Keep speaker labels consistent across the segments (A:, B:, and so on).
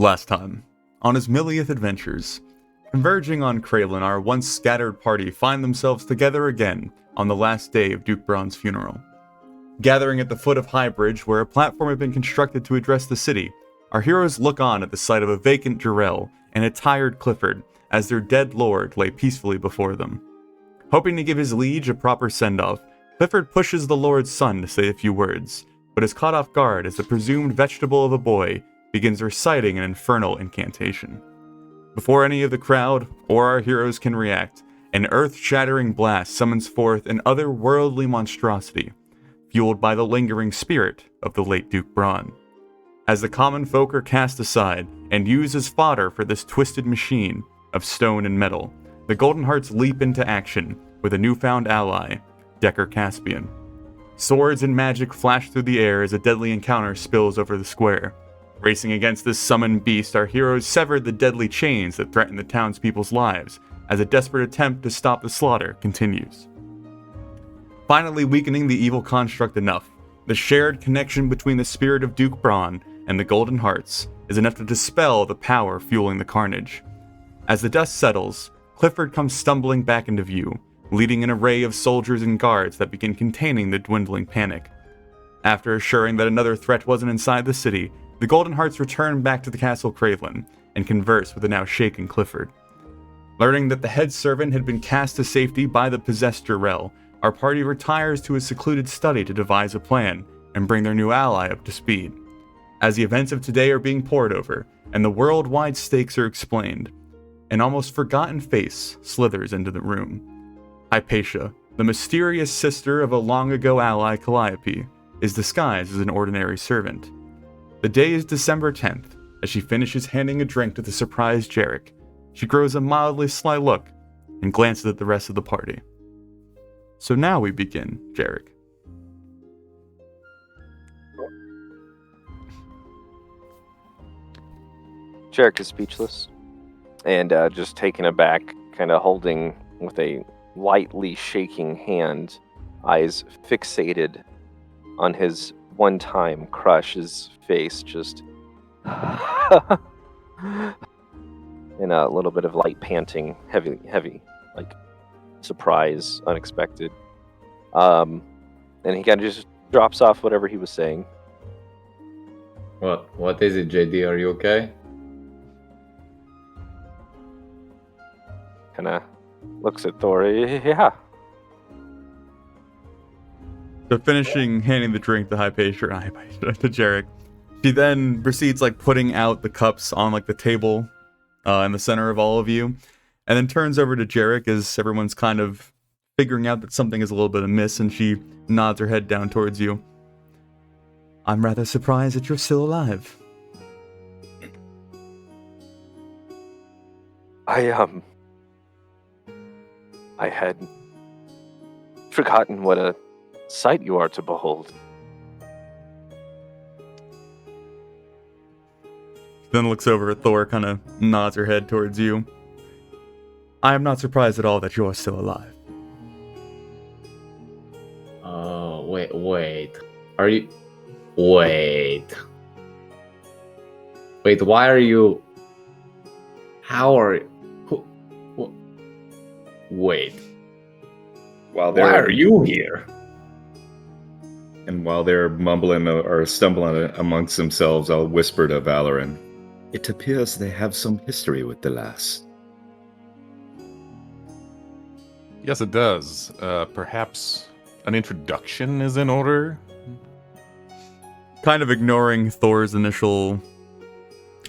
A: Last time, on Asmiliath adventures, converging on Kraylin, our once scattered party find themselves together again on the last day of Duke Braun's funeral. Gathering at the foot of High Bridge, where a platform had been constructed to address the city, our heroes look on at the sight of a vacant Jarrell and a tired Clifford as their dead lord lay peacefully before them. Hoping to give his liege a proper send-off, Clifford pushes the lord's son to say a few words, but is caught off guard as the presumed vegetable of a boy begins reciting an infernal incantation. Before any of the crowd or our heroes can react, an earth-shattering blast summons forth an otherworldly monstrosity, fueled by the lingering spirit of the late Duke Braun. As the common folk are cast aside and used as fodder for this twisted machine of stone and metal, the Golden Hearts leap into action with a newfound ally, Decker Caspian. Swords and magic flash through the air as a deadly encounter spills over the square. Racing against this summoned beast, our heroes severed the deadly chains that threaten the townspeople's lives as a desperate attempt to stop the slaughter continues. Finally weakening the evil construct enough, the shared connection between the spirit of Duke Braun and the Golden Hearts is enough to dispel the power fueling the carnage. As the dust settles, Clifford comes stumbling back into view, leading an array of soldiers and guards that begin containing the dwindling panic. After assuring that another threat wasn't inside the city, the Golden Hearts return back to the Castle Kraylin and converse with the now shaken Clifford. Learning that the head servant had been cast to safety by the possessed Jarrell, our party retires to a secluded study to devise a plan and bring their new ally up to speed. As the events of today are being pored over, and the worldwide stakes are explained, an almost forgotten face slithers into the room. Hypatia, the mysterious sister of a long-ago ally Calliope, is disguised as an ordinary servant. The day is December 10th. As she finishes handing a drink to the surprised Jarek, she grows a mildly sly look and glances at the rest of the party. So now we begin, Jarek.
B: Jarek is speechless and just taken aback, kind of holding with a lightly shaking hand, eyes fixated on his one-time crush, his face just in a little bit of light panting, heavy, like surprise, unexpected. And he kind of just drops off whatever he was saying.
C: What is it, JD? Are you okay?
B: Kind of looks at Thor. Yeah.
A: So finishing handing the drink to Hypatia to Jarek, she then proceeds putting out the cups on the table in the center of all of you, and then turns over to Jarek as everyone's kind of figuring out that something is a little bit amiss, and she nods her head down towards you. I'm rather surprised that you're still alive.
B: I had forgotten what a sight you are to behold.
A: Then looks over at Thor, kind of nods her head towards you. I am not surprised at all that you are still alive.
C: Oh, wait. Are you... Wait, why are you... How are you... Wait.
D: Why
C: are you here?
D: And while they're mumbling or stumbling amongst themselves, I'll whisper to Valoran, it appears they have some history with the lass.
E: Yes, it does. Perhaps an introduction is in order?
A: Kind of ignoring Thor's initial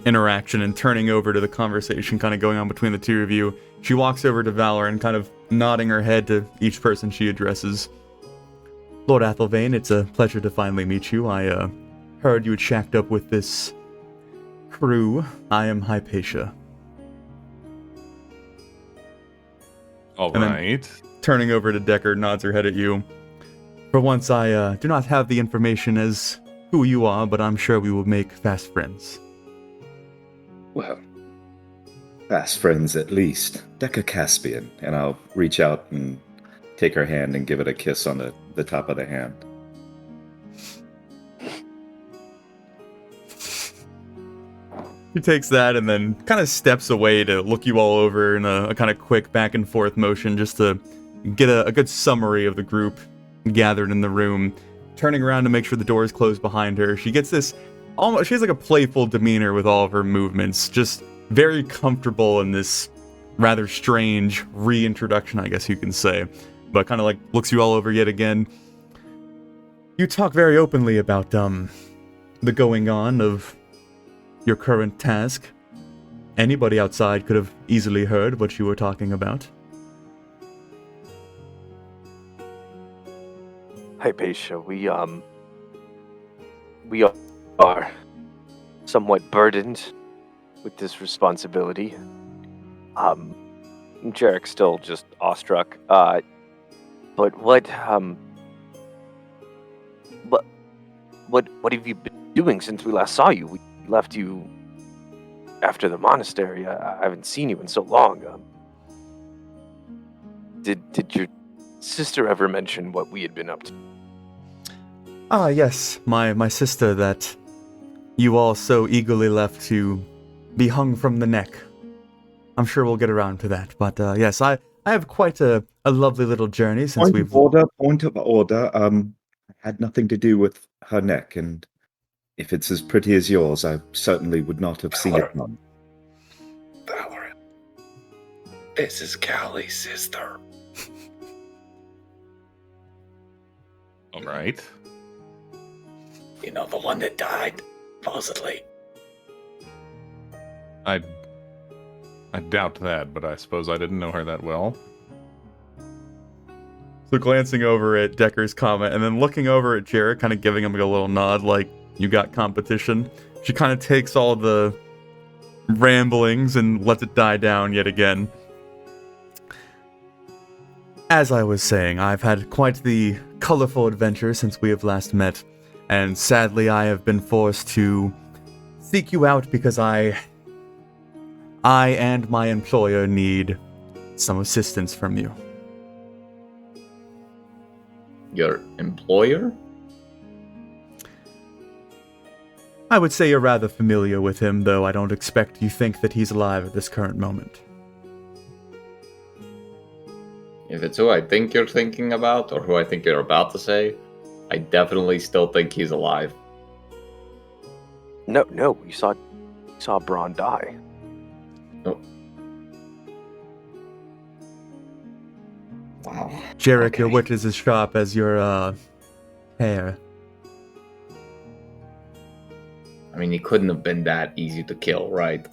A: interaction and turning over to the conversation kind of going on between the two of you, she walks over to Valor and kind of nodding her head to each person she addresses. Lord Athelvane, it's a pleasure to finally meet you. I heard you had shacked up with this crew. I am Hypatia.
E: All
A: and
E: right.
A: Turning over to Decker, nods her head at you. For once, I do not have the information as who you are, but I'm sure we will make fast friends.
D: Well, fast friends at least. Decker Caspian. And I'll reach out and take her hand and give it a kiss on the top of the hand.
A: He takes that and then kind of steps away to look you all over in a kind of quick back and forth motion just to get a good summary of the group gathered in the room. Turning around to make sure the door is closed behind her, she gets this almost, she has like a playful demeanor with all of her movements, just very comfortable in this rather strange reintroduction, I guess you can say, but kind of like looks you all over yet again. You talk very openly about the going on of your current task. Anybody outside could have easily heard what you were talking about.
B: Hypatia, we are somewhat burdened with this responsibility. Jarek's still just awestruck. But what have you been doing since we last saw you? We left you after the monastery. I haven't seen you in so long. Did your sister ever mention what we had been up to?
A: Ah, yes, my sister that you all so eagerly left to be hung from the neck. I'm sure we'll get around to that, but yes, I have quite a lovely little journey since
D: Point of order. Had nothing to do with her neck, and if it's as pretty as yours, I certainly would not have seen it done.
C: Valorant. This is Callie's sister.
E: All right.
C: You know, the one that died, supposedly.
E: I doubt that, but I suppose I didn't know her that well.
A: So glancing over at Decker's comment and then looking over at Jarek, kind of giving him a little nod like, you got competition. She kind of takes all the ramblings and lets it die down yet again. As I was saying, I've had quite the colorful adventure since we have last met, and sadly I have been forced to seek you out because I and my employer need some assistance from you.
C: Your employer?
A: I would say you're rather familiar with him, though I don't expect you think that he's alive at this current moment.
C: If it's who I think you're thinking about, or who I think you're about to say, I definitely still think he's alive.
B: No, you saw Braun die.
C: Oh. Wow.
A: Jarek,
C: Okay.
A: your wit is as sharp as your, hair.
C: I mean, he couldn't have been that easy to kill, right?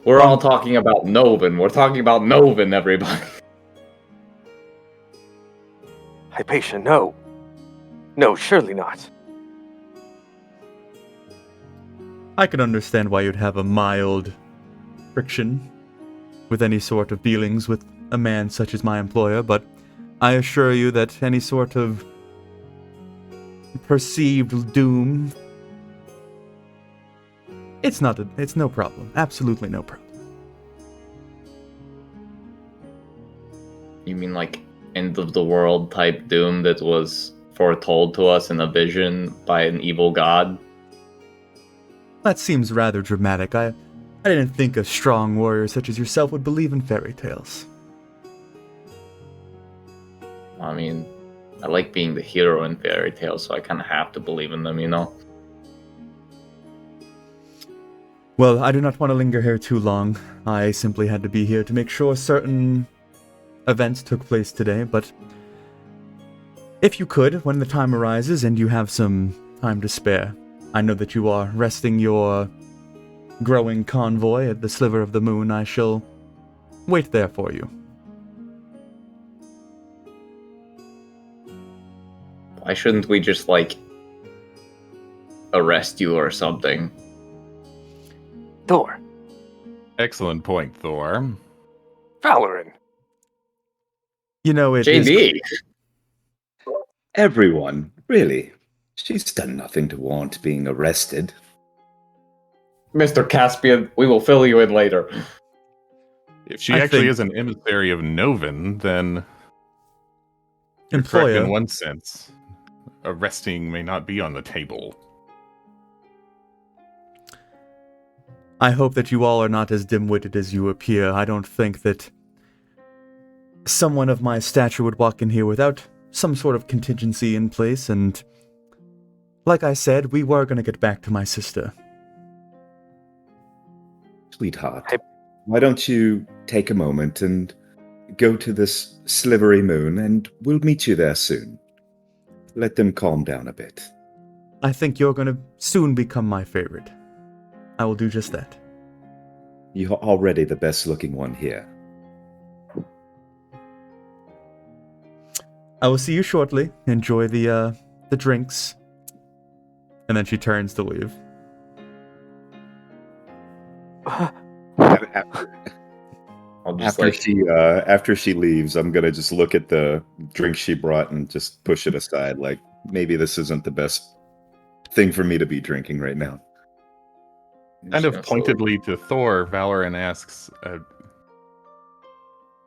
C: We're all talking about Novin. We're talking about Novin, everybody.
B: Hypatia, no. No, surely not.
A: I can understand why you'd have a mild friction with any sort of dealings with a man such as my employer, but I assure you that any sort of perceived doom, it's no problem. Absolutely no problem.
C: You mean like end of the world type doom that was foretold to us in a vision by an evil god?
A: That seems rather dramatic. I didn't think a strong warrior such as yourself would believe in fairy tales.
C: I mean, I like being the hero in fairy tales, so I kind of have to believe in them, you know?
A: Well, I do not want to linger here too long. I simply had to be here to make sure certain events took place today, but if you could, when the time arises and you have some time to spare, I know that you are resting your growing convoy at the sliver of the moon. I shall wait there for you.
C: Why shouldn't we just, like, arrest you or something?
B: Thor.
E: Excellent point, Thor.
B: Valoran.
A: You know, it
C: JD!
D: Everyone, really. She's done nothing to warrant being arrested.
C: Mr. Caspian, we will fill you in later.
E: If she
A: I
E: actually
A: think-
E: is an emissary of Novin, then you're correct
A: employer.
E: in one sense. arresting may not be on the table.
A: I hope that you all are not as dim-witted as you appear. I don't think that someone of my stature would walk in here without some sort of contingency in place, and like I said, we were going to get back to my sister.
D: Sweetheart,
B: Hey.
D: why don't you take a moment and go to this slivery moon, and we'll meet you there soon. Let them calm down a bit.
A: I think you're going to soon become my favorite. I will do just that.
D: You're already the best-looking one here.
A: I will see you shortly. Enjoy the drinks. And then she turns to leave.
C: I'll just
D: After she leaves, I'm gonna just look at the drink she brought and just push it aside. Like, maybe this isn't the best thing for me to be drinking right now.
E: Kind of pointedly to Thor, Valoran asks,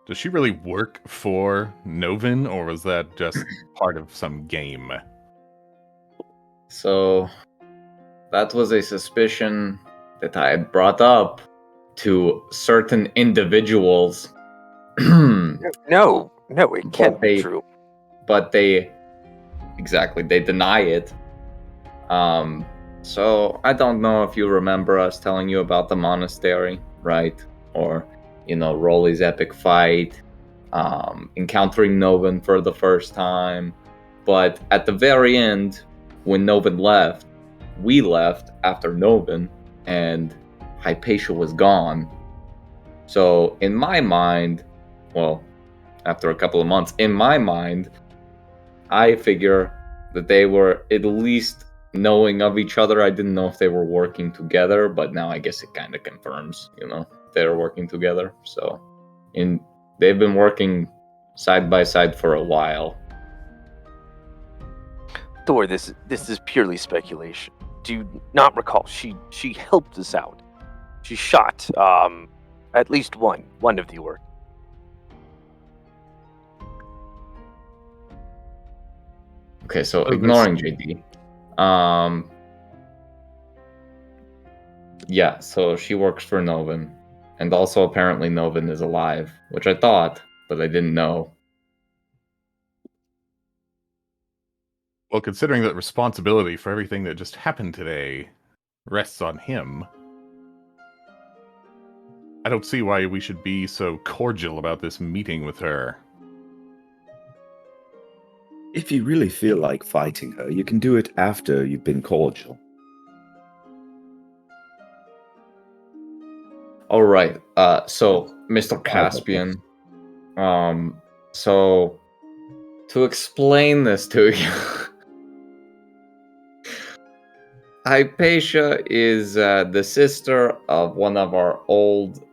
E: does she really work for Novin, or was that just part of some game?
C: So, that was a suspicion that I had brought up to certain individuals.
B: No, it can't be true.
C: But they deny it. So I don't know if you remember us telling you about the monastery, right? Or, Rolly's epic fight, encountering Novin for the first time. But at the very end, when Novin left, we left after Novin, and Hypatia was gone. So in my mind, well, after a couple of months, in my mind, I figure that they were at least knowing of each other. I didn't know if they were working together, but now I guess it kind of confirms, they're working together. So they've been working side by side for a while.
B: Thor, this is purely speculation. Do you not recall? She helped us out. She shot at least one of the orc.
C: Okay, so ignoring JD. Yeah, so she works for Novin. And also apparently Novin is alive, which I thought, but I didn't know.
E: Well, considering that responsibility for everything that just happened today rests on him, I don't see why we should be so cordial about this meeting with her.
D: If you really feel like fighting her, you can do it after you've been cordial.
C: All right. So, Mr. Caspian, so to explain this to you, Hypatia is the sister of one of our old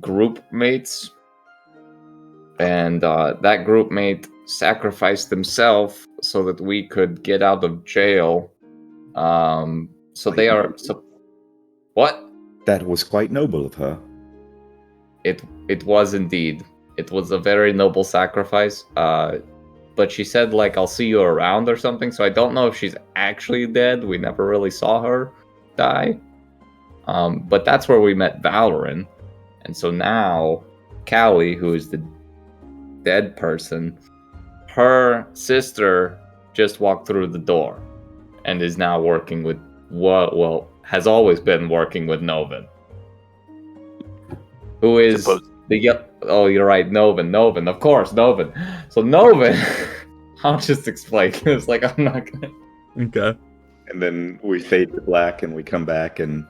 C: group mates, and that group mate sacrificed himself so that we could get out of jail. So they are. So, what?
D: That was quite noble of her.
C: It was indeed. It was a very noble sacrifice. But she said, like, I'll see you around or something, so I don't know if she's actually dead. We never really saw her die. But that's where we met Valoran. And so now, Callie, who is the dead person, her sister just walked through the door and is now working with has always been working with Novin. Who is oh, you're right, Novin, of course, Novin. So Novin, I'll just explain. It's like, I'm not gonna...
A: Okay.
D: And then we fade to black and we come back and...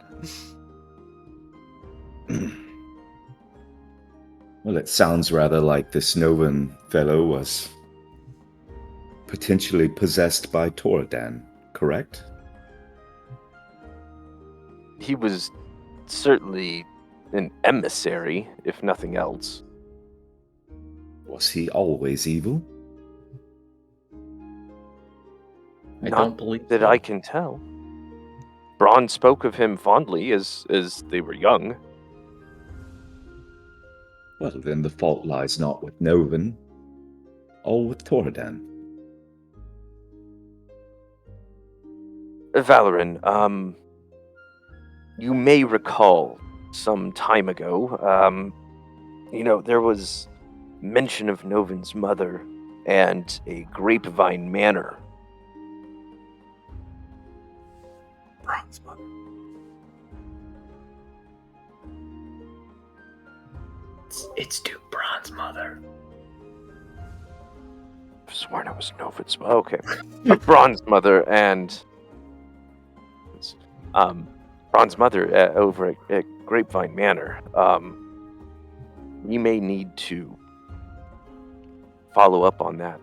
D: Well, it sounds rather like this Novin fellow was potentially possessed by Toradan, correct?
B: He was certainly an emissary, if nothing else.
D: Was he always evil?
C: I don't believe
B: that
C: so.
B: I can tell. Braun spoke of him fondly as they were young.
D: Well, then the fault lies not with Novin, or with Toradan.
B: Valoran, you may recall some time ago, there was mention of Novin's mother and a Grapevine Manor.
A: Bronze mother.
C: It's Duke Bronze mother.
B: I've sworn it was Novin's. Okay, a Bronze mother and Bronze mother over at Grapevine Manor. We may need to follow up on that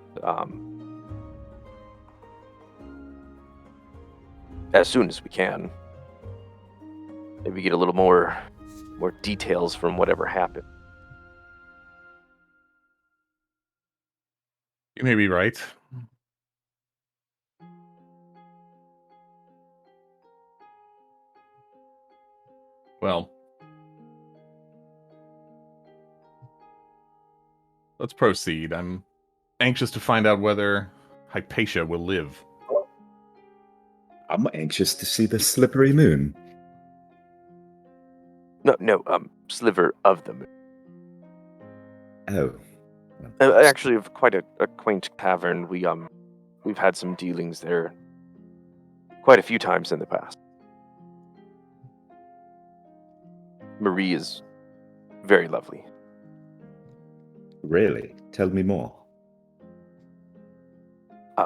B: as soon as we can. Maybe get a little more details from whatever happened.
E: You may be right. Well, let's proceed. I'm anxious to find out whether Hypatia will live.
D: I'm anxious to see the slippery moon.
B: No, Sliver of the Moon.
D: Oh.
B: Actually, of quite a quaint cavern. We've had some dealings there quite a few times in the past. Marie is very lovely.
D: Really? Tell me more.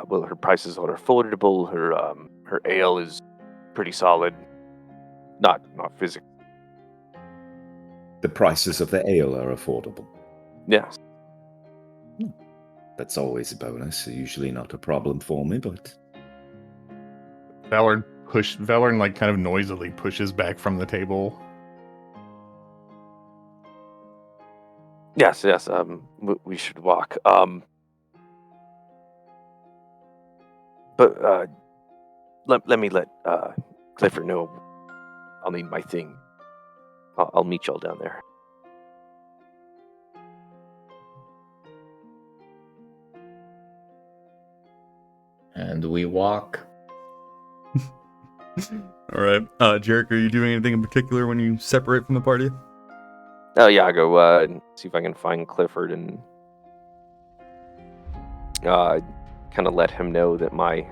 B: Well, her prices are affordable. Her ale is pretty solid. Not physical.
D: The prices of the ale are affordable.
B: Yes.
D: That's always a bonus. Usually not a problem for me, but
E: Valorn like kind of noisily pushes back from the table.
B: Yes. We should walk. But let me let Clifford know. I'll need my thing. I'll meet y'all down there.
C: And we walk.
A: All right. Jarek, are you doing anything in particular when you separate from the party?
B: Oh yeah, I'll go see if I can find Clifford and kind of let him know that my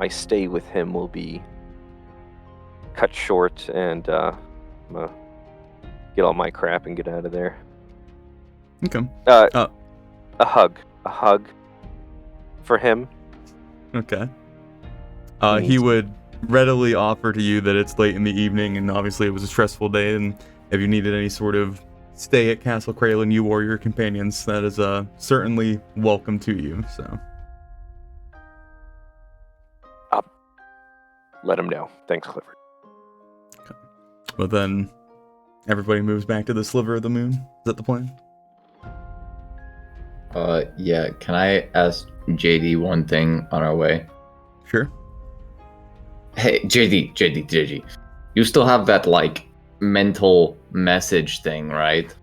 B: stay with him will be cut short, and I'm gonna get all my crap and get out of there.
A: Okay.
B: A hug for him.
A: Okay. He would readily offer to you that it's late in the evening, and obviously it was a stressful day, and if you needed any sort of stay at Castle Kraylin, you or your companions, that is certainly welcome to you. So
B: I'll let him know. Thanks, Clifford.
A: Okay. But then everybody moves back to the Sliver of the Moon. Is that the plan?
C: Yeah. Can I ask JD one thing on our way?
A: Sure.
C: Hey, JD. You still have that, like, mental message thing, right?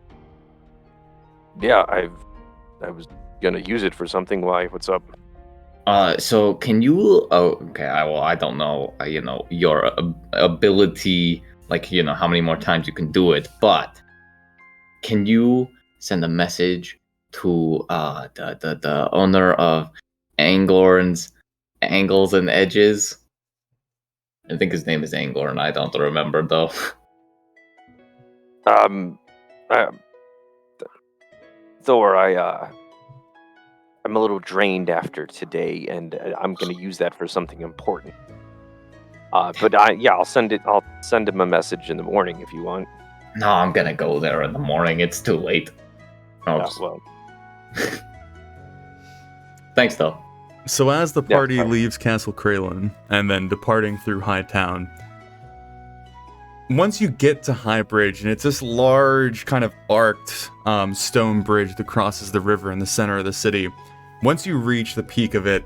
B: Yeah, I was gonna use it for something. Why? What's up?
C: So can you? Oh, okay. I don't know. Your ability, like, how many more times you can do it. But can you send a message to the owner of Angorn's Angles and Edges? I think his name is Angorn. I don't remember though.
B: Thor, I'm a little drained after today, and I'm going to use that for something important. But I'll send him a message in the morning if you want.
C: No, I'm gonna go there in the morning. It's too late.
B: Well,
C: thanks though.
A: So as the party
B: sorry.
A: leaves Castle Kraylin and then departing through Hightown, once you get to High Bridge, and it's this large kind of arced stone bridge that crosses the river in the center of the city, once you reach the peak of it,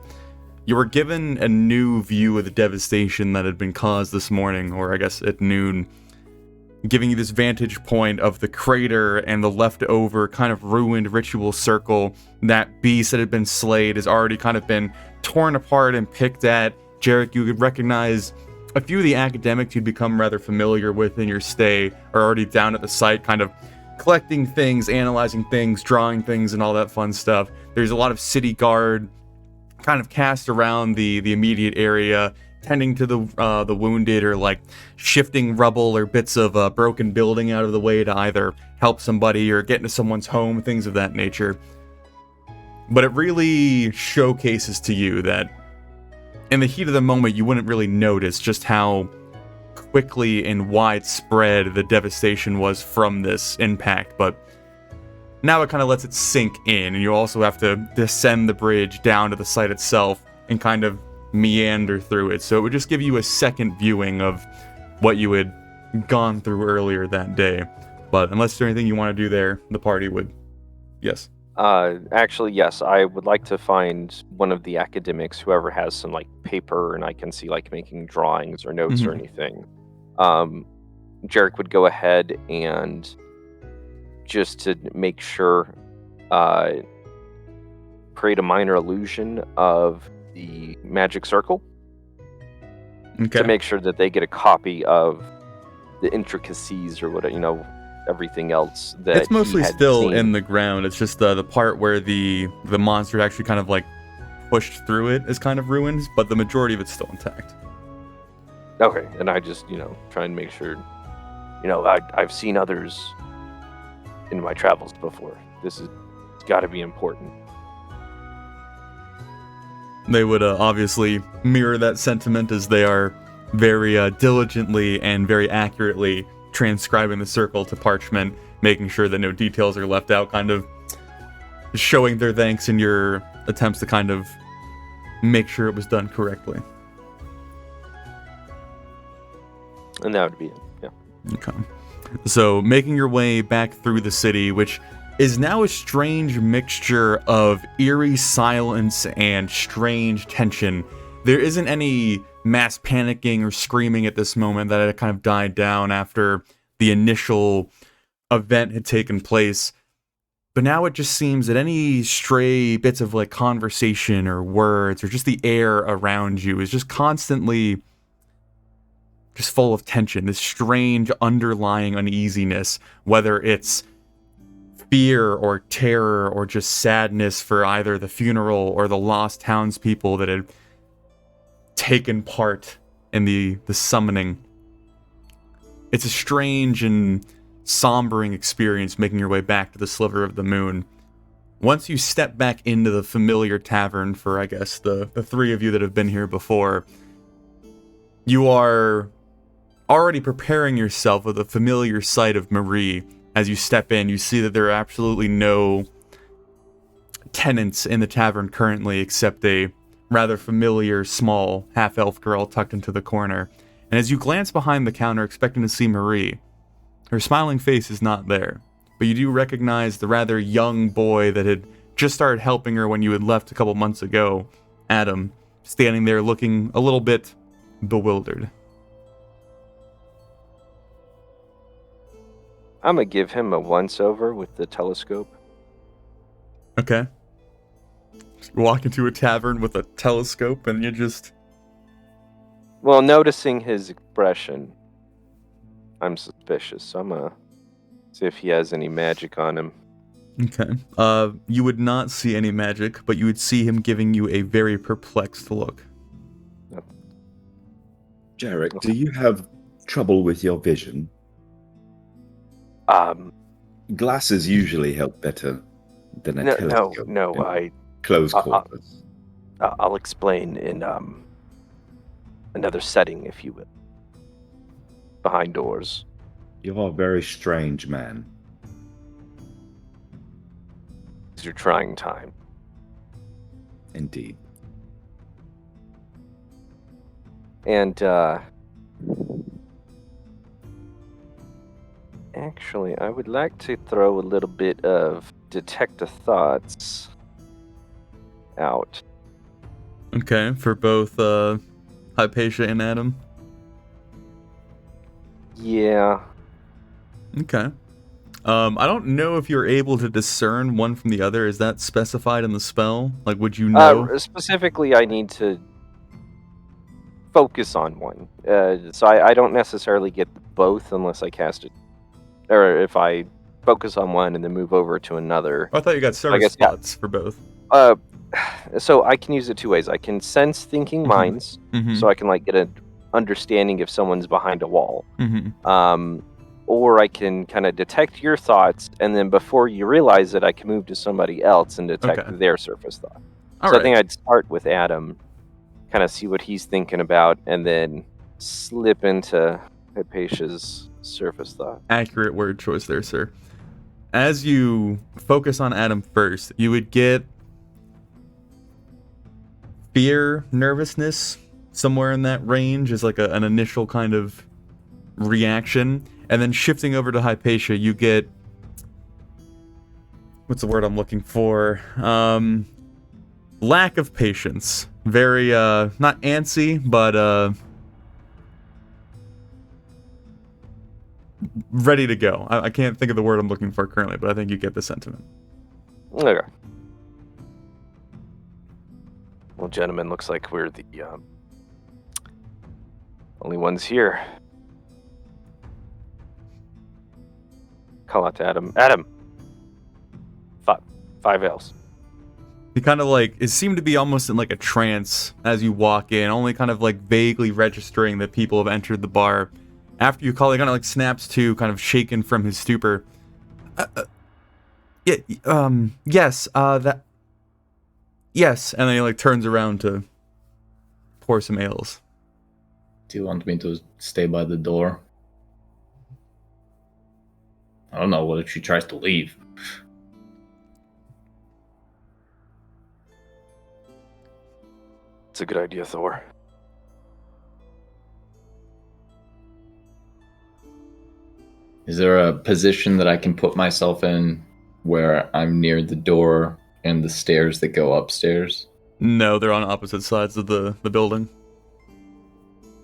A: you were given a new view of the devastation that had been caused this morning, or I guess at noon, giving you this vantage point of the crater and the leftover kind of ruined ritual circle. That beast that had been slayed has already kind of been torn apart and picked at. Jarek, you could recognize a few of the academics you'd become rather familiar with in your stay are already down at the site, kind of collecting things, analyzing things, drawing things, and all that fun stuff. There's a lot of city guard kind of cast around the immediate area, tending to the wounded, or like shifting rubble or bits of broken building out of the way to either help somebody or get into someone's home, things of that nature. But it really showcases to you that in the heat of the moment, you wouldn't really notice just how quickly and widespread the devastation was from this impact, but now it kind of lets it sink in, and you also have to descend the bridge down to the site itself and kind of meander through it. So it would just give you a second viewing of what you had gone through earlier that day. But unless there's anything you want to do there, the party would... Yes.
B: Actually, yes. I would like to find one of the academics, whoever has some like paper, and I can see like making drawings or notes or anything. Jarek would go ahead and just to make sure, create a minor illusion of the magic circle.
A: Okay.
B: To make sure that they get a copy of the intricacies or whatever, everything else that
A: it's mostly
B: he had
A: still
B: seen.
A: in the ground. It's just the part where the monster actually kind of like pushed through it is kind of ruined, but the majority of it's still intact.
B: Okay, and I just, try and make sure, I've seen others in my travels before. This has got to be important.
A: They would obviously mirror that sentiment, as they are very diligently and very accurately transcribing the circle to parchment, making sure that no details are left out, kind of showing their thanks in your attempts to kind of make sure it was done correctly.
B: And that would be it, yeah.
A: Okay. So, making your way back through the city, which is now a strange mixture of eerie silence and strange tension. There isn't any mass panicking or screaming at this moment. That had kind of died down after the initial event had taken place. But now it just seems that any stray bits of like conversation or words or just the air around you is just constantly just full of tension, this strange underlying uneasiness, whether it's fear or terror or just sadness for either the funeral or the lost townspeople that had taken part in the summoning. It's a strange and sombering experience making your way back to the Sliver of the Moon. Once you step back into the familiar tavern for, I guess, the three of you that have been here before, you are already preparing yourself with a familiar sight of Marie. As you step in, you see that there are absolutely no tenants in the tavern currently, except a rather familiar, small, half-elf girl tucked into the corner. And as you glance behind the counter expecting to see Marie, her smiling face is not there. But you do recognize the rather young boy that had just started helping her when you had left a couple months ago, Adam, standing there looking a little bit bewildered.
B: I'm going to give him a once-over with the telescope.
A: Okay. Walk into a tavern with a telescope and you just...
B: Well, noticing his expression, I'm suspicious, so I'm going to see if he has any magic on him.
A: Okay. You would not see any magic, but you would see him giving you a very perplexed look.
D: Jarek, do you have trouble with your vision? Glasses usually help better than a telescope.
B: No,
D: Close quarters.
B: I'll explain in another setting, if you will. Behind doors.
D: You're a very strange man.
B: It's your trying time.
D: Indeed.
B: And, actually, I would like to throw a little bit of detect the thoughts out.
A: Okay, for both Hypatia and Adam?
B: Yeah.
A: Okay. I don't know if you're able to discern one from the other. Is that specified in the spell? Like, would you know?
B: Specifically, I need to focus on one. So I don't necessarily get both unless I cast it, or if I focus on one and then move over to another.
A: I thought you got service
B: guess, yeah.
A: spots for both.
B: So I can use it two ways. I can sense thinking minds,
A: Mhm.
B: so I can like get an understanding if someone's behind a wall.
A: Mhm.
B: Or I can kind of detect your thoughts, and then before you realize it, I can move to somebody else and detect
A: Okay.
B: their surface thought.
A: All
B: so
A: right.
B: I think I'd start with Adam, kind of see what he's thinking about, and then slip into Hypatia's surface thought.
A: Accurate word choice there, sir. As you focus on Adam first, you would get fear, nervousness, somewhere in that range is like an initial kind of reaction. And then shifting over to Hypatia, you get... what's the word I'm looking for? Lack of patience. Very, not antsy, but, ready to go. I can't think of the word I'm looking for currently, but I think you get the sentiment.
B: Okay. Well, gentlemen, looks like we're the only ones here. Call out to Adam. Adam! 5 L's.
A: He kind of like, it seemed to be almost in like a trance as you walk in, only kind of like vaguely registering that people have entered the bar. After you call, he kind of like snaps to, kind of shaken from his stupor. Yes, yes. And then he like turns around to pour some ales.
C: Do you want me to stay by the door? I don't know. What if she tries to leave?
B: It's a good idea, Thor.
C: Is there a position that I can put myself in where I'm near the door and the stairs that go upstairs?
A: No, they're on opposite sides of the building.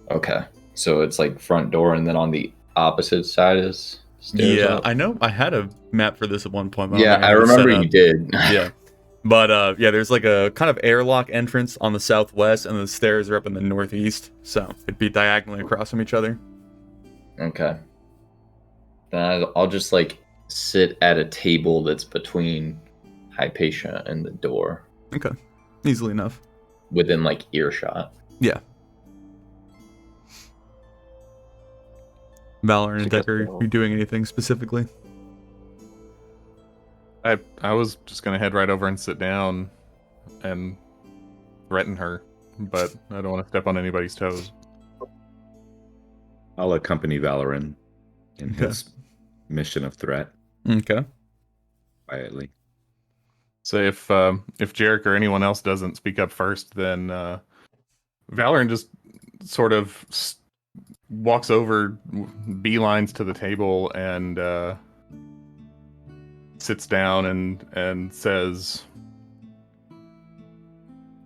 C: Okay. So it's like front door and then on the opposite side is stairs
A: Yeah,
C: up?
A: I know. I had a map for this at one point. But
C: Yeah, I
A: don't think
C: remember
A: had it
C: you
A: set
C: did.
A: up. Yeah. But yeah, there's like a kind of airlock entrance on the southwest, and the stairs are up in the northeast, so it'd be diagonally across from each other.
C: Okay. Then I'll just like sit at a table that's between Hypatia and the door,
A: Okay, easily enough.
C: within like earshot.
A: Yeah. Valor and
B: So guess
A: Decker,
B: we'll-
A: you doing anything specifically?
E: I was just gonna head right over and sit down and threaten her, but I don't want to step on anybody's toes.
D: I'll accompany Valoran in
A: Okay.
D: his mission of threat
A: Okay.
D: quietly.
E: So if Jarek or anyone else doesn't speak up first, then Valorant just sort of walks over, beelines to the table, and sits down and says,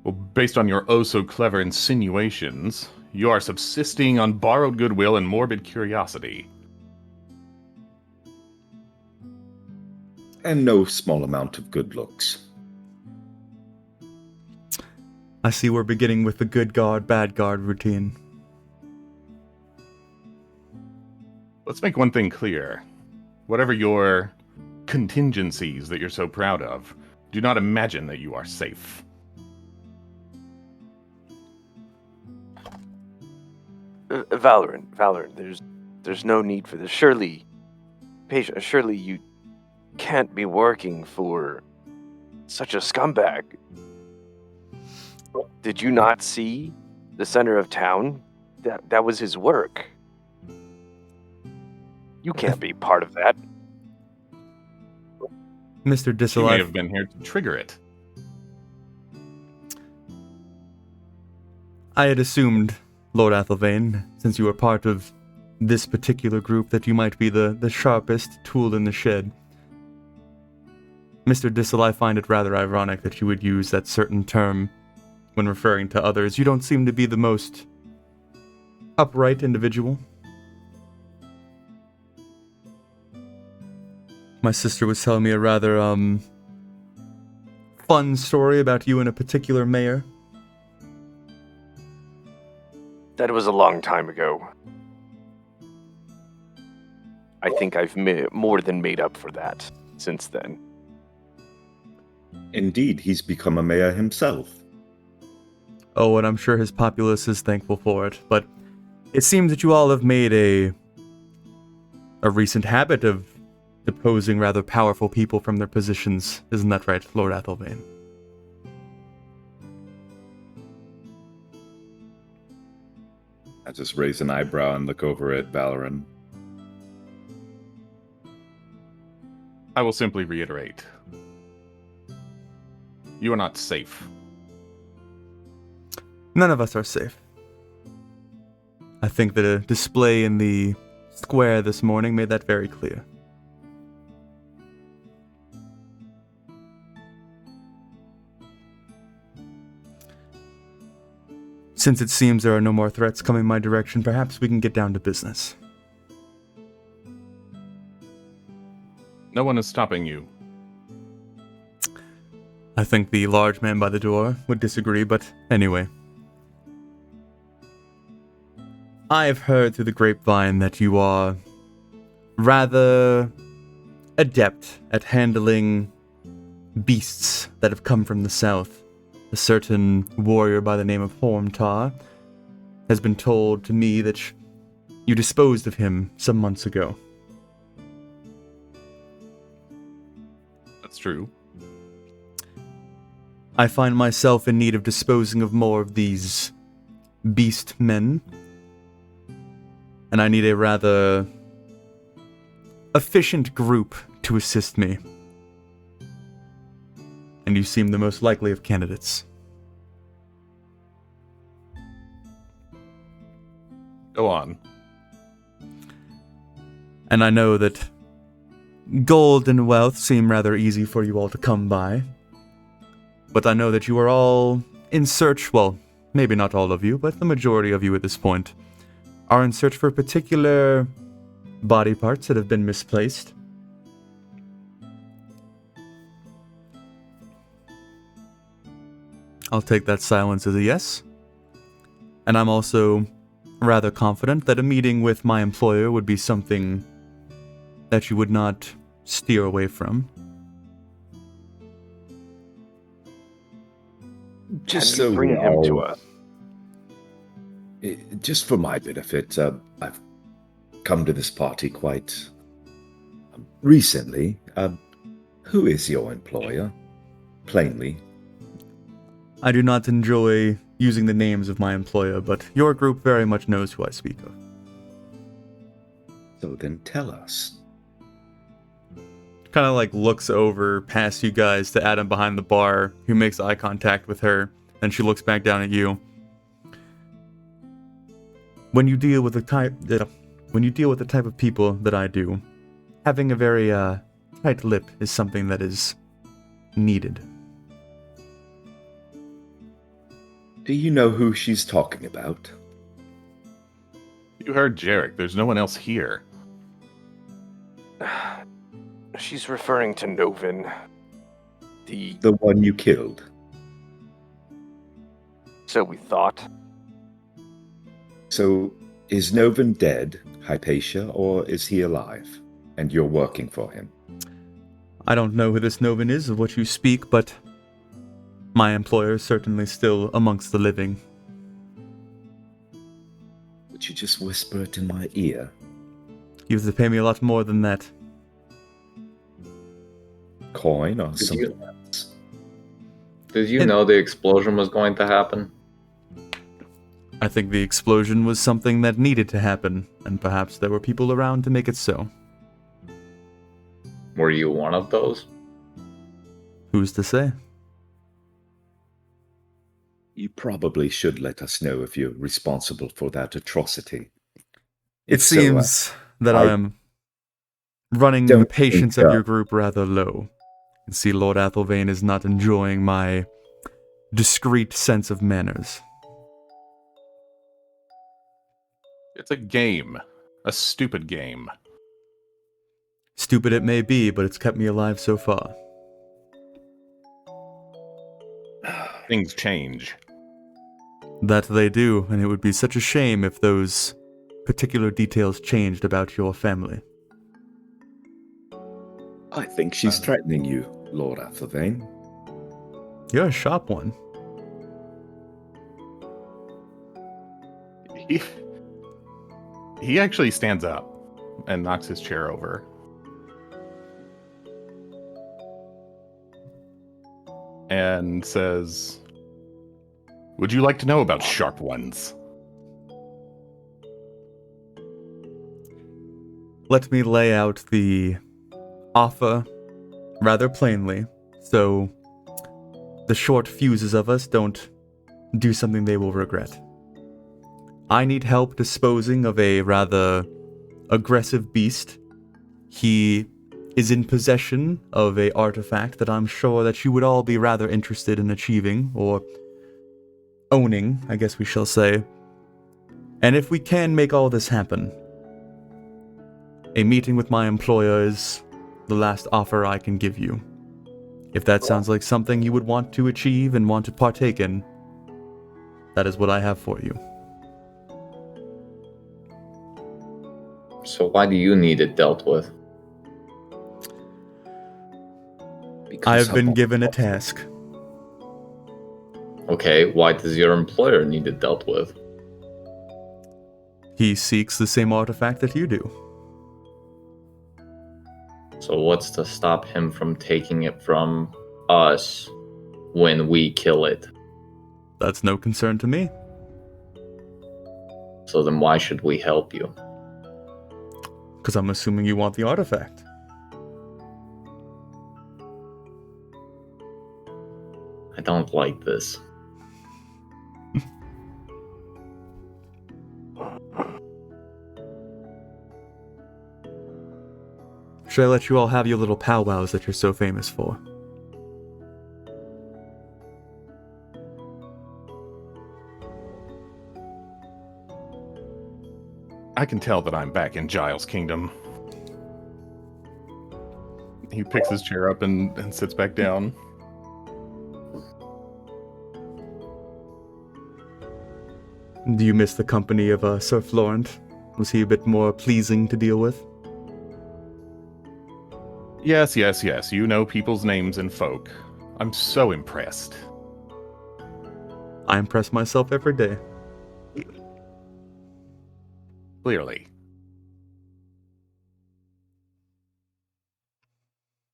E: "Well, based on your oh so clever insinuations, you are subsisting on borrowed goodwill and morbid curiosity."
D: And no small amount of good looks.
A: I see we're beginning with the good guard, bad guard routine.
E: Let's make one thing clear. Whatever your contingencies that you're so proud of, do not imagine that you are safe.
B: Valorant, there's no need for this. Surely you can't be working for such a scumbag. Did you not see the center of town? That was his work. You can't be part of that.
A: Mr.
E: You may
A: Disalive,
E: have been here to trigger it.
A: I had assumed, Lord Athelvane, since you were part of this particular group, that you might be the sharpest tool in the shed. Mr. Dissel, I find it rather ironic that you would use that certain term when referring to others. You don't seem to be the most upright individual. My sister was telling me a rather, fun story about you and a particular mayor.
B: That was a long time ago. I think I've more than made up for that since then.
D: Indeed, he's become a mayor himself.
A: Oh, and I'm sure his populace is thankful for it, but it seems that you all have made a recent habit of deposing rather powerful people from their positions. Isn't that right, Lord Athelvane?
D: I just raise an eyebrow and look over at Valoran.
E: I will simply reiterate. You are not safe.
A: None of us are safe. I think that a display in the square this morning made that very clear. Since it seems there are no more threats coming my direction, perhaps we can get down to business.
E: No one is stopping you.
A: I think the large man by the door would disagree, but anyway. I've heard through the grapevine that you are rather adept at handling beasts that have come from the south. A certain warrior by the name of Hormtar has been told to me that you disposed of him some months ago.
E: That's true.
A: I find myself in need of disposing of more of these beast men, and I need a rather efficient group to assist me. And you seem the most likely of candidates.
E: Go on.
A: And I know that gold and wealth seem rather easy for you all to come by. But I know that you are all in search, well, maybe not all of you, but the majority of you at this point, are in search for particular body parts that have been misplaced. I'll take that silence as a yes. And I'm also rather confident that a meeting with my employer would be something that you would not steer away from.
D: Just
B: Can you
D: so
B: bring
D: you
B: him to
D: know,
B: us?
D: just for my benefit, I've come to this party quite recently. Who is your employer? Plainly.
A: I do not enjoy using the names of my employer, but your group very much knows who I speak of.
D: So then tell us.
A: Kind of like looks over past you guys to Adam behind the bar, who makes eye contact with her, and she looks back down at you. When you deal with the type of people that I do, having a very tight lip is something that is needed.
D: Do you know who she's talking about?
E: You heard Jarek. There's no one else here.
B: She's referring to Novin.
D: The one you killed.
B: So we thought.
D: So, is Novin dead, Hypatia, or is he alive? And you're working for him?
A: I don't know who this Novin is of what you speak, but my employer is certainly still amongst the living.
D: Would you just whisper it in my ear?
A: You have to pay me a lot more than that.
D: Coin or
C: Did
D: something
C: you-
D: else?
C: Did you know the explosion was going to happen?
A: I think the explosion was something that needed to happen, and perhaps there were people around to make it so.
C: Were you one of those?
A: Who's to say?
D: You probably should let us know if you're responsible for that atrocity.
A: It
D: If so,
A: seems that
D: I
A: I am running
D: don't
A: the patience
D: think,
A: of your group rather low. And see, Lord Athelvane is not enjoying my discreet sense of manners.
E: It's a game. A stupid game.
A: Stupid it may be, but it's kept me alive so far.
E: Things change.
A: That they do, and it would be such a shame if those particular details changed about your family.
D: I think she's threatening you, Lord Athelvane.
A: You're a sharp one.
E: He actually stands up and knocks his chair over. And says, "Would you like to know about sharp ones?"
A: Let me lay out the offer rather plainly, so the short fuses of us don't do something they will regret. I need help disposing of a rather aggressive beast. He is in possession of a artifact that I'm sure that you would all be rather interested in achieving, or owning, I guess we shall say. And if we can make all this happen, a meeting with my employer is the last offer I can give you. If that sounds like something you would want to achieve and want to partake in, that is what I have for you.
C: So why do you need it dealt with?
A: I have been given a task.
C: Okay, why does your employer need it dealt with?
A: He seeks the same artifact that you do.
C: So what's to stop him from taking it from us when we kill it?
A: That's no concern to me.
C: So then why should we help you?
A: Because I'm assuming you want the artifact.
C: I don't like this.
A: Should I let you all have your little powwows that you're so famous for?
E: I can tell that I'm back in Giles' kingdom. He picks his chair up and sits back down.
A: Do you miss the company of Sir Florent? Was he a bit more pleasing to deal with?
E: Yes. You know people's names and folk. I'm so impressed.
A: I impress myself every day.
E: Clearly.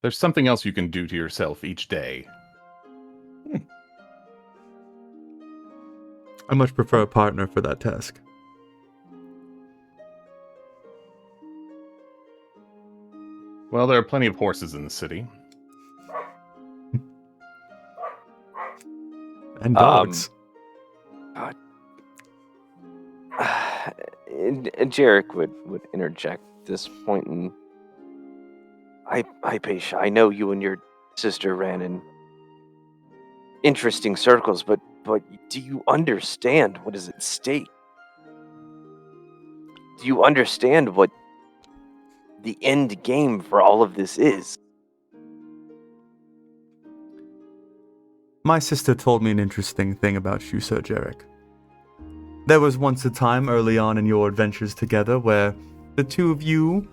E: There's something else you can do to yourself each day.
A: I much prefer a partner for that task.
E: Well, there are plenty of horses in the city.
A: And dogs.
B: Jarek would interject at this point, and Hypatia, I know you and your sister ran in interesting circles, but do you understand what is at stake? Do you understand what the end game for all of this is?
A: My sister told me an interesting thing about you, Sir Jarek. There was once a time early on in your adventures together where the two of you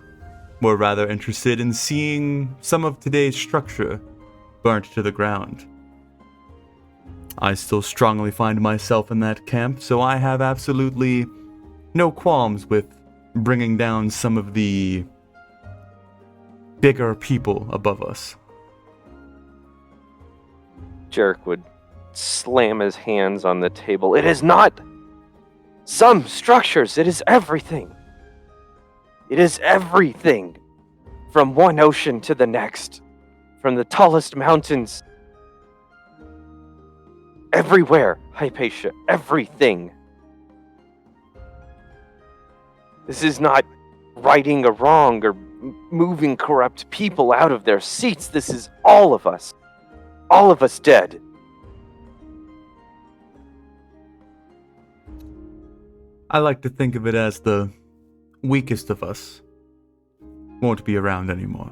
A: were rather interested in seeing some of today's structure burnt to the ground. I still strongly find myself in that camp, so I have absolutely no qualms with bringing down some of the bigger people above us.
B: Jarek would slam his hands on the table. It is not some structures, it is everything. It is everything. From one ocean to the next. From the tallest mountains. Everywhere, Hypatia, everything. This is not righting a wrong or moving corrupt people out of their seats. This is all of us. All of us dead.
A: I like to think of it as the weakest of us won't be around anymore.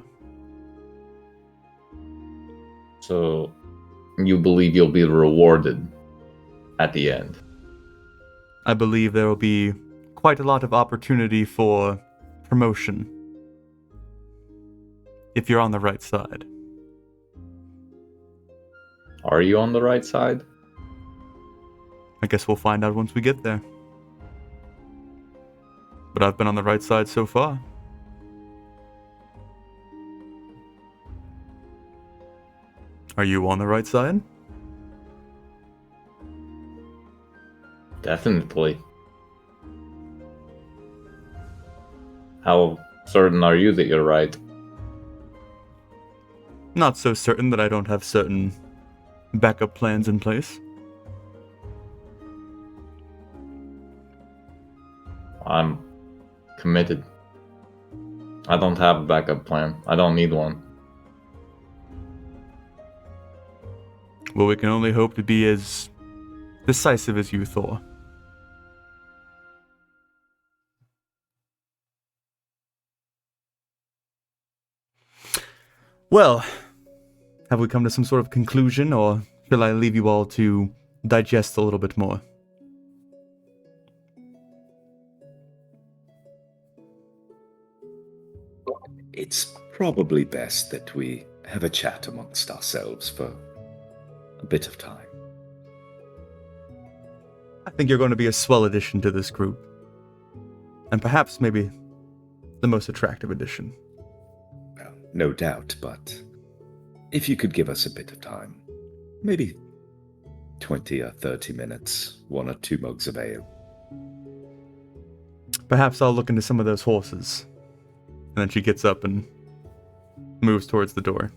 C: So you believe you'll be rewarded at the end?
A: I believe there will be quite a lot of opportunity for promotion if you're on the right side.
C: Are you on the right side?
A: I guess we'll find out once we get there. But I've been on the right side so far. Are you on the right side?
C: Definitely. How certain are you that you're right?
A: Not so certain that I don't have certain backup plans in place.
C: I'm committed. I don't have a backup plan. I don't need one.
A: Well, we can only hope to be as decisive as you, Thor. Well, have we come to some sort of conclusion, or shall I leave you all to digest a little bit more?
D: It's probably best that we have a chat amongst ourselves for a bit of time.
A: I think you're going to be a swell addition to this group. And perhaps maybe the most attractive addition.
D: Well, no doubt, but if you could give us a bit of time, maybe 20 or 30 minutes, 1 or 2 mugs of ale.
A: Perhaps I'll look into some of those horses. And then she gets up and moves towards the door.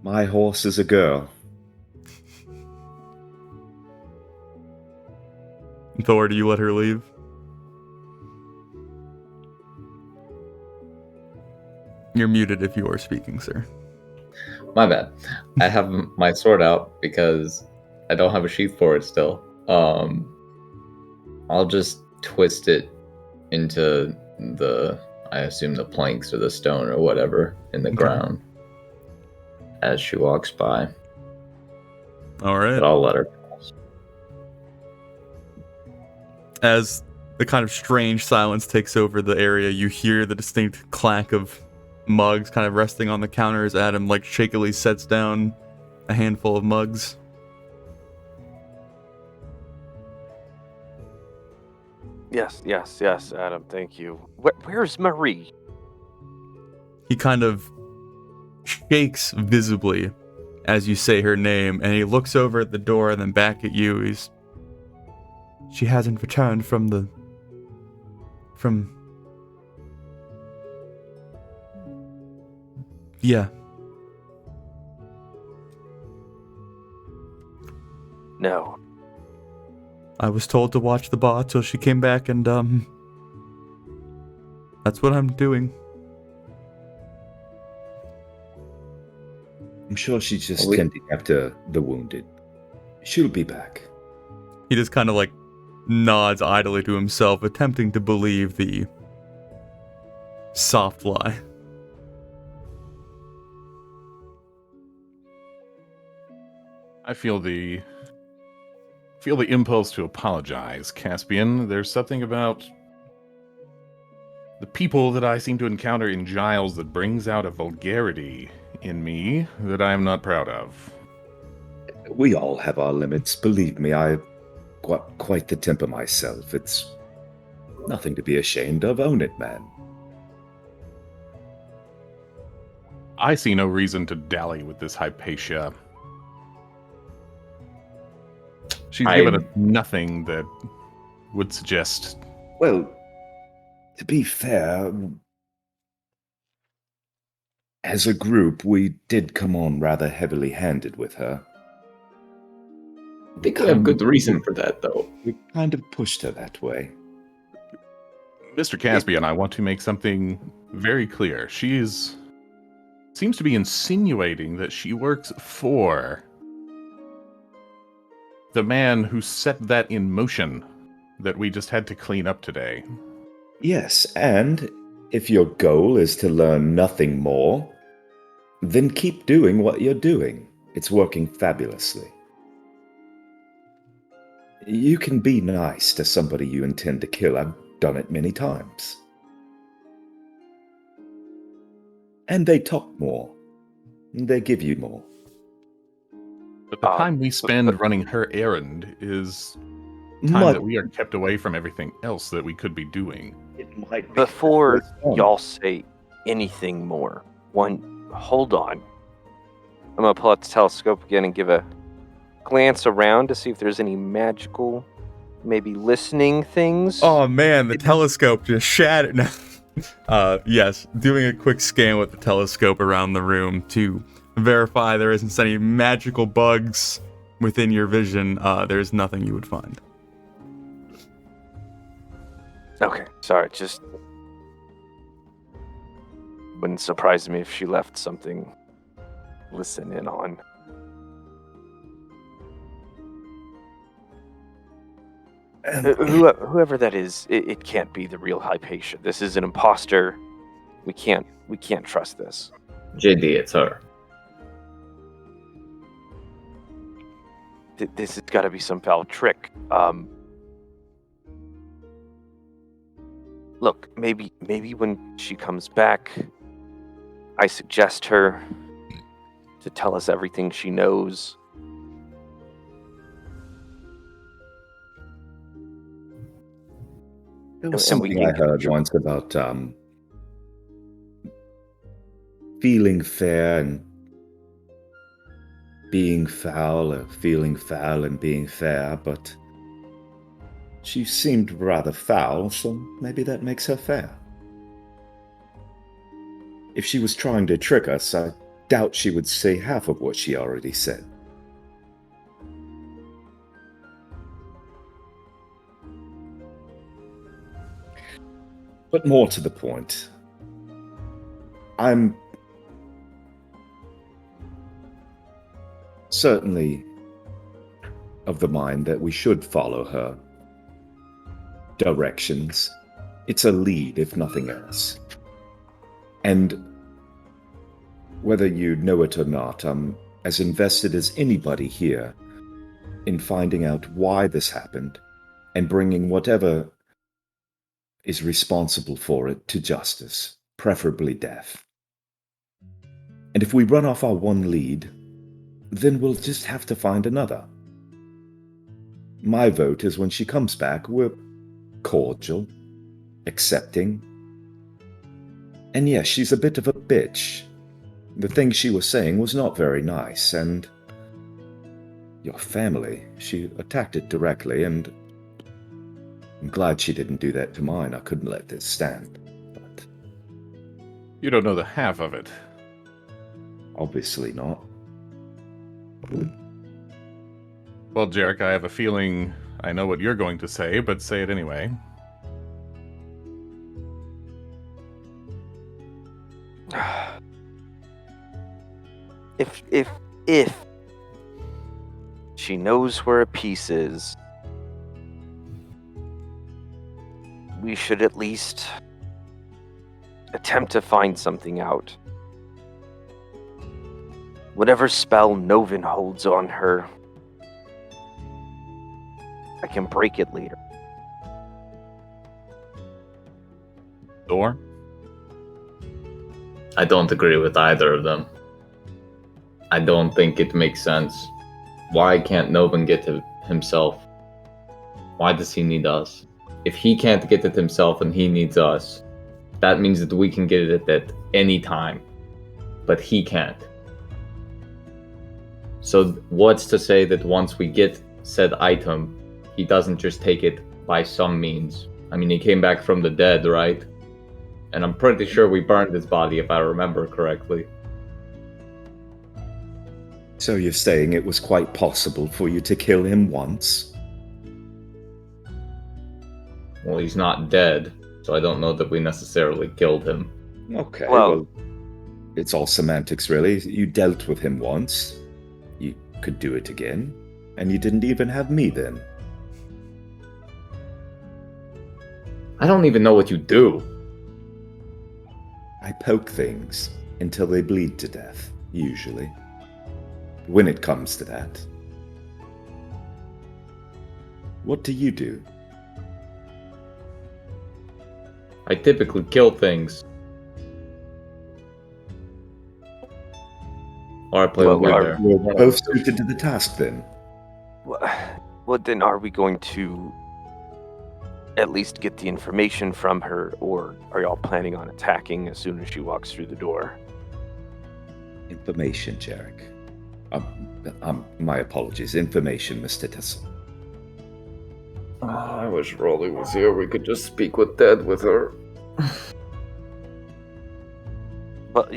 D: My horse is a girl.
A: Thor, do you let her leave? You're muted if you are speaking, sir.
C: My bad. I have my sword out because I don't have a sheath for it still. I'll just twist it into I assume the planks or the stone or whatever in the ground as she walks by.
A: All right.
C: But I'll let her pass.
A: As the kind of strange silence takes over the area, you hear the distinct clack of mugs kind of resting on the counter as Adam like shakily sets down a handful of mugs.
B: Yes, Adam, thank you. Where's Marie?
A: He kind of shakes visibly as you say her name, and he looks over at the door and then back at you. She hasn't returned from yeah.
B: No.
A: I was told to watch the bar till she came back, and that's what I'm doing.
D: I'm sure she's just tending after the wounded. She'll be back.
A: He just kind of like nods idly to himself, attempting to believe the soft lie.
E: I feel the impulse to apologize, Caspian. There's something about the people that I seem to encounter in Giles that brings out a vulgarity in me that I am not proud of.
D: We all have our limits. Believe me, I've got quite the temper myself. It's nothing to be ashamed of. Own it, man.
E: I see no reason to dally with this Hypatia. She's given us nothing that would suggest...
D: Well, to be fair, as a group, we did come on rather heavily handed with her.
C: I think I have good reason for that, though.
D: We kind of pushed her that way.
E: Mr. Caspian, I want to make something very clear. She seems to be insinuating that she works for the man who set that in motion that we just had to clean up today.
D: Yes, and if your goal is to learn nothing more, then keep doing what you're doing. It's working fabulously. You can be nice to somebody you intend to kill. I've done it many times. And they talk more. They give you more.
E: But the time we spend running her errand is time
D: Much-
E: that we are kept away from everything else that we could be doing.
D: It might be
B: Before
D: that was
B: y'all say anything more, hold on. I'm gonna pull out the telescope again and give a glance around to see if there's any magical, maybe listening things.
A: Oh man, the telescope just shattered. Yes, doing a quick scan with the telescope around the room to verify there isn't any magical bugs within your vision. There's nothing you would find.
B: Okay, sorry, just wouldn't surprise me if she left something to listen in on. Whoever that is, it can't be the real Hypatia. This is an imposter. We can't trust this.
C: JD, it's her.
B: This has got to be some foul trick. Look, maybe when she comes back, I suggest her to tell us everything she knows.
D: There was
B: And we
D: something I
B: can
D: heard once about feeling fair and being foul, or feeling foul and being fair, but she seemed rather foul, so maybe that makes her fair. If she was trying to trick us, I doubt she would say half of what she already said. But more to the point, I'm certainly of the mind that we should follow her directions. It's a lead, if nothing else. And whether you know it or not, I'm as invested as anybody here in finding out why this happened and bringing whatever is responsible for it to justice, preferably death. And if we run off our one lead, then we'll just have to find another. My vote is when she comes back, we're cordial, accepting. And yes, she's a bit of a bitch. The thing she was saying was not very nice, and your family, she attacked it directly, and I'm glad she didn't do that to mine. I couldn't let this stand. But
E: You don't know the half of it.
D: obviously not.
E: Well, Jarek, I have a feeling I know what you're going to say, but say it anyway.
B: If she knows where a piece is, we should at least attempt to find something out. Whatever spell Novin holds on her, I can break it later.
E: Thor?
C: I don't agree with either of them. I don't think it makes sense. Why can't Novin get to himself? Why does he need us? If he can't get it himself and he needs us, that means that we can get it at any time. But he can't. So what's to say that once we get said item, he doesn't just take it by some means? I mean, he came back from the dead, right? And I'm pretty sure we burned his body, if I remember correctly.
D: So you're saying it was quite possible for you to kill him once?
C: Well, he's not dead, so I don't know that we necessarily killed him.
D: Okay,
B: Well-
D: well, it's all semantics, really. You dealt with him once. You could do it again. And you didn't even have me then.
C: I don't even know what you do.
D: I poke things until they bleed to death, usually. When it comes to that. What do you do?
C: I typically kill things. Or I play
B: Well,
C: with
B: are-
C: there.
D: We're both suited to the task then.
B: Well, then are we going to at least get the information from her, or are y'all planning on attacking as soon as she walks through the door?
D: Information, Jarek. My apologies. Information, Mr. Tessel.
C: I wish Rolly was here. We could just speak with Ted with her.
B: But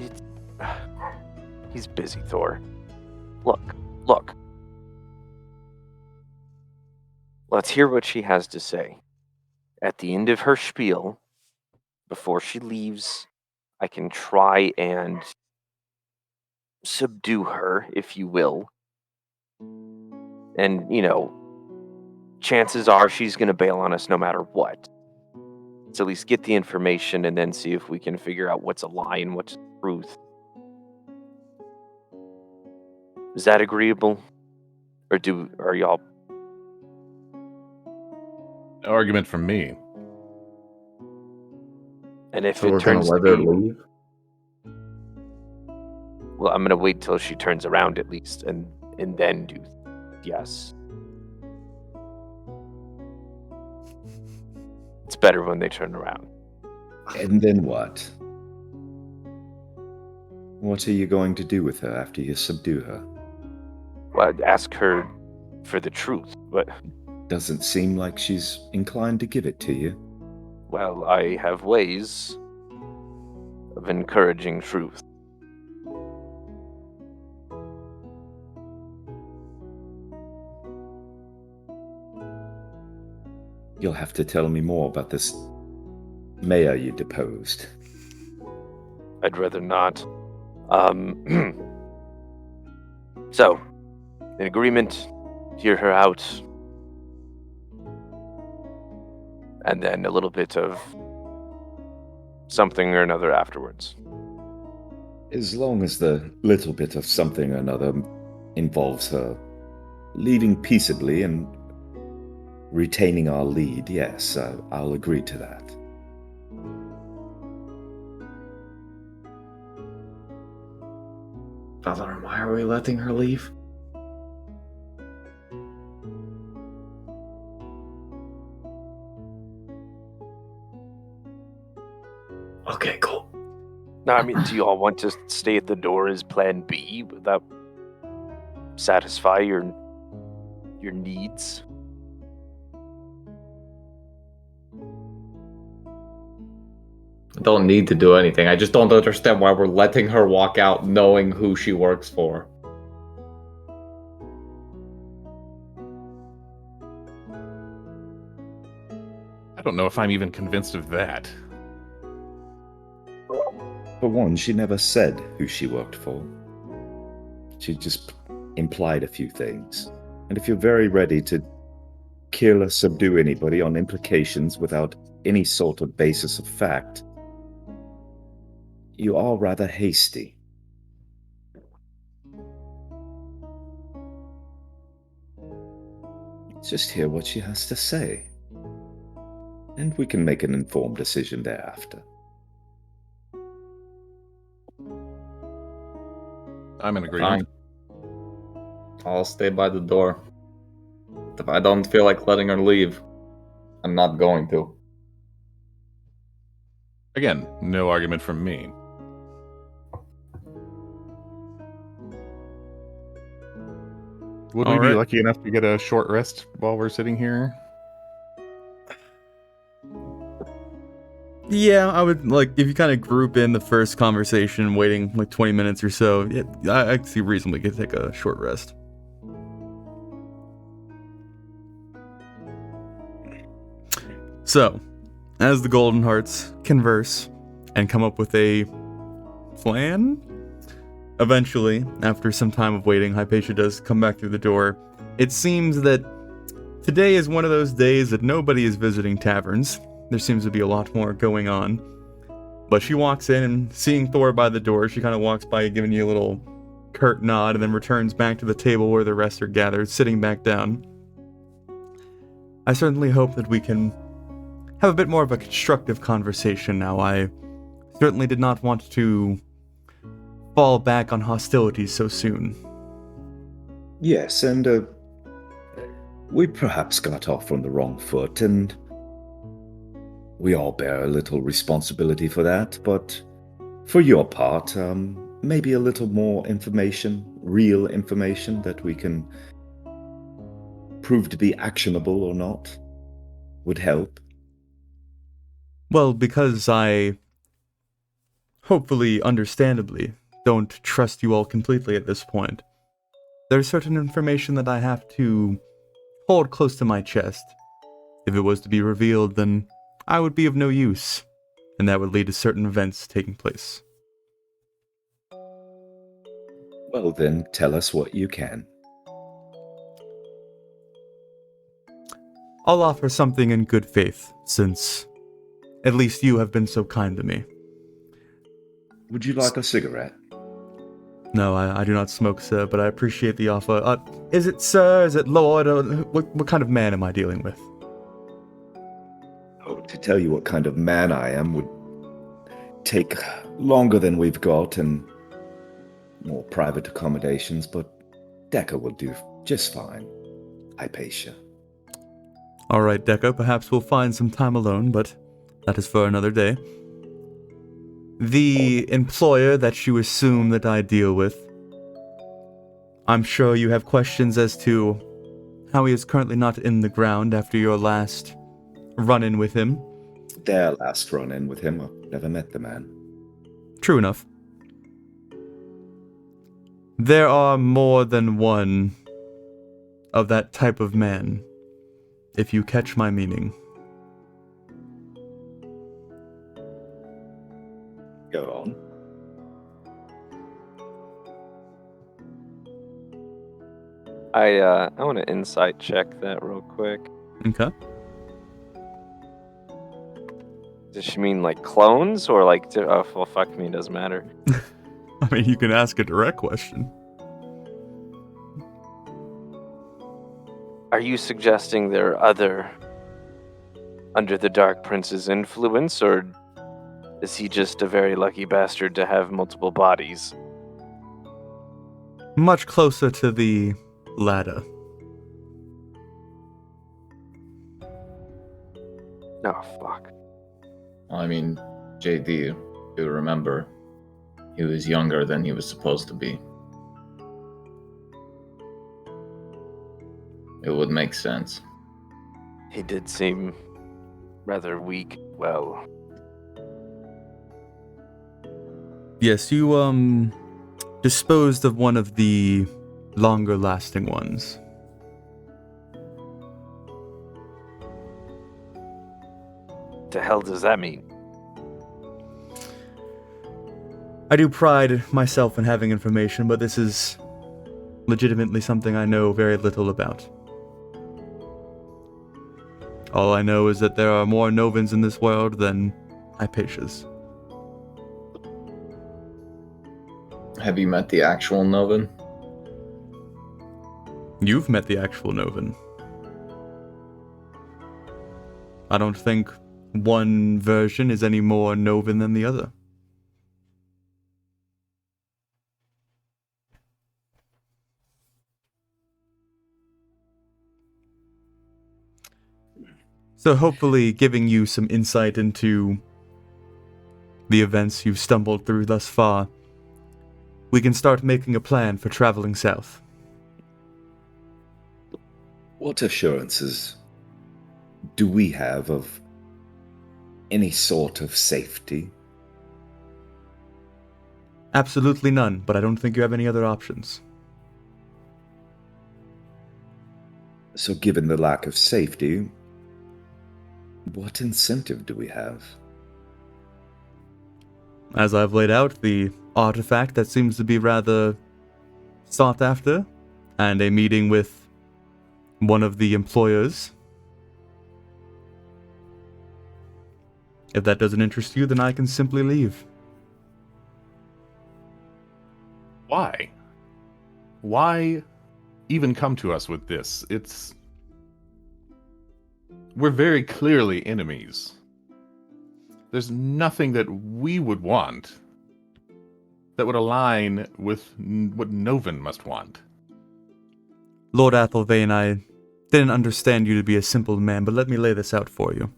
B: he's busy, Thor. Look. Let's hear what she has to say. At the end of her spiel, before she leaves, I can try and subdue her, if you will. And, chances are she's going to bail on us no matter what. So at least get the information and then see if we can figure out what's a lie and what's truth. Is that agreeable? Or are y'all...
E: No argument from me.
B: And if
C: So
B: it
C: we're gonna
B: turns to
C: let her
B: be...
C: leave?
B: Well, I'm going to wait till she turns around at least, and then do... Yes. It's better when they turn around.
D: And then what? What are you going to do with her after you subdue her?
B: Well, I'd ask her for the truth, but...
D: Doesn't seem like she's inclined to give it to you.
B: Well, I have ways of encouraging truth.
D: You'll have to tell me more about this mayor you deposed.
B: I'd rather not. So, in agreement, hear her out. And then a little bit of something or another afterwards.
D: As long as the little bit of something or another involves her leaving peaceably and retaining our lead, yes, I'll agree to that.
C: Father, why are we letting her leave? Okay, cool.
B: No, I mean, do you all want to stay at the door as plan B? Would that satisfy your needs?
C: I don't need to do anything. I just don't understand why we're letting her walk out knowing who she works for.
E: I don't know if I'm even convinced of that.
D: For one, she never said who she worked for. She just implied a few things. And if you're very ready to kill or subdue anybody on implications without any sort of basis of fact, you are rather hasty. Just hear what she has to say. And we can make an informed decision thereafter.
E: I'm in agreement.
C: Fine. I'll stay by the door. If I don't feel like letting her leave, I'm not going to.
E: Again, no argument from me. Would we
A: All
E: be
A: right.
E: lucky enough to get a short rest while we're sitting here?
A: Yeah, I would if you kind of group in the first conversation, waiting 20 minutes or so. Yeah, I see reasonably could take a short rest. So, as the Golden Hearts converse and come up with a plan, eventually, after some time of waiting, Hypatia does come back through the door. It seems that today is one of those days that nobody is visiting taverns. There seems to be a lot more going on. But she walks in and seeing Thor by the door, she kind of walks by giving you a little curt nod and then returns back to the table where the rest are gathered, sitting back down. I certainly hope that we can have a bit more of a constructive conversation now. I certainly did not want to fall back on hostilities so soon.
D: Yes, and we perhaps got off on the wrong foot, and we all bear a little responsibility for that, but for your part, maybe a little more information, real information that we can prove to be actionable or not, would help.
A: Well, because I, hopefully understandably, don't trust you all completely at this point, there's certain information that I have to hold close to my chest. If it was to be revealed, then I would be of no use, and that would lead to certain events taking place.
D: Well then, tell us what you can.
A: I'll offer something in good faith, since at least you have been so kind to me.
D: Would you like a cigarette?
A: No, I do not smoke, sir, but I appreciate the offer. Is it sir? Is it lord? What kind of man am I dealing with?
D: Oh, to tell you what kind of man I am would take longer than we've got and more private accommodations, but Decker will do just fine. Hypatia.
A: Alright, Decker, perhaps we'll find some time alone, but that is for another day. The employer that you assume that I deal with, I'm sure you have questions as to how he is currently not in the ground after your last run-in with him.
D: Their last run-in with him, I've never met the man.
A: True enough. There are more than one of that type of man, if you catch my meaning.
D: Go on.
B: I want to insight check that real quick.
A: Okay.
B: Does she mean like clones or like? Oh well, fuck me, it doesn't matter.
A: I mean, you can ask a direct question.
B: Are you suggesting there are other under the Dark Prince's influence, or is he just a very lucky bastard to have multiple bodies?
A: Much closer to the latter.
B: Oh, fuck.
C: I mean, JD, you remember, he was younger than he was supposed to be. It would make sense.
B: He did seem rather weak. Well,
A: Yes, you, disposed of one of the longer-lasting ones.
B: the hell does that mean?
A: I do pride myself in having information, but this is legitimately something I know very little about. All I know is that there are more Novans in this world than Hypatias.
C: Have you met the actual Novan?
A: You've met the actual Novan. I don't think one version is any more Novan than the other. So hopefully giving you some insight into the events you've stumbled through thus far, we can start making a plan for traveling south.
D: What assurances do we have of any sort of safety?
A: Absolutely none, but I don't think you have any other options.
D: So given the lack of safety, what incentive do we have?
A: As I've laid out, the artifact that seems to be rather sought after, and a meeting with one of the employers. If that doesn't interest you, then I can simply leave.
E: Why? Why even come to us with this? We're very clearly enemies. There's nothing that we would want that would align with what Novan must want.
A: Lord Athelvane, I didn't understand you to be a simple man, but let me lay this out for you.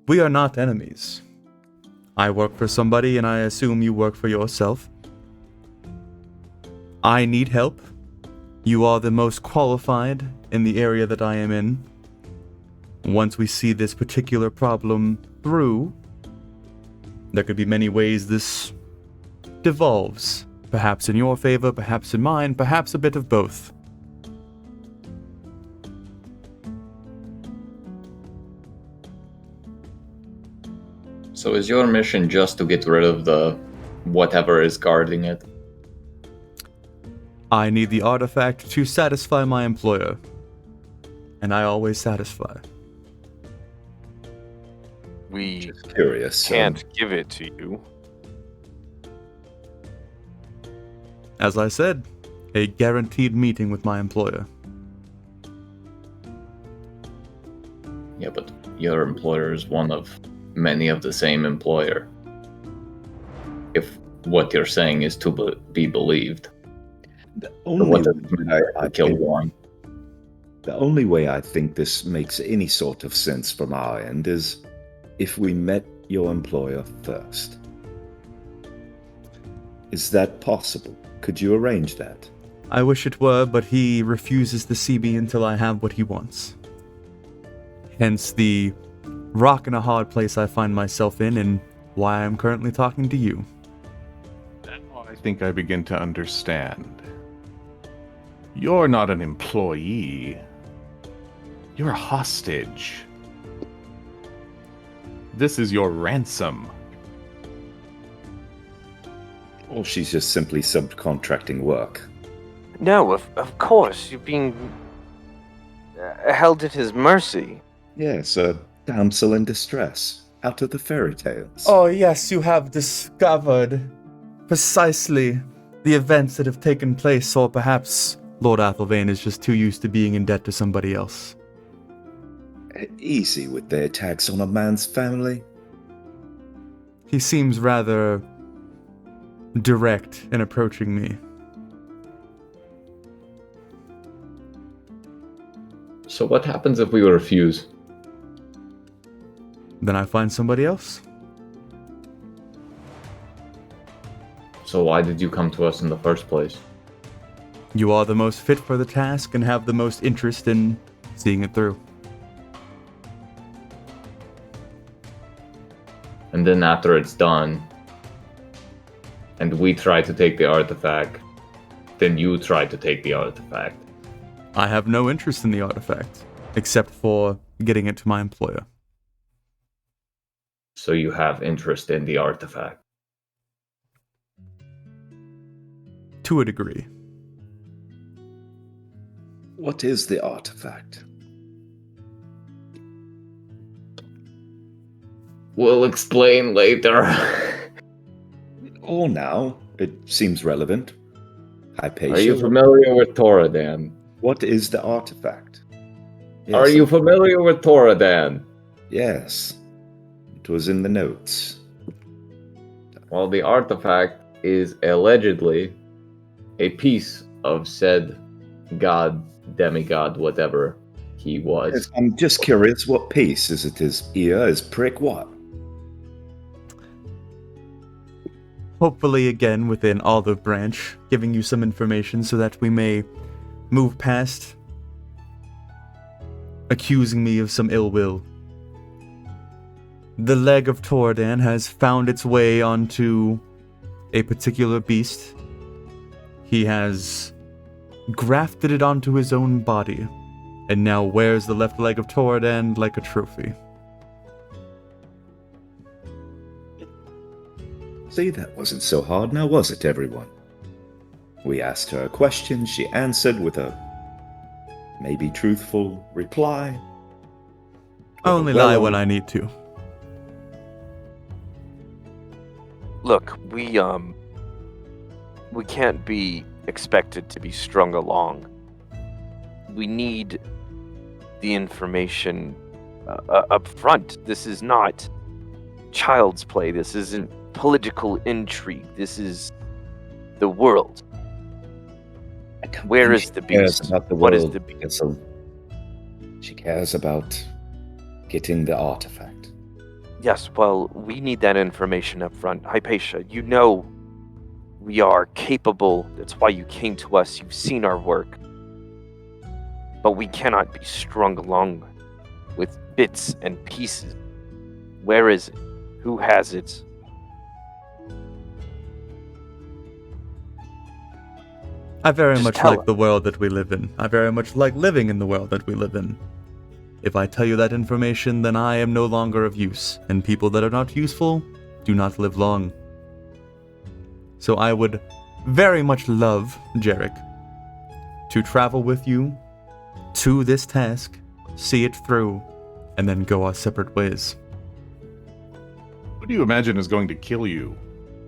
A: We are not enemies. I work for somebody, and I assume you work for yourself. I need help. You are the most qualified in the area that I am in. Once we see this particular problem through, there could be many ways this devolves. Perhaps in your favor, perhaps in mine, perhaps a bit of both.
C: So is your mission just to get rid of the whatever is guarding it?
A: I need the artifact to satisfy my employer. And I always satisfy.
B: We
D: Just curious.
B: can't give it to you.
A: As I said, a guaranteed meeting with my employer.
C: Yeah, but your employer is one of many of the same employer. If what you're saying is to be believed.
D: The
C: So
D: only
C: what does it mean
D: way
C: to kill one?
D: The only way I think this makes any sort of sense from our end is if we met your employer first. Is that possible? Could you arrange that?
A: I wish it were, but he refuses to see me until I have what he wants. Hence the rock and a hard place I find myself in, and why I'm currently talking to you.
E: Now I think I begin to understand. You're not an employee. You're a hostage. This is your ransom.
D: Or she's just simply subcontracting work?
B: No, of course, you're being held at his mercy.
D: Yes, a damsel in distress, out of the fairy tales.
A: Oh yes, you have discovered precisely the events that have taken place, or perhaps Lord Athelvane is just too used to being in debt to somebody else.
D: Easy with the attacks on a man's family.
A: He seems rather direct in approaching me.
C: So what happens if we refuse?
A: Then I find somebody else.
C: So why did you come to us in the first place?
A: You are the most fit for the task and have the most interest in seeing it through.
C: And then after it's done, and we try to take the artifact, then you try to take the artifact.
A: I have no interest in the artifact, except for getting it to my employer.
C: So you have interest in the artifact.
A: To a degree.
D: What is the artifact?
C: We'll explain later.
D: Or now. It seems relevant. Hypatia.
C: Are you familiar with Toradan?
D: What is the artifact?
C: Are
D: Yes,
C: you familiar with Toradan?
D: Yes. It was in the notes.
C: Well, the artifact is allegedly a piece of said god, demigod, whatever he was.
D: Yes, I'm just curious, what piece? Is it his ear, his prick, what?
A: Hopefully again within Olive Branch, giving you some information so that we may move past accusing me of some ill will. The leg of Toradan has found its way onto a particular beast. He has grafted it onto his own body, and now wears the left leg of Toradan like a trophy.
D: See, that wasn't so hard now, was it, everyone? We asked her a question, she answered with a maybe truthful reply.
A: I only
D: Well,
A: lie when I need to.
B: Look, we can't be expected to be strung along. We need the information up front. This is not child's play. This isn't political intrigue. This is the world. Where is the
D: cares
B: beast?
D: about the
B: What is
D: world
B: the beast?
D: because she cares about getting the artifact.
B: Yes, well, we need that information up front. Hypatia, you know we are capable. That's why you came to us. You've seen our work. But we cannot be strung along with bits and pieces. Where is it? Who has it?
A: I very
B: Just
A: much
B: tell
A: like
B: us.
A: the world that we live in. I very much like living in the world that we live in. If I tell you that information, then I am no longer of use, and people that are not useful do not live long. So I would very much love, Jarek, to travel with you to this task, see it through, and then go our separate ways.
E: What do you imagine is going to kill you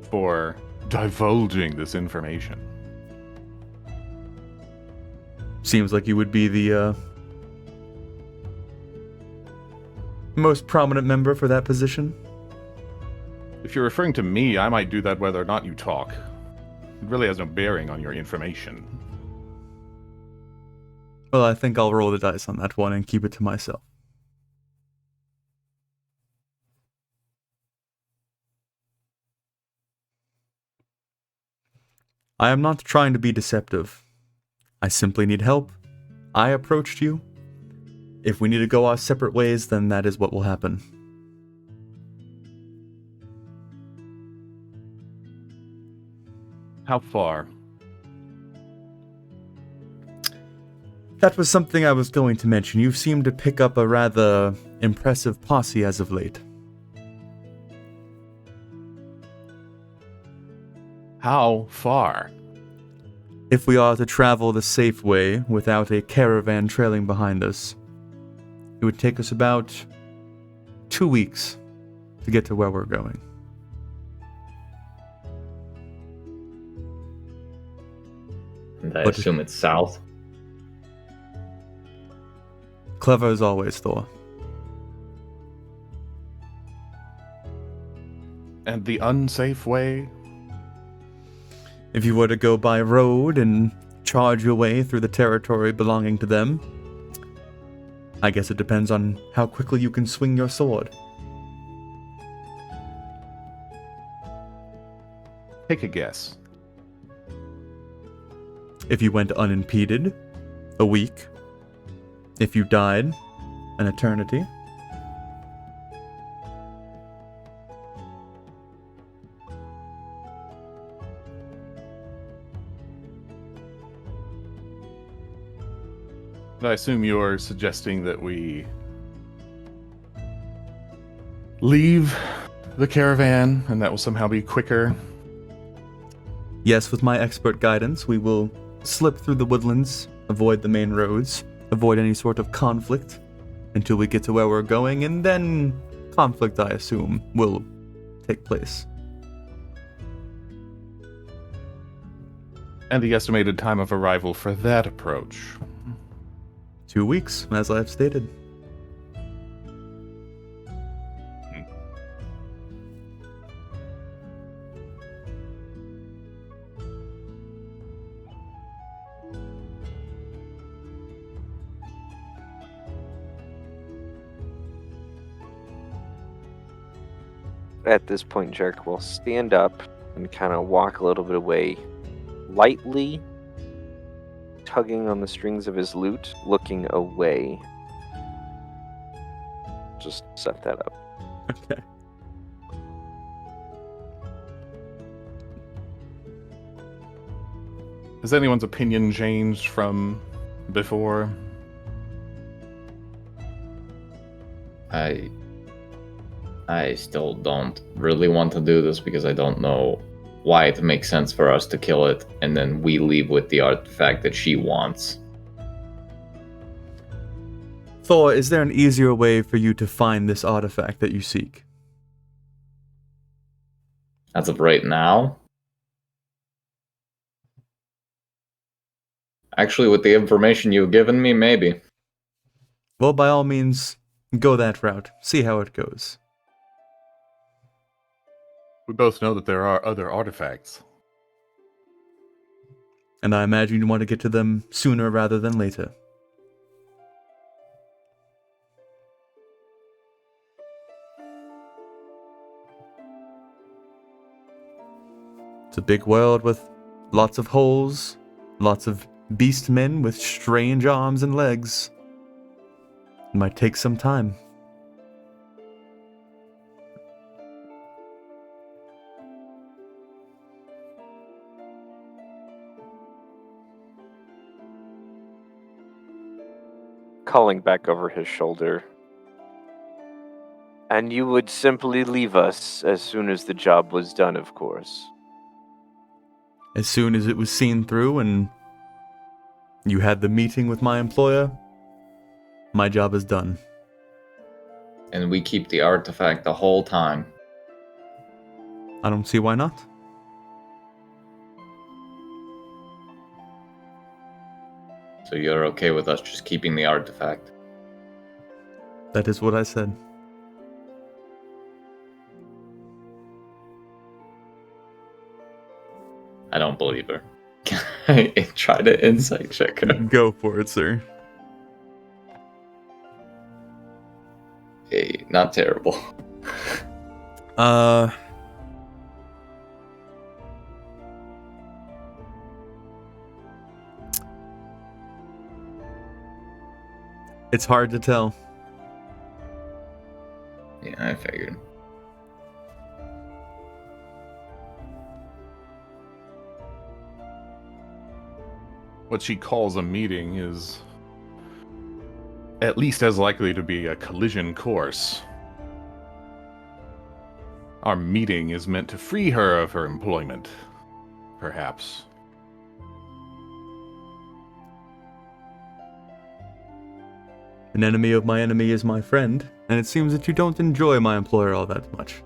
E: for divulging this information?
A: Seems like you would be the most prominent member for that position.
E: If you're referring to me, I might do that whether or not you talk. It really has no bearing on your information.
A: Well, I think I'll roll the dice on that one and keep it to myself. I am not trying to be deceptive. I simply need help. I approached you. If we need to go our separate ways, then that is what will happen.
E: How far?
A: That was something I was going to mention. You've seemed to pick up a rather impressive posse as of late.
E: How far?
A: If we are to travel the safe way without a caravan trailing behind us, it would take us about 2 weeks to get to where we're going.
C: And I
A: But-
C: assume it's south.
A: Clever as always, Thor.
E: And the unsafe way?
A: If you were to go by road and charge your way through the territory belonging to them, I guess it depends on how quickly you can swing your sword.
E: Take a guess.
A: If you went unimpeded, a week. If you died, an eternity.
E: I assume you're suggesting that we leave the caravan and that will somehow be quicker.
A: Yes, with my expert guidance, we will slip through the woodlands, avoid the main roads, avoid any sort of conflict until we get to where we're going, and then conflict, I assume, will take place.
E: And the estimated time of arrival for that approach.
A: 2 weeks, as I've stated.
B: At this point, Jarek will stand up and kind of walk a little bit away, lightly tugging on the strings of his lute, looking away. Just set that up.
A: Okay.
E: Has anyone's opinion changed from before?
C: I still don't really want to do this because I don't know why it makes sense for us to kill it and then we leave with the artifact that she wants.
A: Thor, is there an easier way for you to find this artifact that you seek?
C: As of right now, actually, with the information you've given me, maybe.
A: Well, by all means, go that route. See how it goes.
E: We both know that there are other artifacts.
A: And I imagine you want to get to them sooner rather than later. It's a big world with lots of holes, lots of beast men with strange arms and legs. It might take some time.
B: Calling back over his shoulder. And you would simply leave us as soon as the job was done, of course.
A: As soon as it was seen through and you had the meeting with my employer, my job is done.
C: And we keep the artifact the whole time.
A: I don't see why not.
C: So you're okay with us just keeping the artifact?
A: That is what I said.
C: I don't believe her. Try to insight check her.
A: Go for it, sir.
C: Hey, not terrible.
A: It's hard to tell.
C: Yeah, I figured.
E: What she calls a meeting is at least as likely to be a collision course. Our meeting is meant to free her of her employment, perhaps.
A: An enemy of my enemy is my friend, and it seems that you don't enjoy my employer all that much.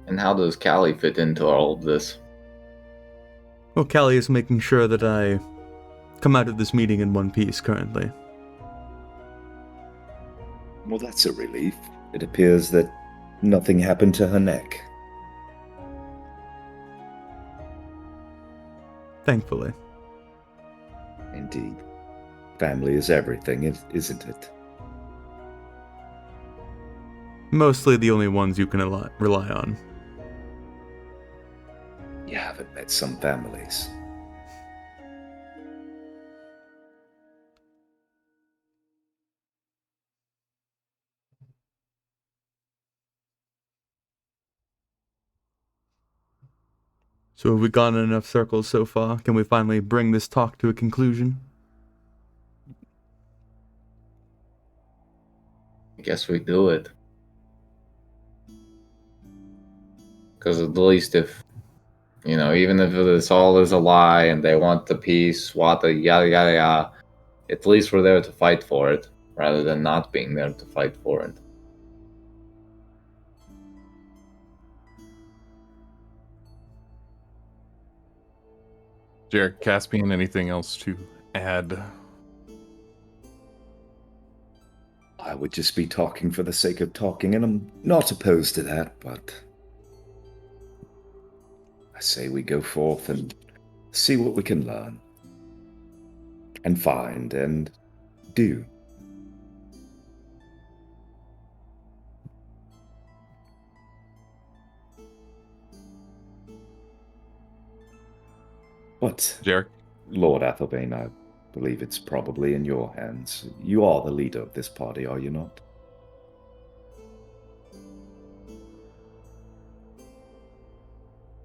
C: And how does Callie fit into all of this?
A: Well, Callie is making sure that I come out of this meeting in one piece currently.
D: Well, that's a relief. It appears that nothing happened to her neck.
A: Thankfully.
D: Indeed. Family is everything, isn't it?
A: Mostly the only ones you can rely on.
D: You haven't met some families.
A: So have we gone in enough circles so far? Can we finally bring this talk to a conclusion?
C: I guess we do it. Because at least if, even if this all is a lie and they want the peace, yada, yada, yada, at least we're there to fight for it, rather than not being there to fight for it.
E: Jarek, Caspian, anything else to add?
D: I would just be talking for the sake of talking, and I'm not opposed to that, but I say we go forth and see what we can learn. And find and do. But,
E: Jarek?
D: Lord Athelbane, I believe it's probably in your hands. You are the leader of this party, are you not?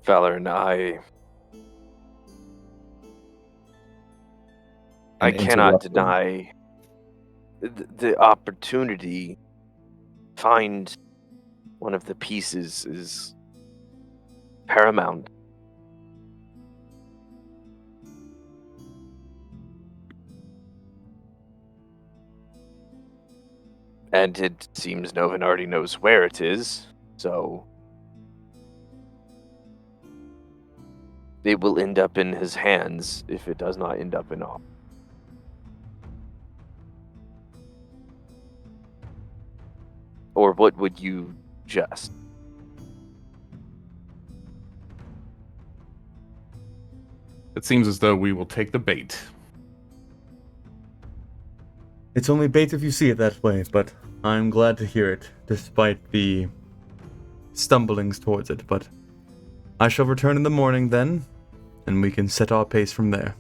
B: Valor and I cannot deny the opportunity. Find one of the pieces is paramount. And it seems Novin already knows where it is, so it will end up in his hands if it does not end up in all. Or what would you suggest?
E: It seems as though we will take the bait.
A: It's only bait if you see it that way, but I'm glad to hear it, despite the stumblings towards it. But I shall return in the morning then, and we can set our pace from there.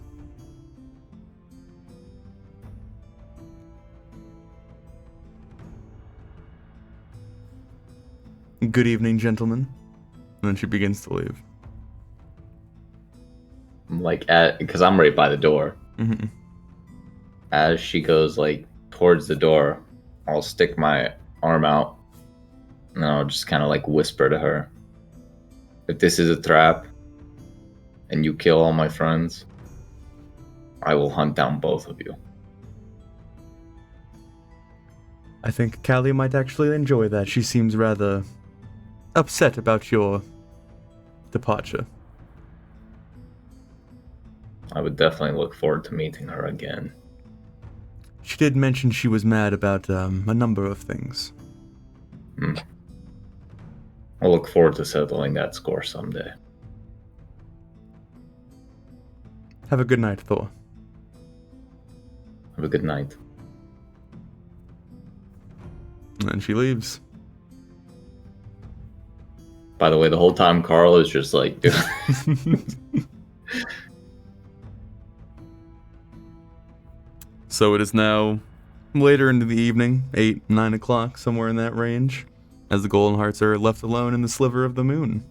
A: Good evening, gentlemen. And then she begins to leave.
C: I'm like, because I'm right by the door.
A: Mm-hmm.
C: As she goes like towards the door, I'll stick my arm out and I'll just kind of like whisper to her, if this is a trap and you kill all my friends, I will hunt down both of you.
A: I think Callie might actually enjoy that. She seems rather upset about your departure.
C: I would definitely look forward to meeting her again.
A: She did mention she was mad about a number of things.
C: I'll look forward to settling that score someday.
A: Have a good night, Thor.
C: Have a good night.
A: And she leaves.
C: By the way, the whole time Carl is just like,
A: So it is now later into the evening, 8, 9 o'clock, somewhere in that range, as the Golden Hearts are left alone in the sliver of the moon.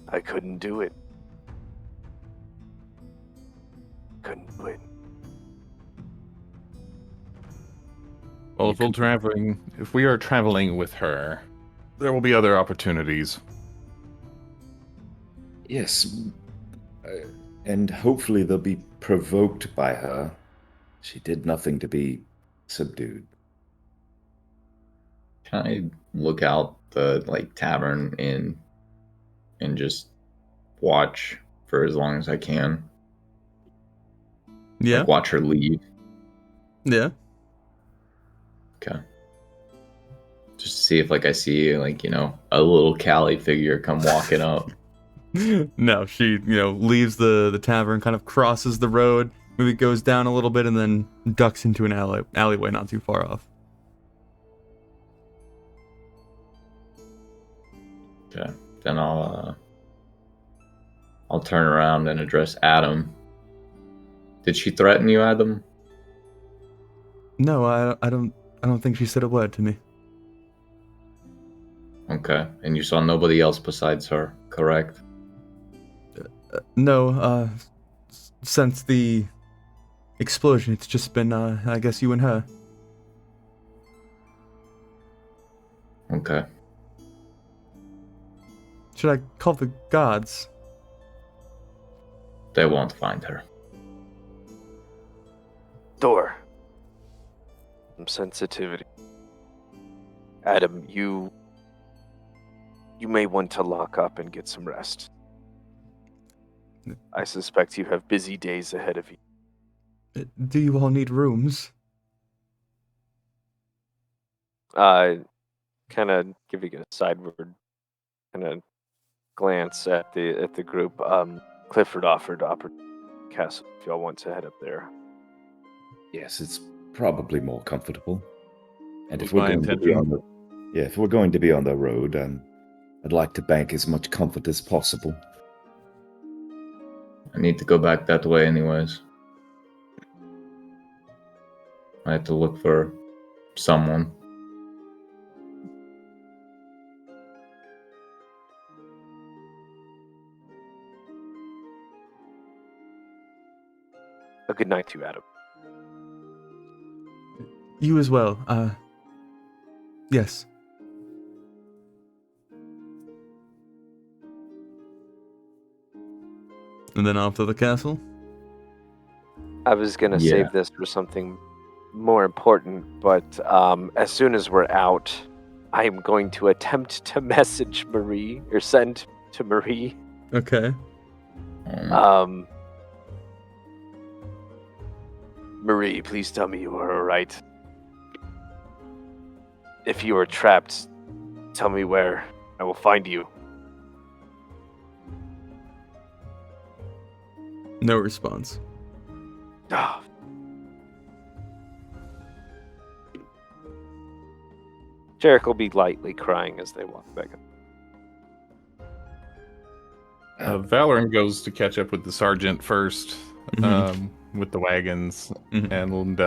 B: I couldn't do it. Couldn't do it.
E: Well, if we are traveling with her, there will be other opportunities.
D: Yes. And hopefully they'll be provoked by her. She did nothing to be subdued.
C: can I look out the like tavern inn and just watch for as long as I can?
A: Yeah?
C: Like watch her leave.
A: Yeah.
C: Okay. Just to see if like I see like, a little Callie figure come walking up.
A: No, she, leaves the tavern, kind of crosses the road, maybe goes down a little bit, and then ducks into an alleyway not too far off.
C: Okay. Then I'll turn around and address Adam. Did she threaten you, Adam?
A: No, I don't think she said a word to me.
C: Okay. And you saw nobody else besides her, correct?
A: No, since the explosion, it's just been, I guess you and her.
C: Okay.
A: Should I call the gods?
C: They won't find her.
B: Thor. Some sensitivity. Adam, you may want to lock up and get some rest. I suspect you have busy days ahead of you.
A: Do you all need rooms?
B: Kind of giving a sideward kind of glance at the group. Clifford offered castle if y'all want to head up there.
D: Yes, it's probably more comfortable. And if
E: Was
D: we're
E: my
D: going to be
E: intention.
D: if we're going to be on the road, I'd like to bank as much comfort as possible.
C: I need to go back that way anyways. I have to look for someone.
B: A good night to you, Adam.
A: You as well. Yes. And then off to the castle?
B: I was gonna
C: Yeah.
B: save this for something more important, but as soon as we're out, I'm going to attempt to message Marie, or send to Marie.
A: Okay.
B: Marie, please tell me you are alright. If you are trapped, tell me where. I will find you.
A: No response.
B: Ah. Jarek will be lightly crying as they walk back up.
E: Valorant goes to catch up with the sergeant first, with the wagons, and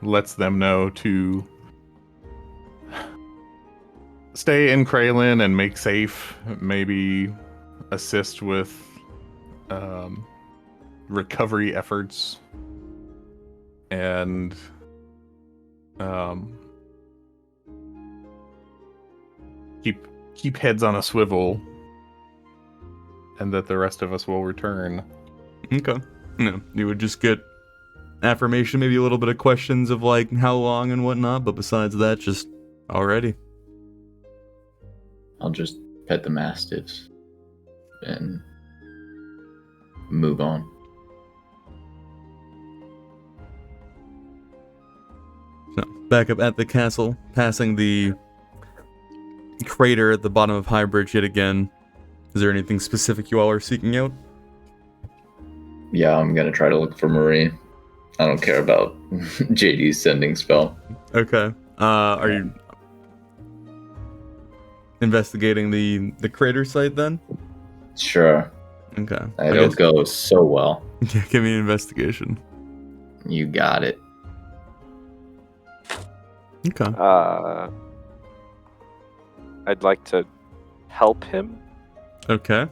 E: lets them know to stay in Kraylin and make safe. Maybe assist with recovery efforts, and keep heads on a swivel, and that the rest of us will return.
A: Okay. No, you would just get affirmation, maybe a little bit of questions of like how long and whatnot, but besides that, just already.
C: I'll just pet the mastiffs and move on.
A: So, back up at the castle, passing the crater at the bottom of High Bridge yet again. Is there anything specific you all are seeking out?
C: Yeah, I'm gonna try to look for Marie. I don't care about JD's sending spell.
A: Okay. Are you investigating the crater site then?
C: Sure.
A: Okay.
C: It'll go so well.
A: Yeah, give me an investigation.
C: You got it.
A: Okay.
B: I'd like to help him.
A: Okay.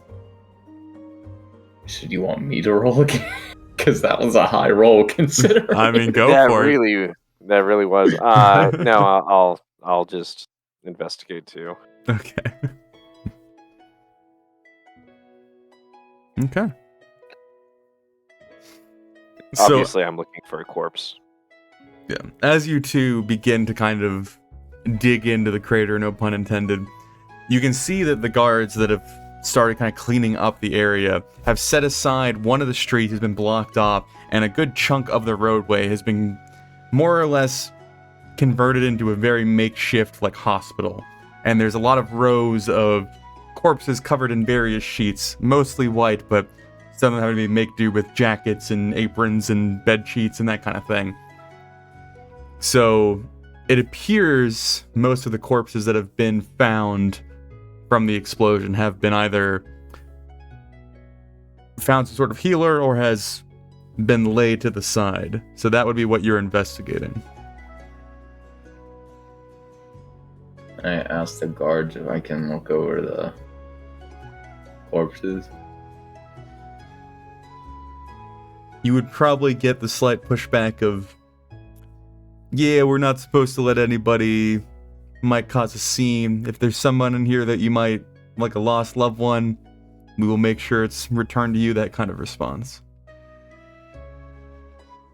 C: Should you want me to roll again? Because that was a high roll considering.
A: I mean, go
B: that
A: for it.
B: That really was. No, I'll just investigate too.
A: Okay. Okay. So,
B: Obviously, I'm looking for a corpse.
A: yeah, as you two begin to kind of dig into the crater, no pun intended, you can see that the guards that have started kind of cleaning up the area have set aside one of the streets has been blocked off, and a good chunk of the roadway has been more or less converted into a very makeshift like hospital. And there's a lot of rows of corpses covered in various sheets, mostly white, but some of them having to be make do with jackets and aprons and bed sheets and that kind of thing. So it appears most of the corpses that have been found from the explosion have been either found some sort of healer or has been laid to the side. So that would be what you're investigating.
C: I asked the guards if I can look over the corpses.
A: You would probably get the slight pushback of, yeah, we're not supposed to let anybody, might cause a scene. If there's someone in here that you might, like a lost loved one, we will make sure it's returned to you, that kind of response.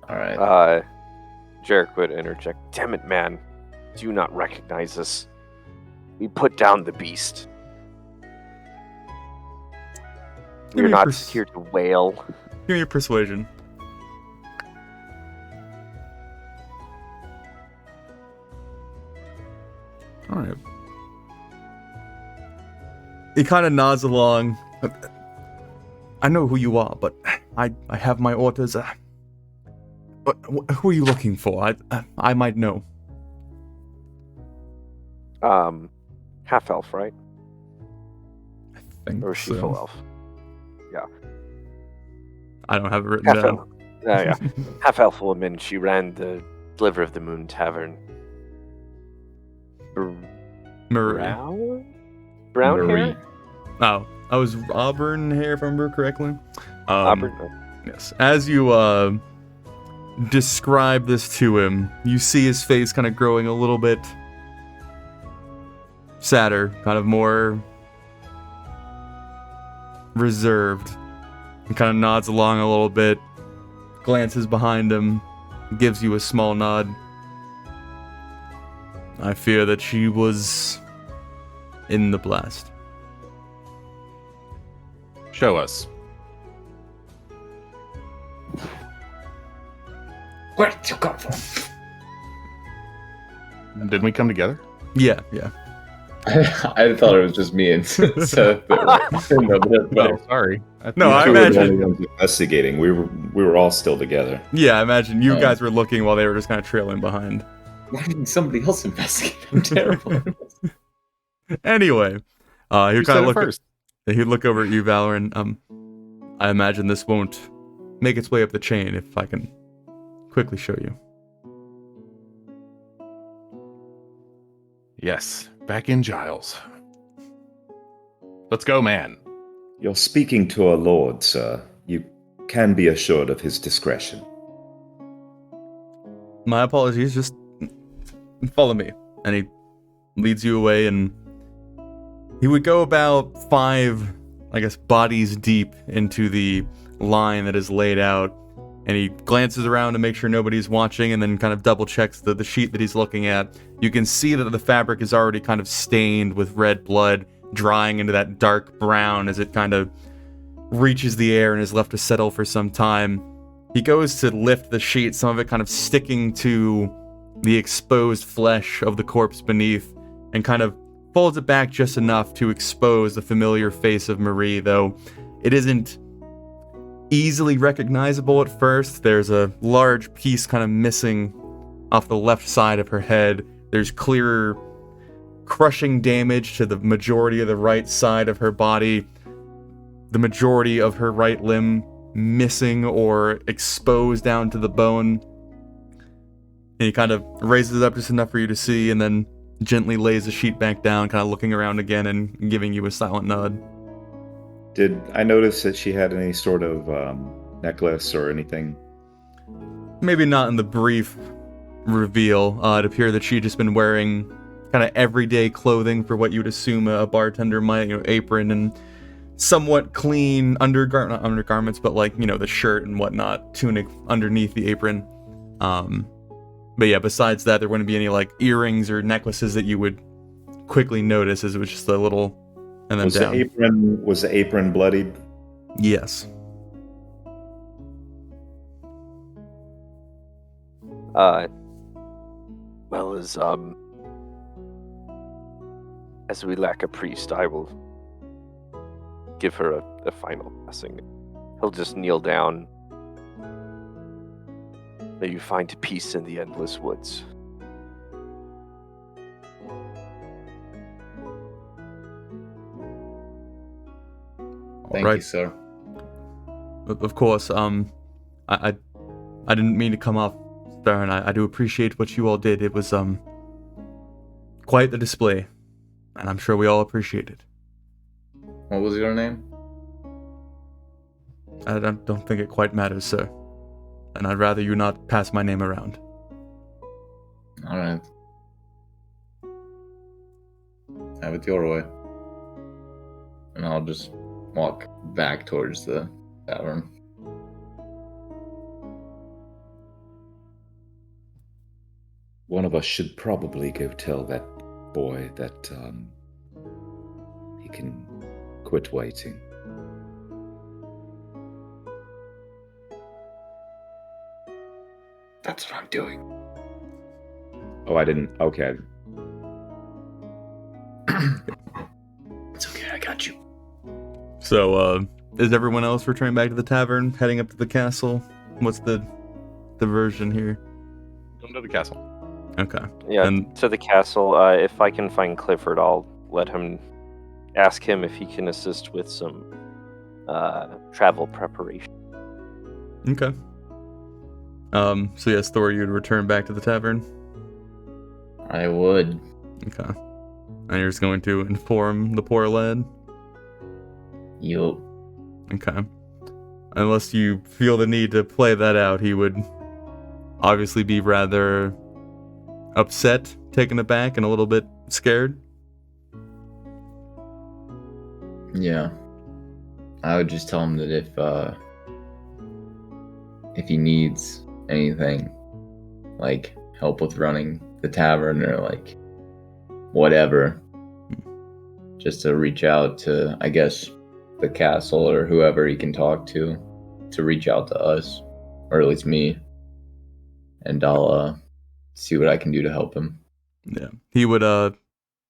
C: Alright.
B: Jarek would interject. Damn it, man. Do you not recognize us? We put down the beast. We're not here to wail.
A: Give me your persuasion. Alright. He kind of nods along. I know who you are, but I have my orders. Who are you looking for? I might know.
B: Half elf, right?
A: I think
B: Or is she
A: so.
B: full elf? Yeah.
A: I don't have it written
B: Half
A: down.
B: elf. Yeah. Half elf woman. She ran the Sliver of the Moon Tavern.
A: Marie.
B: Brown
C: Marie.
B: hair?
A: Oh, I was auburn hair, if I remember correctly.
B: Auburn.
A: Yes. As you describe this to him, you see his face kind of growing a little bit sadder, kind of more reserved. He kind of nods along a little bit, glances behind him, gives you a small nod. I fear that she was in the blast.
E: Show us.
C: Where did you come from?
E: Didn't we come together?
A: Yeah.
C: I thought it was just me and Seth.
E: Oh, sorry.
A: No, I
D: You two were the
A: imagine-
D: only ones investigating. We were all still together.
A: Yeah, I imagine you
C: Oh.
A: guys were looking while they were just kind of trailing behind.
C: Why didn't somebody else investigate? I'm terrible.
A: Anyway,
E: You
A: he'd
E: said
A: kind of
E: it
A: look.
E: first.
A: He'd look over at you, Valorant. I imagine this won't make its way up the chain if I can quickly show you.
E: Yes, back in Giles. Let's go, man.
D: You're speaking to a lord, sir. You can be assured of his discretion.
A: My apologies, just follow me. And he leads you away, and he would go about 5, I guess, bodies deep into the line that is laid out, and he glances around to make sure nobody's watching, and then kind of double checks the sheet that he's looking at. You can see that the fabric is already kind of stained with red blood, drying into that dark brown as it kind of reaches the air and is left to settle for some time. He goes to lift the sheet, some of it kind of sticking to the exposed flesh of the corpse beneath, and kind of folds it back just enough to expose the familiar face of Marie, though it isn't easily recognizable at first. There's a large piece kind of missing off the left side of her head. There's clear crushing damage to the majority of the right side of her body. The majority of her right limb missing or exposed down to the bone. And he kind of raises it up just enough for you to see, and then gently lays the sheet back down, kind of looking around again and giving you a silent nod.
D: Did I notice that she had any sort of necklace or anything?
A: Maybe not in the brief reveal. It appeared that she had just been wearing kind of everyday clothing for what you would assume a bartender might, apron and somewhat clean not undergarments, but like, the shirt and whatnot, tunic underneath the apron. But yeah, besides that, there wouldn't be any like earrings or necklaces that you would quickly notice, as it was just a little and then down.
D: Was the apron bloodied?
A: Yes.
B: Well, as we lack a priest, I will give her a final blessing. He'll just kneel down. May you find peace in the endless woods.
C: Thank
A: Right.
C: you, sir.
A: Of course, I didn't mean to come off stern. I do appreciate what you all did. It was, quite the display, and I'm sure we all appreciate it.
C: What was your name?
A: I don't think it quite matters, sir. And I'd rather you not pass my name around.
C: All right. Have it your way. And I'll just walk back towards the tavern.
D: One of us should probably go tell that boy that he can quit waiting.
C: That's what I'm doing.
D: Oh, I didn't. Okay.
C: It's okay, I got you.
A: So, is everyone else returning back to the tavern, heading up to the castle? What's the version here?
E: Come to the castle.
A: Okay.
B: Yeah,
A: And
B: to the castle. If I can find Clifford, I'll ask him if he can assist with some travel preparation.
A: okay. So yes, Thor, you'd return back to the tavern.
C: I would.
A: Okay. And you're just going to inform the poor lad.
C: Yup.
A: Okay. Unless you feel the need to play that out, he would obviously be rather upset, taken aback, and a little bit scared.
C: Yeah. I would just tell him that if he needs anything, like help with running the tavern or like whatever, just to reach out to, I guess, the castle or whoever he can talk to reach out to us, or at least me, and I'll see what I can do to help him.
A: Yeah, he would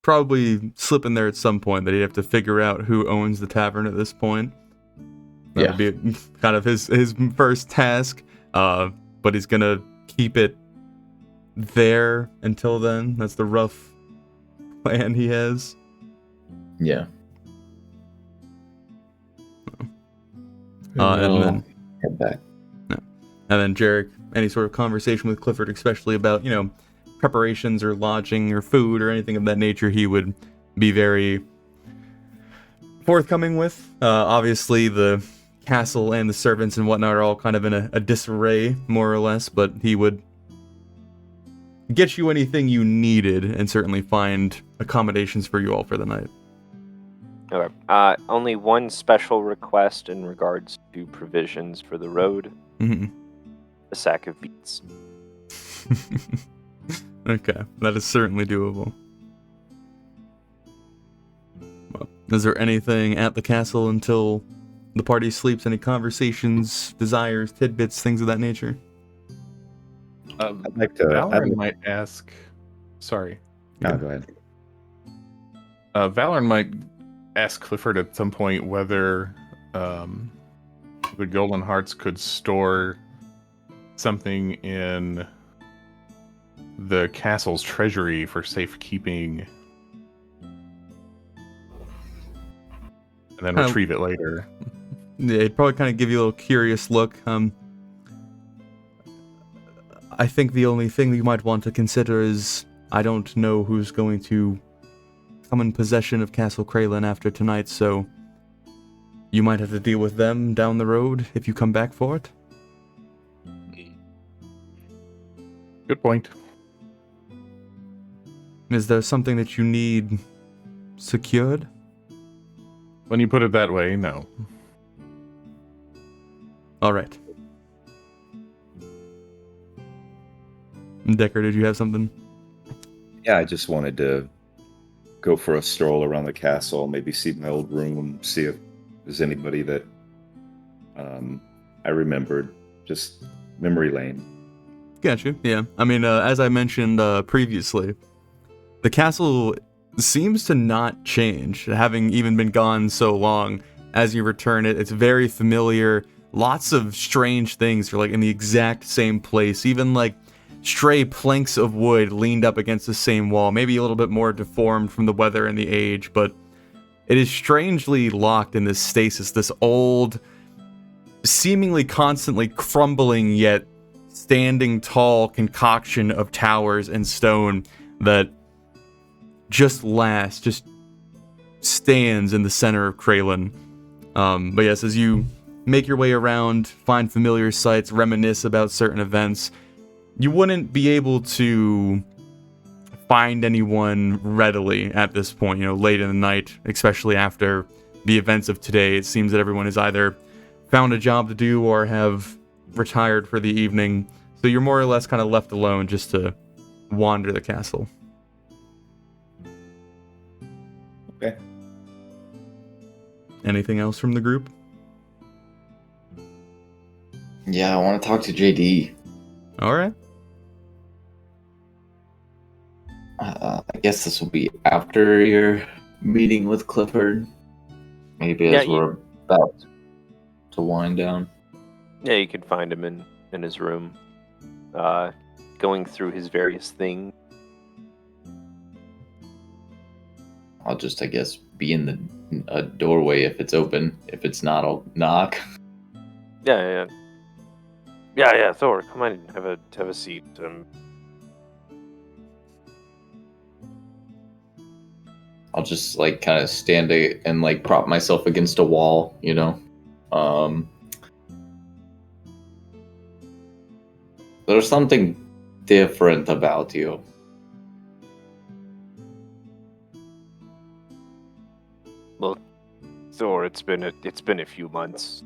A: probably slip in there at some point that he'd have to figure out who owns the tavern at this point. That would be kind of his first task, but he's gonna keep it there until then. That's the rough plan he has.
C: Yeah.
A: And then
C: head back.
A: And then Jarek, any sort of conversation with Clifford, especially about, preparations or lodging or food or anything of that nature, he would be very forthcoming with. Obviously, the castle and the servants and whatnot are all kind of in a disarray, more or less, but he would get you anything you needed and certainly find accommodations for you all for the night.
B: Okay. Only one special request in regards to provisions for the road.
A: Mm-hmm.
B: A sack of beets.
A: Okay, that is certainly doable. Well, is there anything at the castle until the party sleeps? Any conversations, desires, tidbits, things of that nature?
D: I'd like to.
E: Valorn might ask. Sorry.
D: No, go ahead.
E: Valorn might ask Clifford at some point whether the Golden Hearts could store something in the castle's treasury for safekeeping, and then retrieve it later.
A: Yeah, it'd probably kind of give you a little curious look. I think the only thing you might want to consider is I don't know who's going to come in possession of Castle Kraylin after tonight, so you might have to deal with them down the road if you come back for it.
E: Good point.
A: Is there something that you need secured?
E: When you put it that way, no.
A: All right. Decker, did you have something?
D: Yeah, I just wanted to go for a stroll around the castle, maybe see my old room, see if there's anybody that I remembered. Just memory lane.
A: Gotcha, yeah. I mean, as I mentioned previously, the castle seems to not change, having even been gone so long. As you return it, it's very familiar. Lots of strange things are like in the exact same place. Even like stray planks of wood leaned up against the same wall, maybe a little bit more deformed from the weather and the age, but it is strangely locked in this stasis, this old, seemingly constantly crumbling yet standing tall concoction of towers and stone that just stands in the center of Kraylin. But yes, as you make your way around, find familiar sights, reminisce about certain events, you wouldn't be able to find anyone readily at this point, late in the night, especially after the events of today. It seems that everyone has either found a job to do or have retired for the evening, so you're more or less kind of left alone just to wander the castle.
D: Okay.
A: Anything else from the group?
C: Yeah, I want to talk to JD.
A: All right.
C: I guess this will be after your meeting with Clifford. Maybe as we're about to wind down.
B: Yeah, you could find him in his room, going through his various things.
C: I'll just, I guess, be in the doorway if it's open. If it's not, I'll knock.
B: Yeah. Thor, come on, have a seat.
C: I'll just kind of stand and prop myself against a wall, There's something different about you.
B: Well, Thor, it's been a few months.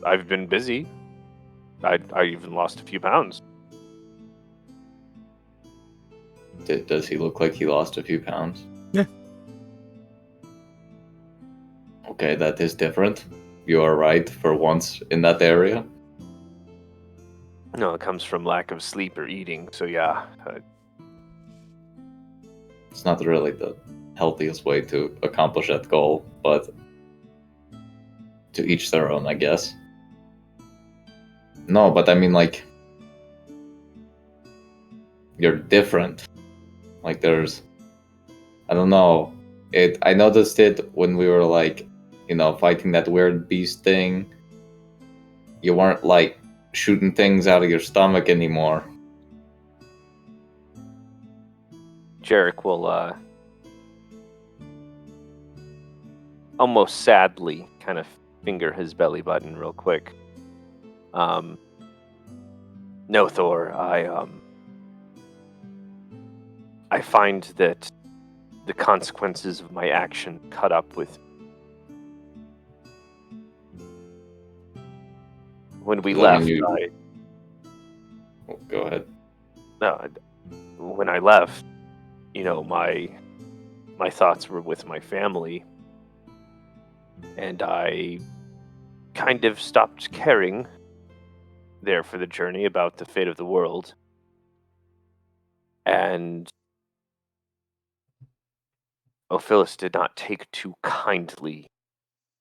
B: I've been busy. I even lost a few pounds.
C: Does he look like he lost a few pounds?
A: Yeah.
C: Okay, that is different. You are right for once in that area.
B: No, it comes from lack of sleep or eating. So yeah,
C: It's not really the healthiest way to accomplish that goal, but to each their own, I guess. No, but I mean, like, you're different. Like, there's, I don't know. I noticed it when we were, like, fighting that weird beast thing. You weren't, like, shooting things out of your stomach anymore.
B: Jarek will almost sadly kind of finger his belly button real quick. No, Thor, I find that the consequences of my action cut up with when we
C: Well, I
B: left.
C: mean, Oh, go ahead.
B: When I left, my thoughts were with my family, and I kind of stopped caring there for the journey about the fate of the world. And Ophilus did not take too kindly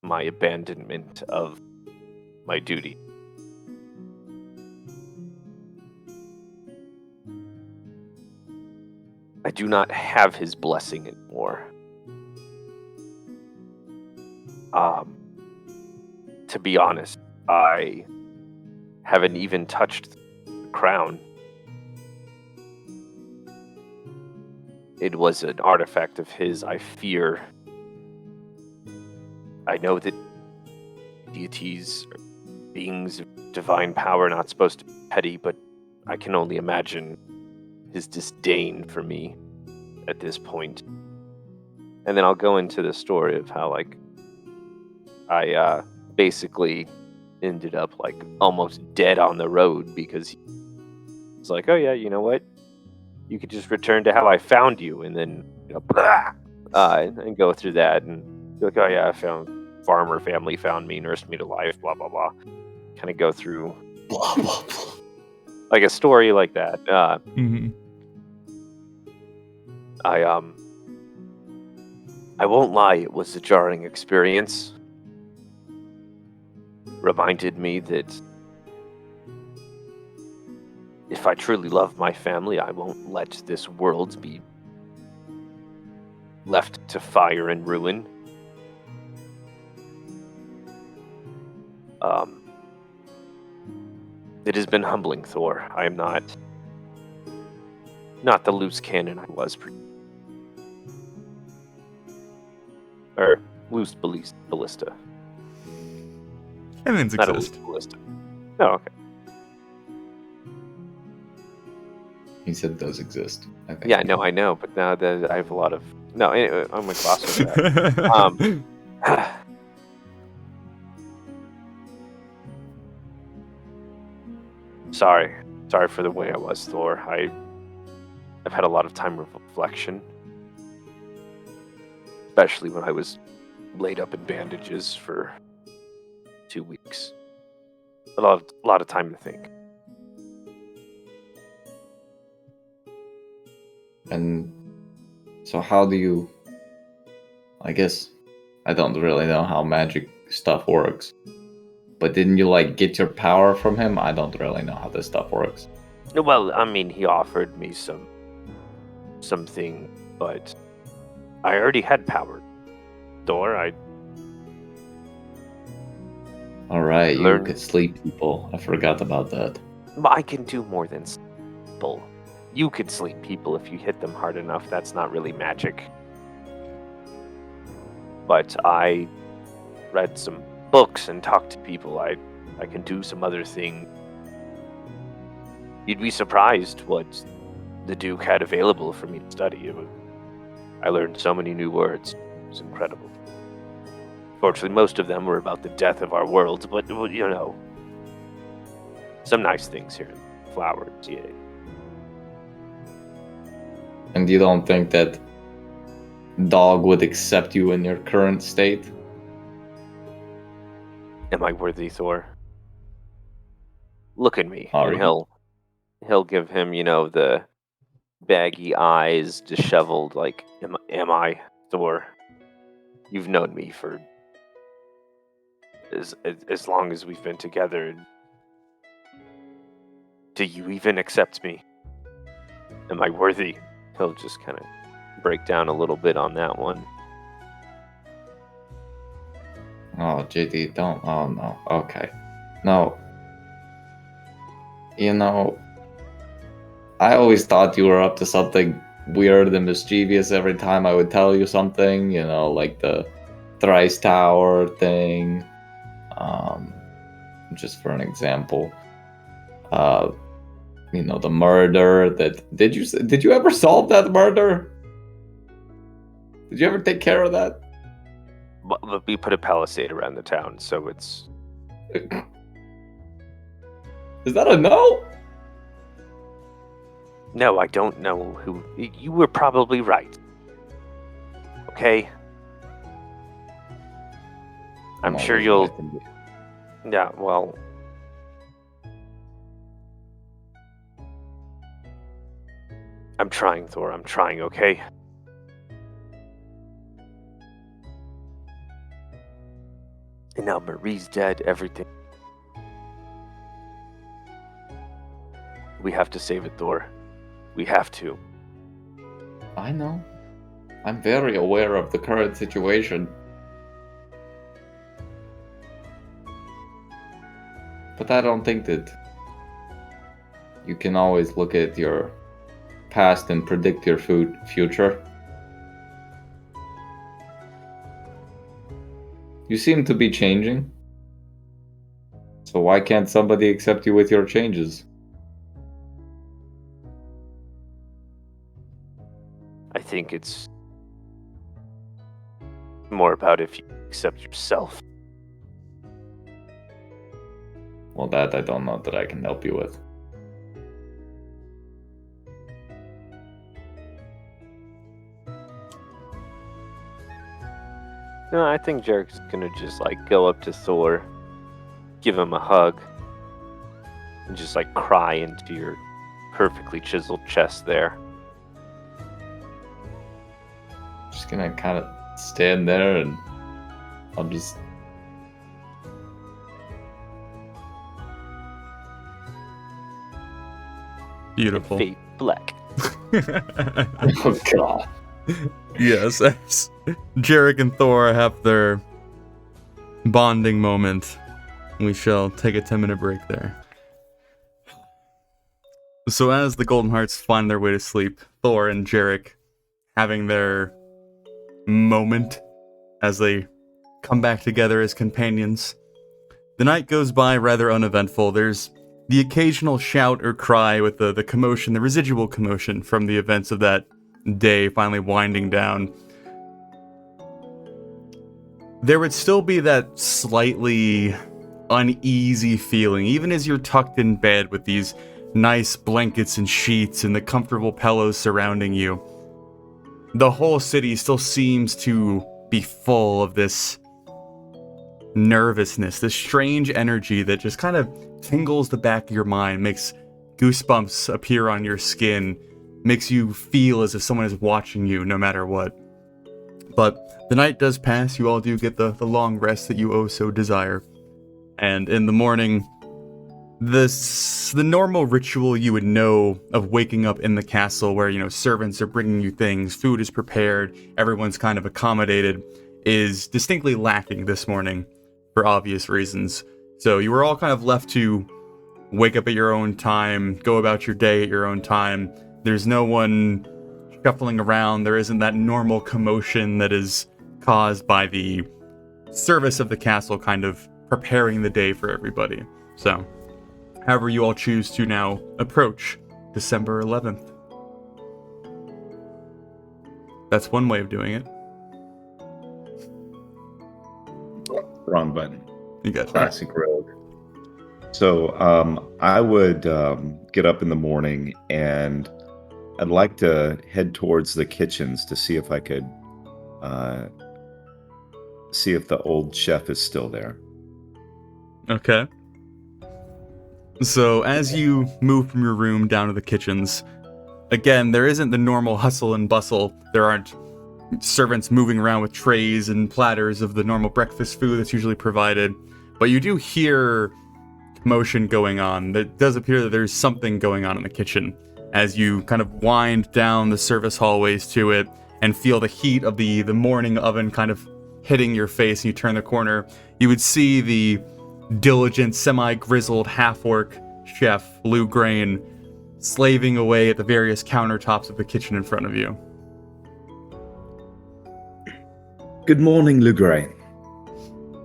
B: my abandonment of my duty. I do not have his blessing anymore. To be honest, I haven't even touched the crown. It was an artifact of his, I fear. I know that deities, or beings of divine power, are not supposed to be petty, but I can only imagine his disdain for me at this point. And then I'll go into the story of how, I basically ended up, almost dead on the road because he's like, oh yeah, you know what? You could just return to how I found you, and then, and go through that, and be like, oh yeah, farmer family found me, nursed me to life, blah, blah, blah. Kind of go through
C: Blah, blah, blah.
B: like a story like that. I won't lie, it was a jarring experience. Reminded me that if I truly love my family, I won't let this world be left to fire and ruin. It has been humbling, Thor. I am not the loose cannon I was or loose ballista.
A: Cannons
B: Not
A: exist.
B: a loose ballista. No, okay.
C: He said those exist, I think.
B: Yeah, no, I know, but now that I have a lot of... No, anyway, I'm going to gloss over that. Sorry for the way I was, Thor. I've had a lot of time of reflection, especially when I was laid up in bandages for 2 weeks. A lot of time to think.
C: And so how do you... I guess I don't really know how magic stuff works. But didn't you, get your power from him? I don't really know how this stuff works.
B: Well, I mean, he offered me something, but I already had power. Thor,
C: Alright, you
B: Learn-
C: could sleep people. I forgot about that.
B: I can do more than people. You could sleep people if you hit them hard enough. That's not really magic. But I read some books and talked to people. I can do some other thing. You'd be surprised what the Duke had available for me to study. I learned so many new words. It was incredible. Fortunately, most of them were about the death of our world, but, some nice things here. Flowers, yeah.
C: And you don't think that dog would accept you in your current state?
B: Am I worthy, Thor? Look at me.
C: Are
B: And
C: you?
B: he'll give him, the baggy eyes, disheveled, like, am I, Thor? You've known me for as long as we've been together. Do you even accept me? Am I worthy? He'll just kind of break down a little bit on that one.
C: Oh, JD, don't. Oh, no. Okay. No. I always thought you were up to something weird and mischievous every time I would tell you something, like the Thrice Tower thing. Just for an example. The murder that did you ever solve that murder? Did you ever take care of that?
B: But we put a palisade around the town, so it's...
C: Is that a no?
B: No, I don't know who... You were probably right. Okay? I'm sure you'll... Yeah, well... I'm trying, Thor. I'm trying, okay? And now Marie's dead, everything. We have to save it, Thor. We have to.
C: I know. I'm very aware of the current situation. But I don't think that you can always look at your past and predict your future. You seem to be changing. So why can't somebody accept you with your changes?
B: I think it's more about if you accept yourself.
C: Well, that I don't know that I can help you with.
B: No, I think Jarek's gonna just go up to Thor, give him a hug, and just cry into your perfectly chiseled chest there.
C: Just gonna kind of stand there and I'll just...
A: Beautiful.
B: Fade black.
C: Oh, God.
A: Yes, as Jarek and Thor have their bonding moment, we shall take a 10-minute break there. So as the Golden Hearts find their way to sleep, Thor and Jarek having their moment as they come back together as companions. The night goes by rather uneventful. There's the occasional shout or cry with the commotion, the residual commotion from the events of that day finally winding down. There would still be that slightly uneasy feeling, even as you're tucked in bed with these nice blankets and sheets and the comfortable pillows surrounding you. The whole city still seems to be full of this nervousness, this strange energy that just kind of tingles the back of your mind, makes goosebumps appear on your skin, makes you feel as if someone is watching you no matter what. But the night does pass, you all do get the long rest that you oh so desire. And in the morning, the normal ritual you would know of waking up in the castle where, servants are bringing you things, food is prepared, everyone's kind of accommodated, is distinctly lacking this morning for obvious reasons. So you were all kind of left to wake up at your own time, go about your day at your own time. There's no one shuffling around. There isn't that normal commotion that is caused by the service of the castle kind of preparing the day for everybody. So, however you all choose to now approach December 11th. That's one way of doing it.
D: Wrong button.
A: You got
D: Classic rogue. So I would get up in the morning and I'd like to head towards the kitchens to see if I could see if the old chef is still there.
A: Okay. So as you move from your room down to the kitchens, again, there isn't the normal hustle and bustle. There aren't servants moving around with trays and platters of the normal breakfast food that's usually provided. But you do hear commotion going on. It does appear that there's something going on in the kitchen as you kind of wind down the service hallways to it and feel the heat of the morning oven kind of hitting your face, and you turn the corner. You would see the diligent, semi-grizzled half-orc chef, Lou Grain, slaving away at the various countertops of the kitchen in front of you.
D: Good morning, Lugrain.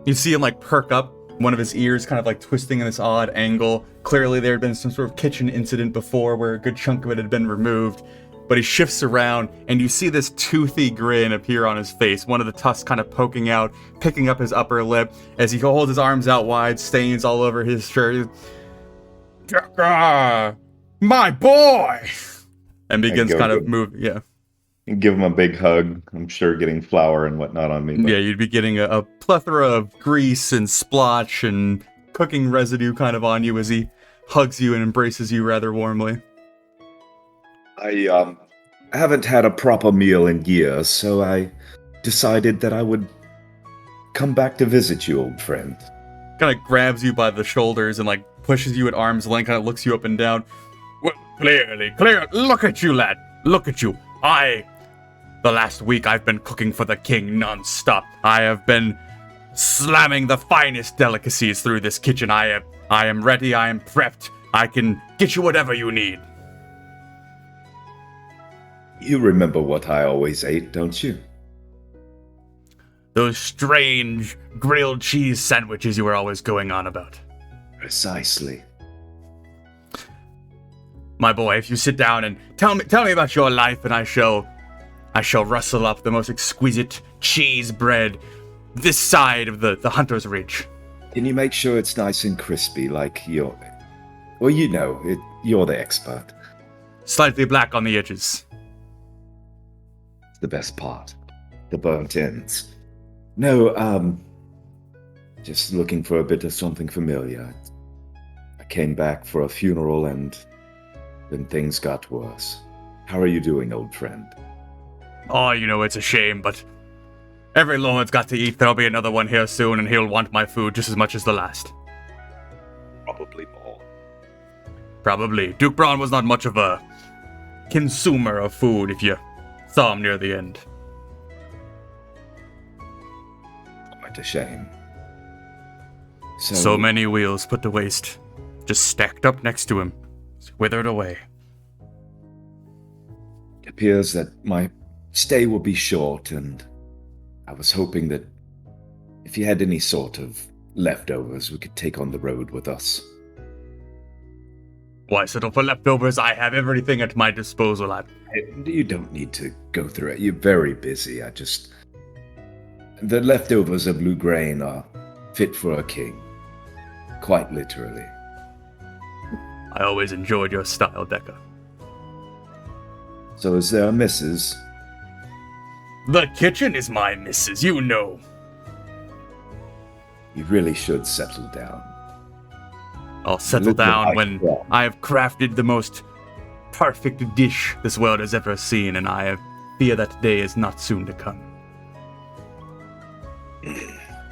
A: You see him perk up, one of his ears kind of twisting in this odd angle. Clearly there had been some sort of kitchen incident before where a good chunk of it had been removed. But he shifts around, and you see this toothy grin appear on his face, one of the tusks kind of poking out, picking up his upper lip, as he holds his arms out wide, stains all over his shirt. My boy! And begins kind of moving, yeah.
D: Give him a big hug. I'm sure getting flour and whatnot on me. But...
A: yeah, you'd be getting a plethora of grease and splotch and cooking residue kind of on you as he hugs you and embraces you rather warmly.
D: I haven't had a proper meal in years, so I decided that I would come back to visit you, old friend.
A: Kind of grabs you by the shoulders and pushes you at arm's length, kind of looks you up and down. Well, clearly, look at you, lad. Look at you. The last week I've been cooking for the king non-stop. I have been slamming the finest delicacies through this kitchen. I am ready, I am prepped. I can get you whatever you need.
D: You remember what I always ate, don't you?
A: Those strange grilled cheese sandwiches you were always going on about.
D: Precisely.
A: My boy, if you sit down and tell me about your life, and I shall rustle up the most exquisite cheese bread this side of the Hunter's Ridge.
D: Can you make sure it's nice and crispy like you're... well, you're the expert.
A: Slightly black on the edges.
D: The best part. The burnt ends. No, just looking for a bit of something familiar. I came back for a funeral and then things got worse. How are you doing, old friend?
A: Oh, it's a shame, but every lord's got to eat. There'll be another one here soon, and he'll want my food just as much as the last.
D: Probably more.
A: Probably. Duke Braun was not much of a consumer of food, if you saw him near the end.
D: Quite a shame.
A: So many wheels put to waste, just stacked up next to him, withered away.
D: It appears that my stay will be short, and I was hoping that if you had any sort of leftovers, we could take on the road with us.
A: Why settle for leftovers? I have everything at my disposal.
D: You don't need to go through it. You're very busy. The leftovers of Blue Grain are fit for a king. Quite literally.
A: I always enjoyed your style, Decker.
D: So is there a missus?
A: The kitchen is my missus, you know.
D: You really should settle down.
A: I'll settle down when I have crafted the most perfect dish this world has ever seen, and I fear that day is not soon to come.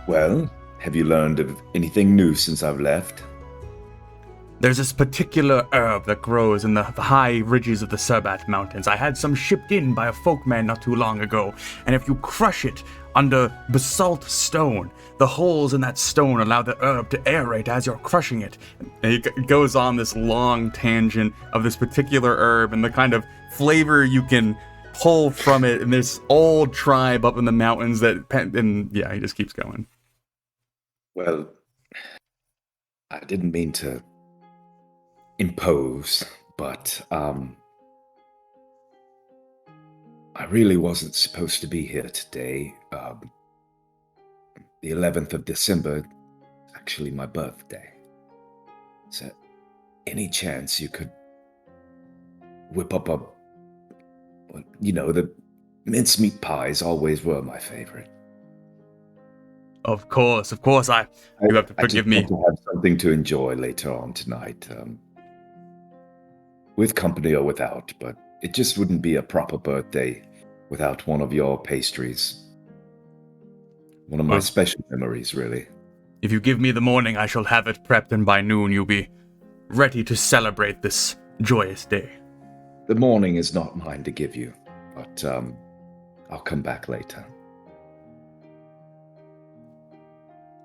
D: Well, have you learned of anything new since I've left?
A: There's this particular herb that grows in the high ridges of the Serbat Mountains. I had some shipped in by a folkman not too long ago, and if you crush it under basalt stone, the holes in that stone allow the herb to aerate as you're crushing it. And he goes on this long tangent of this particular herb and the kind of flavor you can pull from it in this old tribe up in the mountains and yeah, he just keeps going.
D: Well, I didn't mean to impose, but I really wasn't supposed to be here today. The 11th of December is actually my birthday. So, any chance you could whip up a You know, the mincemeat pies always were my favorite.
A: Of course. You have to forgive me.
D: I just want to have something to enjoy later on tonight, with company or without, but it just wouldn't be a proper birthday without one of your pastries. One of my special memories, really.
A: If you give me the morning, I shall have it prepped, and by noon you'll be ready to celebrate this joyous day.
D: The morning is not mine to give you, but I'll come back later.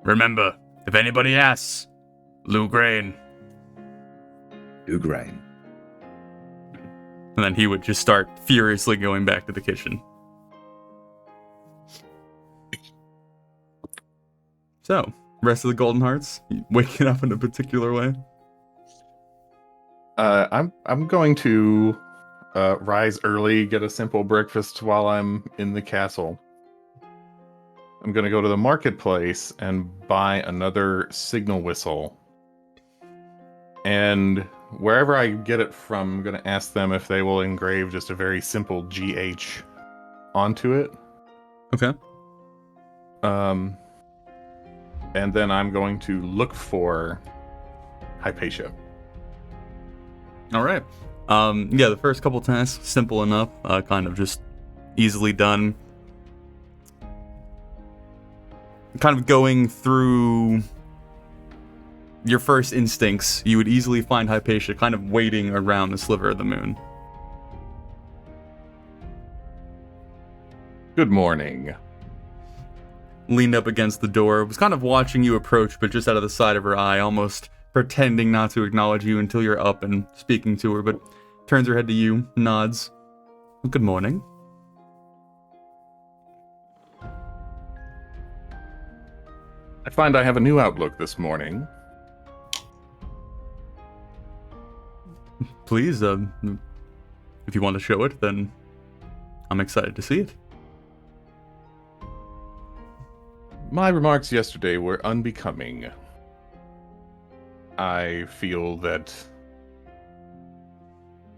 A: Remember, if anybody asks, Lou Grain.
D: Lou Grain.
A: And then he would just start furiously going back to the kitchen. So, rest of the Golden Hearts, you waking up in a particular way?
E: I'm going to rise early, get a simple breakfast while I'm in the castle. I'm going to go to the marketplace and buy another signal whistle. And wherever I get it from, I'm going to ask them if they will engrave just a very simple GH onto it.
A: Okay.
E: And then I'm going to look for Hypatia.
A: All right. Yeah, the first couple tasks, simple enough, kind of just easily done. Kind of going through your first instincts, you would easily find Hypatia kind of waiting around the sliver of the moon.
E: Good morning.
A: Leaned up against the door, was kind of watching you approach, but just out of the side of her eye, almost pretending not to acknowledge you until you're up and speaking to her, but turns her head to you, nods. Good morning.
E: I find I have a new outlook this morning.
A: Please, if you want to show it, then I'm excited to see it.
E: My remarks yesterday were unbecoming. I feel that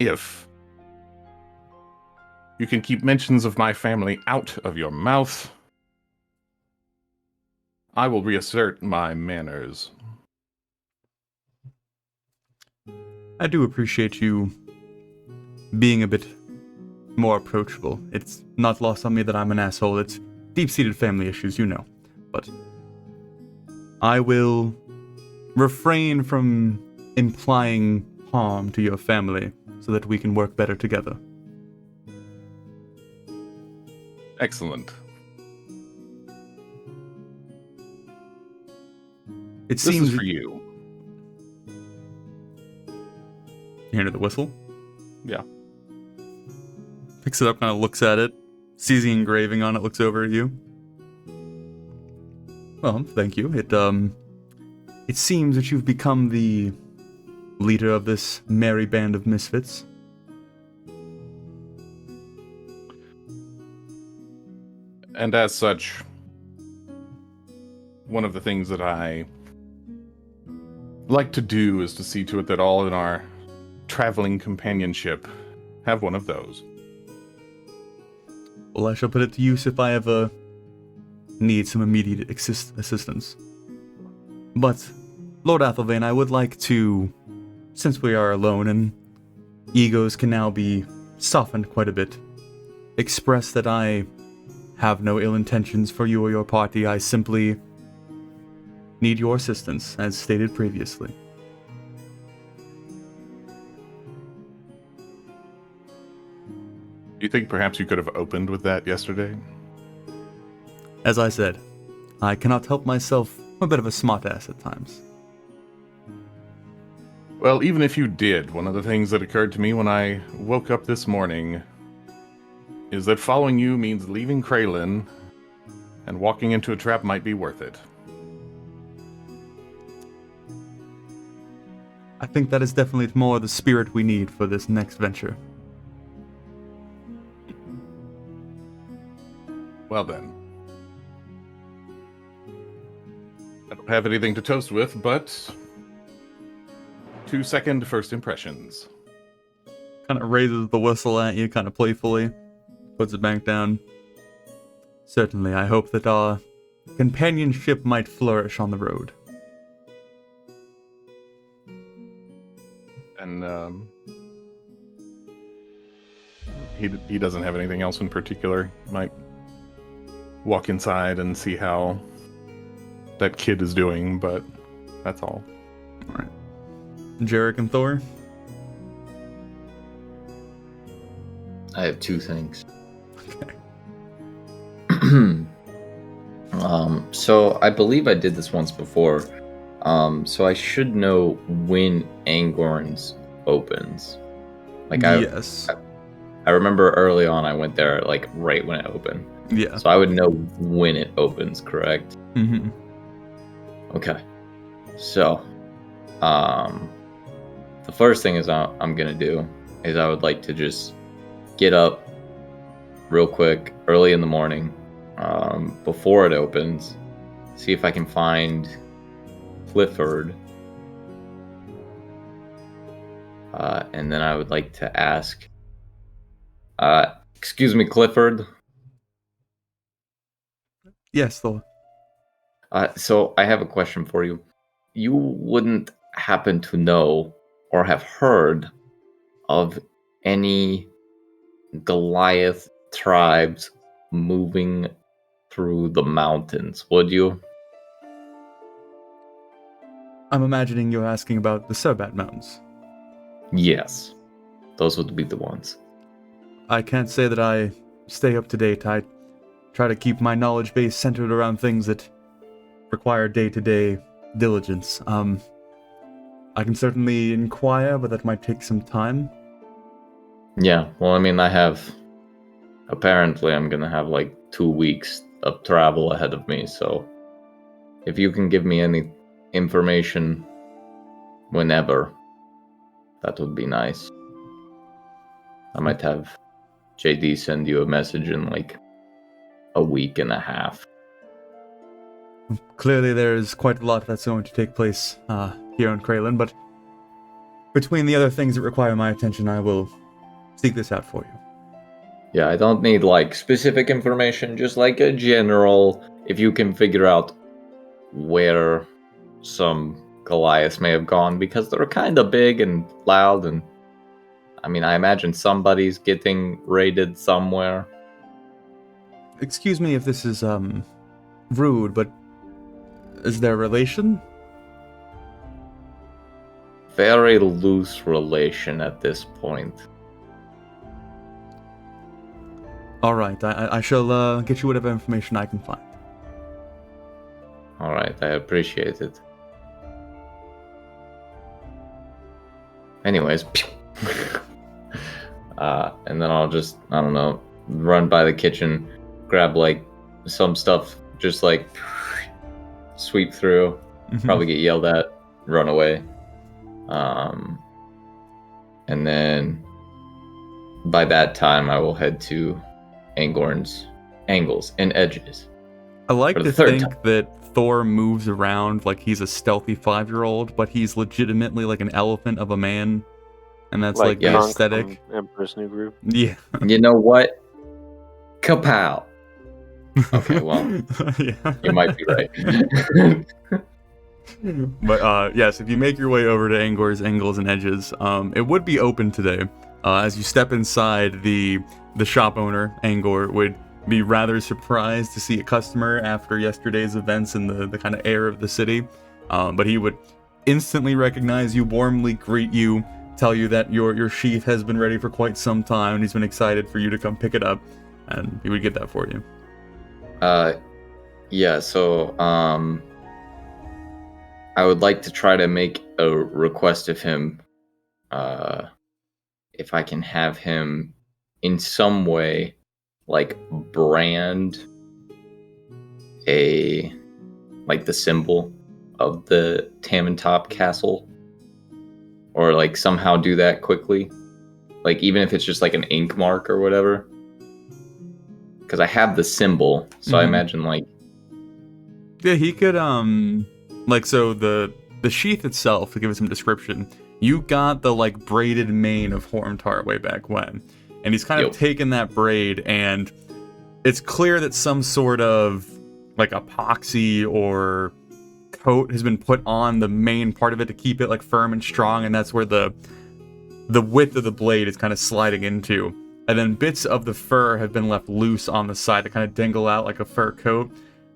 E: if you can keep mentions of my family out of your mouth, I will reassert my manners.
A: I do appreciate you being a bit more approachable. It's not lost on me that I'm an asshole. It's deep-seated family issues, you know. But I will refrain from implying harm to your family so that we can work better together.
E: Excellent.
A: It
E: This
A: seems
E: is for you.
A: You hear the whistle?
E: Yeah.
A: Picks it up, kind of looks at it, sees the engraving on it, looks over at you. Well, thank you. It seems that you've become the leader of this merry band of misfits.
E: And as such, one of the things that I like to do is to see to it that all in our traveling companionship have one of those.
A: Well, I shall put it to use if I ever need some immediate assistance. But, Lord Athelvane, I would like to, since we are alone and egos can now be softened quite a bit, express that I have no ill intentions for you or your party. I simply need your assistance, as stated previously.
E: Do you think perhaps you could have opened with that yesterday?
A: As I said, I cannot help myself. I'm a bit of a smartass at times.
E: Well, even if you did, one of the things that occurred to me when I woke up this morning is that following you means leaving Kraylin, and walking into a trap might be worth it.
A: I think that is definitely more the spirit we need for this next venture.
E: Well then. I don't have anything to toast with, but 2-second first impressions.
A: Kind of raises the whistle at you, kind of playfully. puts it back down. Certainly, I hope that our companionship might flourish on the road.
E: And he doesn't have anything else in particular. Might walk inside and see how that kid is doing, but that's all.
A: Alright. Jarek and Thor?
C: I have two things.
A: Okay.
C: So I believe I did this once before. So I should know when Angorn's opens.
A: Yes.
C: I remember early on I went there like right when it opened.
A: Yeah.
C: So I would know when it opens, correct?
A: Mm-hmm.
C: Okay. So, the first thing is I'm gonna do is I would like to just get up real quick early in the morning, before it opens, see if I can find Clifford, and then I would like to ask, excuse me, Clifford.
A: Yes, Thor.
C: So I have a question for you. You wouldn't happen to know or have heard of any Goliath tribes moving through the mountains, would you?
A: I'm imagining you're asking about the Serbat Mountains.
C: Yes. Those would be the ones.
A: I can't say that I stay up to date. I try to keep my knowledge base centered around things that require day-to-day diligence. I can certainly inquire, but that might take some time.
C: Yeah, well, I mean, apparently I'm gonna have like 2 weeks of travel ahead of me, so if you can give me any information whenever, that would be nice. I might have JD send you a message in like a week and a half.
A: Clearly there's quite a lot that's going to take place here in Kraylin, but between the other things that require my attention, I will seek this out for you.
C: Yeah, I don't need like specific information, just like a general, if you can figure out where some Goliaths may have gone, because they're kind of big and loud, and I mean, I imagine somebody's getting raided somewhere.
A: Excuse me if this is rude, but is there a relation?
C: Very loose relation at this point.
A: Alright, I shall get you whatever information I can find.
C: Alright, I appreciate it. Anyways, and then I'll just, I don't know, run by the kitchen, grab like some stuff, just like sweep through, probably get yelled at, run away. And then by that time I will head to Angorn's Angles and Edges.
A: I like
C: For the
A: to
C: third
A: think that Thor moves around like he's a stealthy 5-year-old, but he's legitimately like an elephant of a man, and that's like the
B: Kronk
A: aesthetic.
B: from Emperor's New Groove.
A: Yeah.
C: You know what? Kapow! Okay, well,
A: Yeah.
C: you might be right.
A: But yes, if you make your way over to Angor's Angles and Edges, it would be open today. As you step inside, the shop owner, Angor, would be rather surprised to see a customer after yesterday's events and the kind of air of the city. But he would instantly recognize you, warmly greet you, tell you that your sheath has been ready for quite some time, and he's been excited for you to come pick it up, and he would get that for you.
C: Yeah, so, I would like to try to make a request of him, if I can have him in some way, like, brand like the symbol of the Tamantop Castle, or like somehow do that quickly, like even if it's just like an ink mark or whatever, because I have the symbol, so I imagine like,
A: yeah, he could like, so the sheath itself, to give it some description, you got the like braided mane of Hormtar way back when. and he's kind of taken that braid, and it's clear that some sort of like epoxy or coat has been put on the main part of it to keep it like firm and strong, and that's where the width of the blade is kind of sliding into. And then bits of the fur have been left loose on the side to kind of dangle out like a fur coat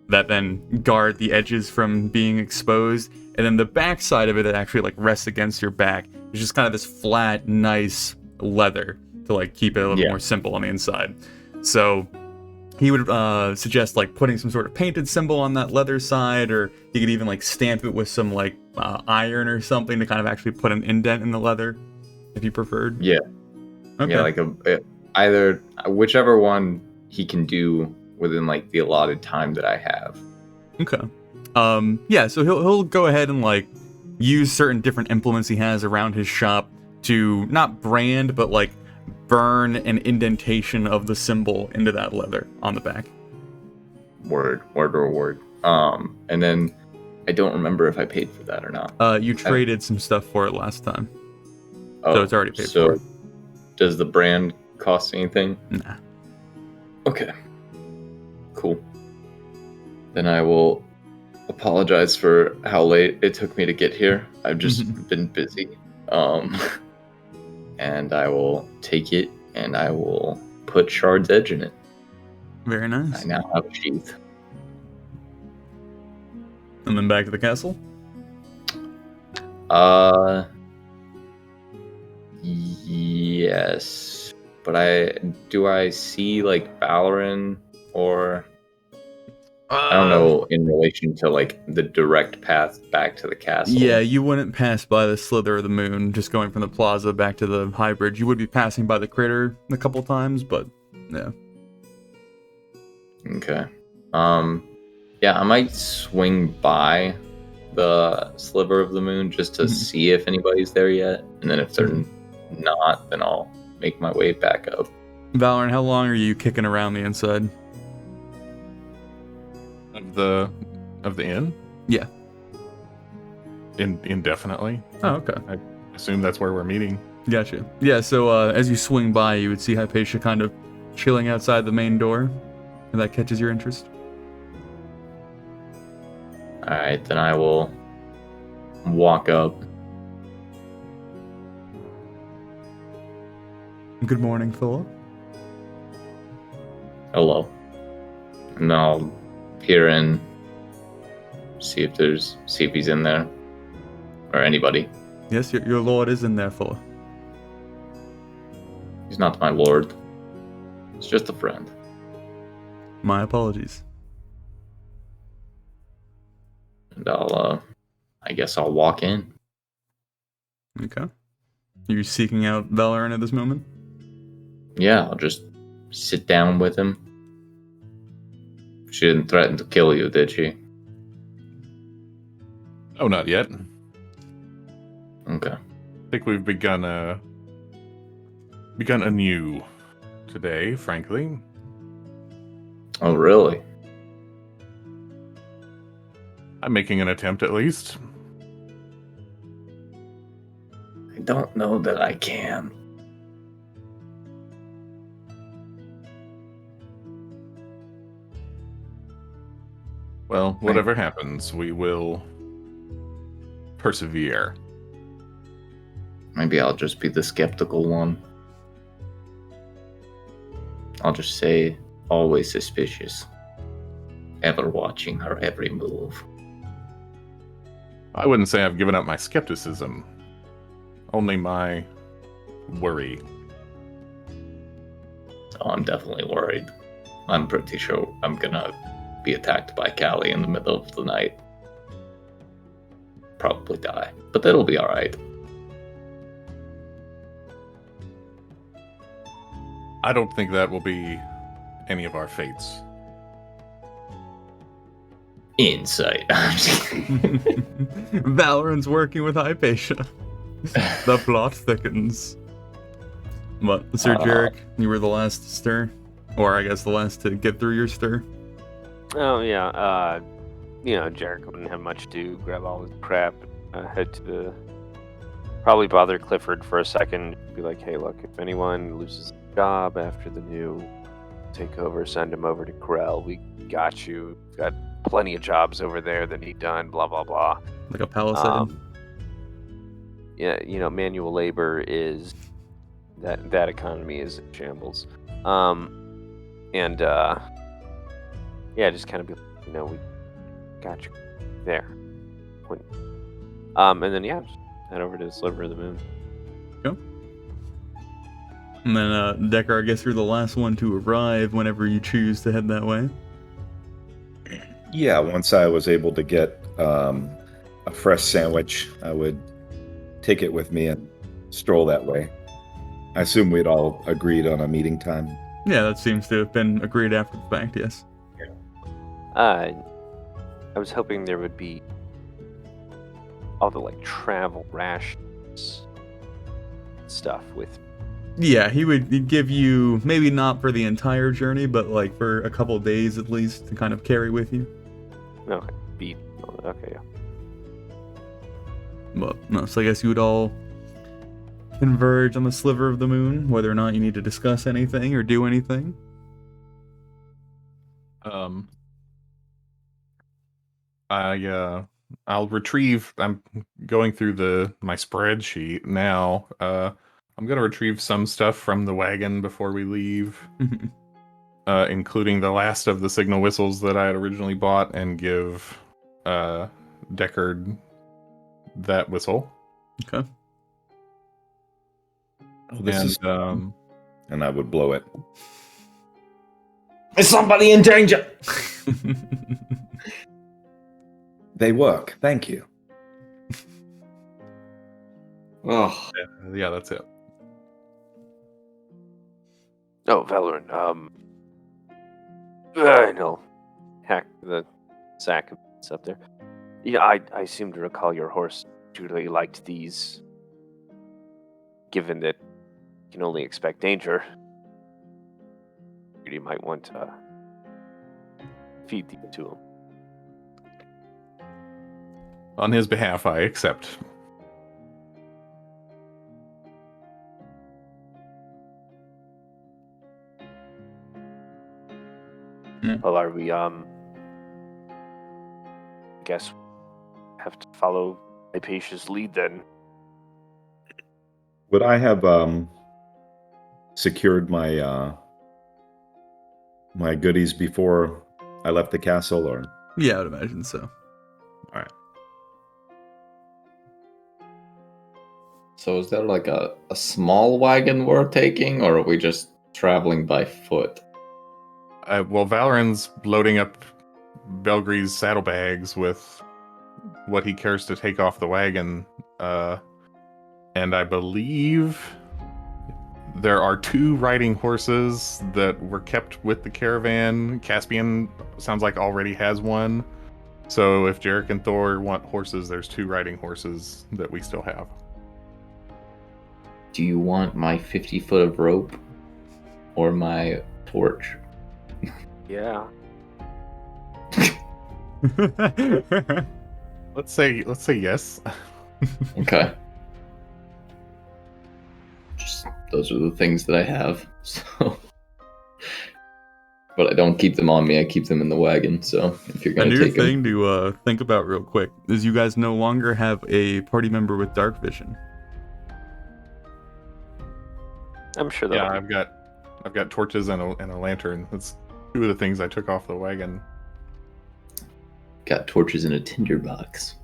A: that then guard the edges from being exposed. And then the back side of it that actually like rests against your back is just kind of this flat, nice leather to like keep it a little more simple on the inside. So he would suggest like putting some sort of painted symbol on that leather side, or you could even like stamp it with some like iron or something to kind of actually put an indent in the leather, if you preferred.
C: Yeah.
A: Okay.
C: Yeah, like either whichever one he can do within like the allotted time that I have.
A: Okay. Yeah, so he'll go ahead and like use certain different implements he has around his shop to not brand, but like burn an indentation of the symbol into that leather on the back.
C: Word. And then I don't remember if I paid for that or not.
A: You traded some stuff for it last time.
C: Oh,
A: So it's already paid for.
C: Does the brand cost anything?
A: Nah.
C: Okay. Cool. Then I will apologize for how late it took me to get here. I've just been busy. And I will take it and I will put Shard's Edge in it.
A: Very nice.
C: I now have a sheath.
A: And then back to the castle?
C: Yes. But do I see like Valoran or I don't know in relation to like the direct path back to the castle.
A: Yeah, you wouldn't pass by the Slither of the Moon just going from the plaza back to the High Bridge. You would be passing by the crater a couple times, but yeah.
C: Okay. Yeah, I might swing by the Sliver of the Moon just to see if anybody's there yet, and then if they're not, then I'll make my way back up.
A: Valoran, how long are you kicking around the inside?
E: Of the inn?
A: Yeah.
E: Indefinitely.
A: Oh, okay.
E: I assume that's where we're meeting.
A: Gotcha. Yeah, so as you swing by, you would see Hypatia kind of chilling outside the main door, and that catches your interest.
C: Alright, then I will walk up.
A: Good morning, Thor.
C: Hello. And then I'll peer in, see if he's in there. Or anybody.
A: Yes, your lord is in there, Thor.
C: He's not my lord. He's just a friend.
A: My apologies.
C: And I guess I'll walk in.
A: Okay. Are you seeking out Valoran at this moment?
C: Yeah, I'll just sit down with him. She didn't threaten to kill you, did she?
E: Oh, not yet.
C: Okay.
E: I think we've begun anew today, frankly.
C: Oh, really?
E: I'm making an attempt, at least.
C: I don't know that I can.
E: Well, whatever happens, we will persevere.
C: Maybe I'll just be the skeptical one. I'll just say, always suspicious. Ever watching her every move.
E: I wouldn't say I've given up my skepticism. Only my worry.
C: Oh, I'm definitely worried. I'm pretty sure I'm gonna be attacked by Callie in the middle of the night. Probably die. But that'll be alright.
E: I don't think that will be any of our fates.
C: Insight.
A: Valoran's working with Hypatia. The plot thickens. But, Sir Jarek, you were the last to stir? Or I guess the last to get through your stir?
B: Oh, yeah. Jarek wouldn't have much to grab all his crap, head to the... Probably bother Clifford for a second, be like, hey, look, if anyone loses job after the new takeover. Send him over to Corel. We got you. We've got plenty of jobs over there that need done. Blah blah blah.
A: Like a palisade.
B: Yeah, manual labor is that economy is in shambles. Just kind of be, we got you there. And then just head over to the Sliver of the Moon.
A: Go. And then Decker, I guess you're the last one to arrive whenever you choose to head that way.
D: Yeah, once I was able to get a fresh sandwich, I would take it with me and stroll that way. I assume we'd all agreed on a meeting time.
A: Yeah, that seems to have been agreed after the fact, yes.
B: I was hoping there would be all the travel rations stuff with.
A: Yeah, he'd give you, maybe not for the entire journey, but for a couple days at least to kind of carry with you.
B: Okay, feed. Okay, yeah.
A: Well, no, so I guess you would all converge on the Sliver of the Moon, whether or not you need to discuss anything or do anything.
E: I'll retrieve. I'm going through my spreadsheet now. I'm gonna retrieve some stuff from the wagon before we leave, including the last of the signal whistles that I had originally bought, and give Deckard that whistle.
A: Okay.
D: Oh, this is and I would blow it.
C: Is somebody in danger?
D: They work. Thank you.
C: Oh,
E: Yeah, that's it.
B: Oh, Valorant. I know. Hack the sack of bits up there. Yeah, I seem to recall your horse truly liked these. Given that you can only expect danger, you might want to feed these to him.
E: On his behalf, I accept.
B: Well, are we, I guess have to follow Hypatia's lead then.
D: Would I have secured my my goodies before I left the castle, or?
A: Yeah, I would imagine so.
D: All right.
C: so is there a small wagon we're taking, or are we just traveling by foot?
E: Well, Valoran's loading up Belgre's saddlebags with what he cares to take off the wagon, and I believe there are 2 riding horses that were kept with the caravan. Caspian sounds like already has one. So if Jarek and Thor want horses, there's 2 riding horses that we still have.
C: Do you want my 50 foot of rope or my torch?
B: Yeah.
E: Let's say yes.
C: Okay. Just those are the things that I have. So, but I don't keep them on me. I keep them in the wagon. So if you're
A: A
C: gonna
A: new
C: take them,
A: thing to think about real quick is you guys no longer have a party member with dark vision.
B: I'm sure that.
E: Yeah, I've got torches and a lantern. That's 2 of the things I took off the wagon.
C: got torches in a tinder box.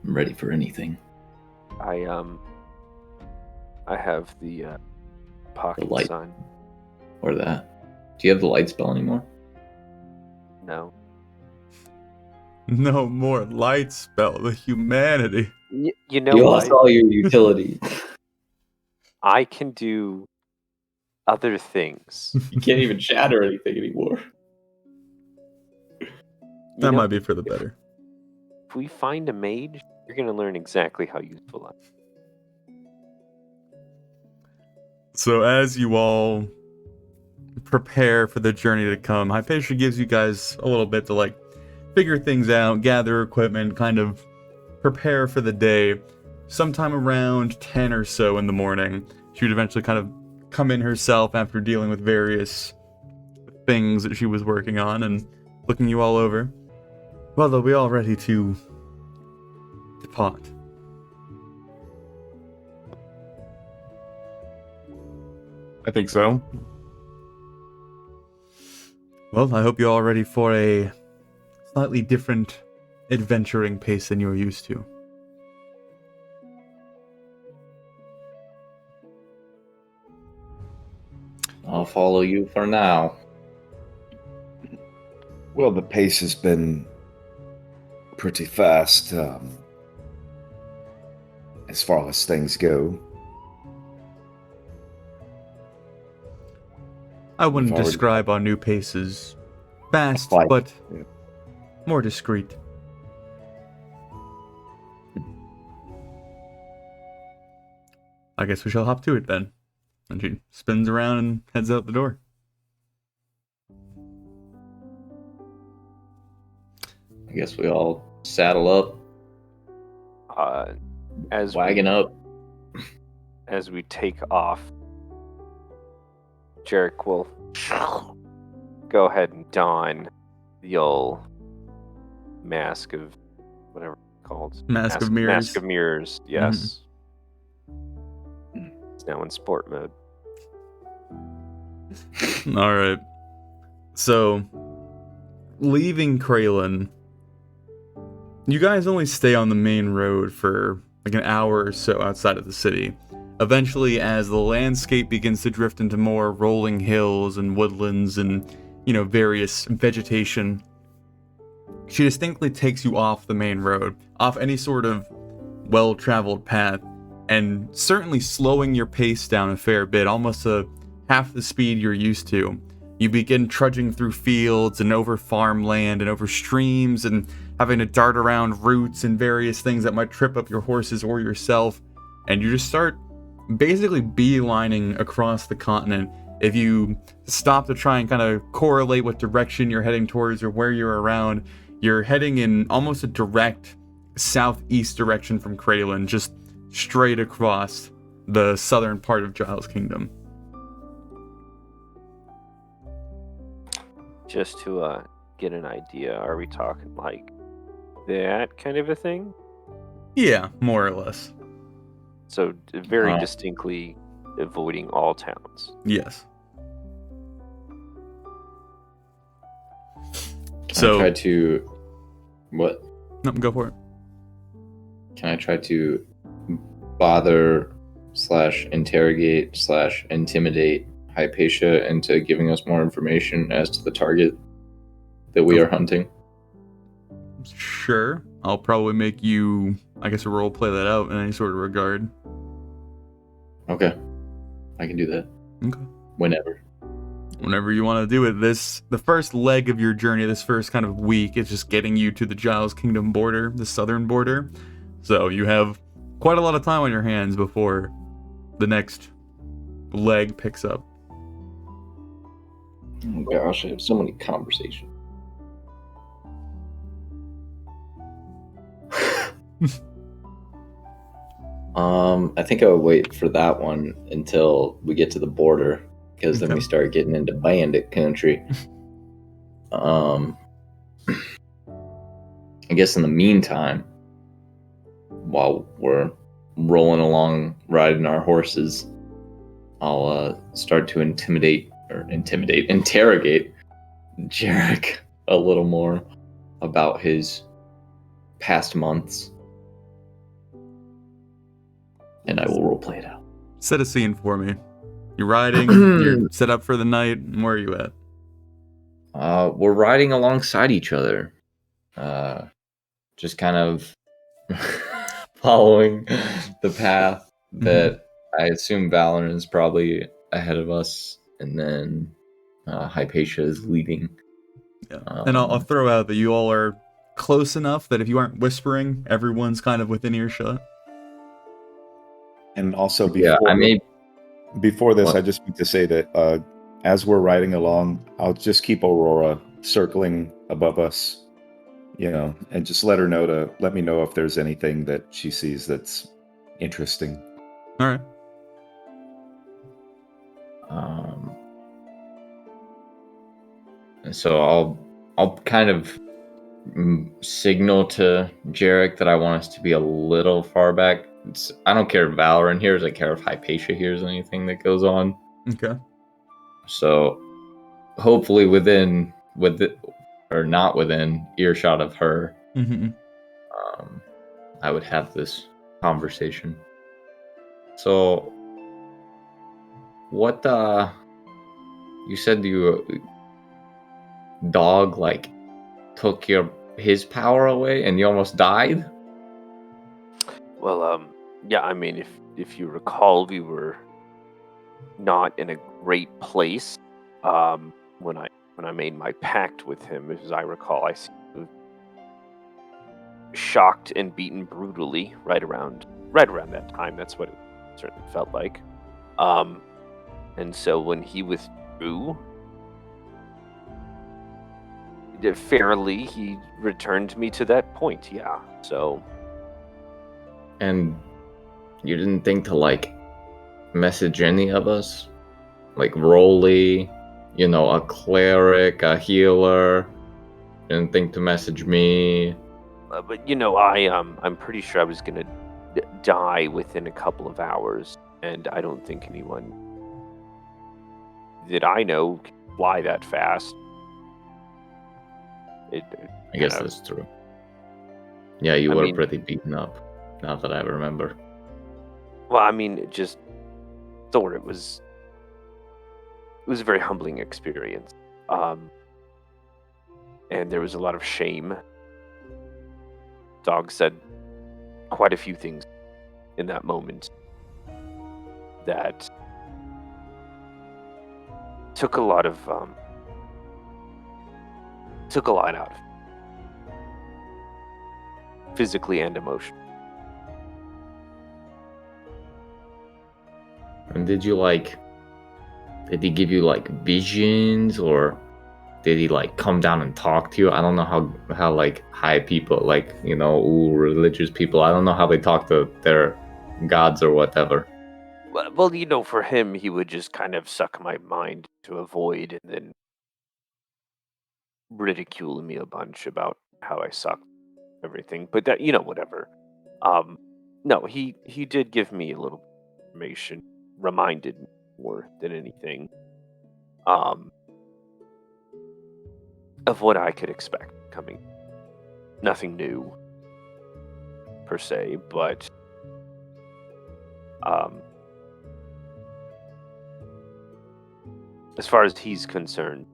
C: I'm ready for anything.
B: I have the pocket
C: light.
B: sign.
C: Or that. Do you have the light spell anymore?
B: No.
A: No more light spell. The humanity.
B: You know
C: You
B: what?
C: lost all your utility.
B: I can do other things.
C: You can't even chat or anything anymore.
A: That might be for the better.
B: If we find a mage, you're going to learn exactly how useful I am.
A: So as you all prepare for the journey to come, Hypatia gives you guys a little bit to figure things out, gather equipment, kind of prepare for the day. Sometime around 10 or so in the morning, she would eventually kind of come in herself after dealing with various things that she was working on and looking you all over. Well, are we all ready to depart?
E: I think so.
A: Well, I hope you're all ready for a slightly different adventuring pace than you're used to.
C: I'll follow you for now.
D: Well, the pace has been pretty fast, as far as things go.
A: I wouldn't
D: We've already-
A: describe our new pace as fast,
D: Like,
A: but
D: yeah.
A: more discreet. I guess we shall hop to it then. And she spins around and heads out the door.
C: I guess we all saddle up,
B: As
C: wagon up.
B: as we take off, Jarek will go ahead and don the old mask of whatever it's called.
A: Mask of mirrors.
B: Mask of mirrors, yes. It's now in sport mode.
A: Alright. So, leaving Kraylin, you guys only stay on the main road for like an hour or so outside of the city. Eventually, as the landscape begins to drift into more rolling hills and woodlands and, various vegetation, she distinctly takes you off the main road, off any sort of well-traveled path, and certainly slowing your pace down a fair bit, almost to half the speed you're used to. You begin trudging through fields and over farmland and over streams and having to dart around roots and various things that might trip up your horses or yourself, and you just start basically beelining across the continent. If you stop to try and kind of correlate what direction you're heading towards or where you're around, you're heading in almost a direct southeast direction from Kraylin, just straight across the southern part of Giles Kingdom.
B: Just to get an idea, are we talking like that kind of a thing?
A: Yeah, more or less.
B: So very distinctly avoiding all towns.
A: Yes.
C: Can I try to... What?
A: No, go for it.
C: Can I try to bother / interrogate / intimidate Hypatia into giving us more information as to the target that we are hunting?
A: Sure. I'll probably make you, I guess, role play that out in any sort of regard.
C: Okay. I can do that.
A: Okay.
C: Whenever
A: You want to do it. The first leg of your journey, this first kind of week, is just getting you to the Giles Kingdom border, the southern border. So you have quite a lot of time on your hands before the next leg picks up.
C: Oh gosh, I have so many conversations. I think I would wait for that one until we get to the border, because then we start getting into bandit country. I guess in the meantime, while we're rolling along riding our horses, I'll start to interrogate Jarek a little more about his past months. And I will roleplay it out.
A: Set a scene for me. You're riding, you're set up for the night. Where are you at?
C: We're riding alongside each other. Just kind of following the path that I assume Valorant is probably ahead of us, and then Hypatia is leading.
A: Yeah. And I'll throw out that you all are close enough that if you aren't whispering, everyone's kind of within earshot.
D: And also, before this, I just need to say that as we're riding along, I'll just keep Aurora circling above us, and just let me know if there's anything that she sees that's interesting.
A: All right.
C: So I'll kind of signal to Jarek that I want us to be a little far back. I don't care if Valorant hears. I care if Hypatia hears anything that goes on.
A: Okay.
C: So hopefully not within earshot of her,
A: Mm-hmm.
C: I would have this conversation. So what you said dog like took his power away and you almost died?
B: Well, yeah. I mean, if you recall, we were not in a great place when I made my pact with him. As I recall, I seemed shocked and beaten brutally right around that time. That's what it certainly felt like. And so when he withdrew, fairly, he returned me to that point. Yeah. So.
C: And you didn't think to like message any of us? Like Rolly, a cleric, a healer. You didn't think to message me?
B: But I'm pretty sure I was gonna die within a couple of hours, and I don't think anyone that I know can fly that fast.
C: I guess that's true. Yeah, you were pretty beaten up, now that I remember.
B: Well, I mean, just Thor. It was a very humbling experience, and there was a lot of shame. Dog said quite a few things in that moment that took a lot out of it, physically and emotionally.
C: And did he give you like visions, or did he like come down and talk to you? I don't know how like high people, like, religious people, I don't know how they talk to their gods or whatever.
B: Well, for him, he would just kind of suck my mind to a void and then ridicule me a bunch about how I suck, everything. But that, whatever. No, he did give me a little information, reminded me more than anything, of what I could expect coming. Nothing new, per se, but as far as he's concerned,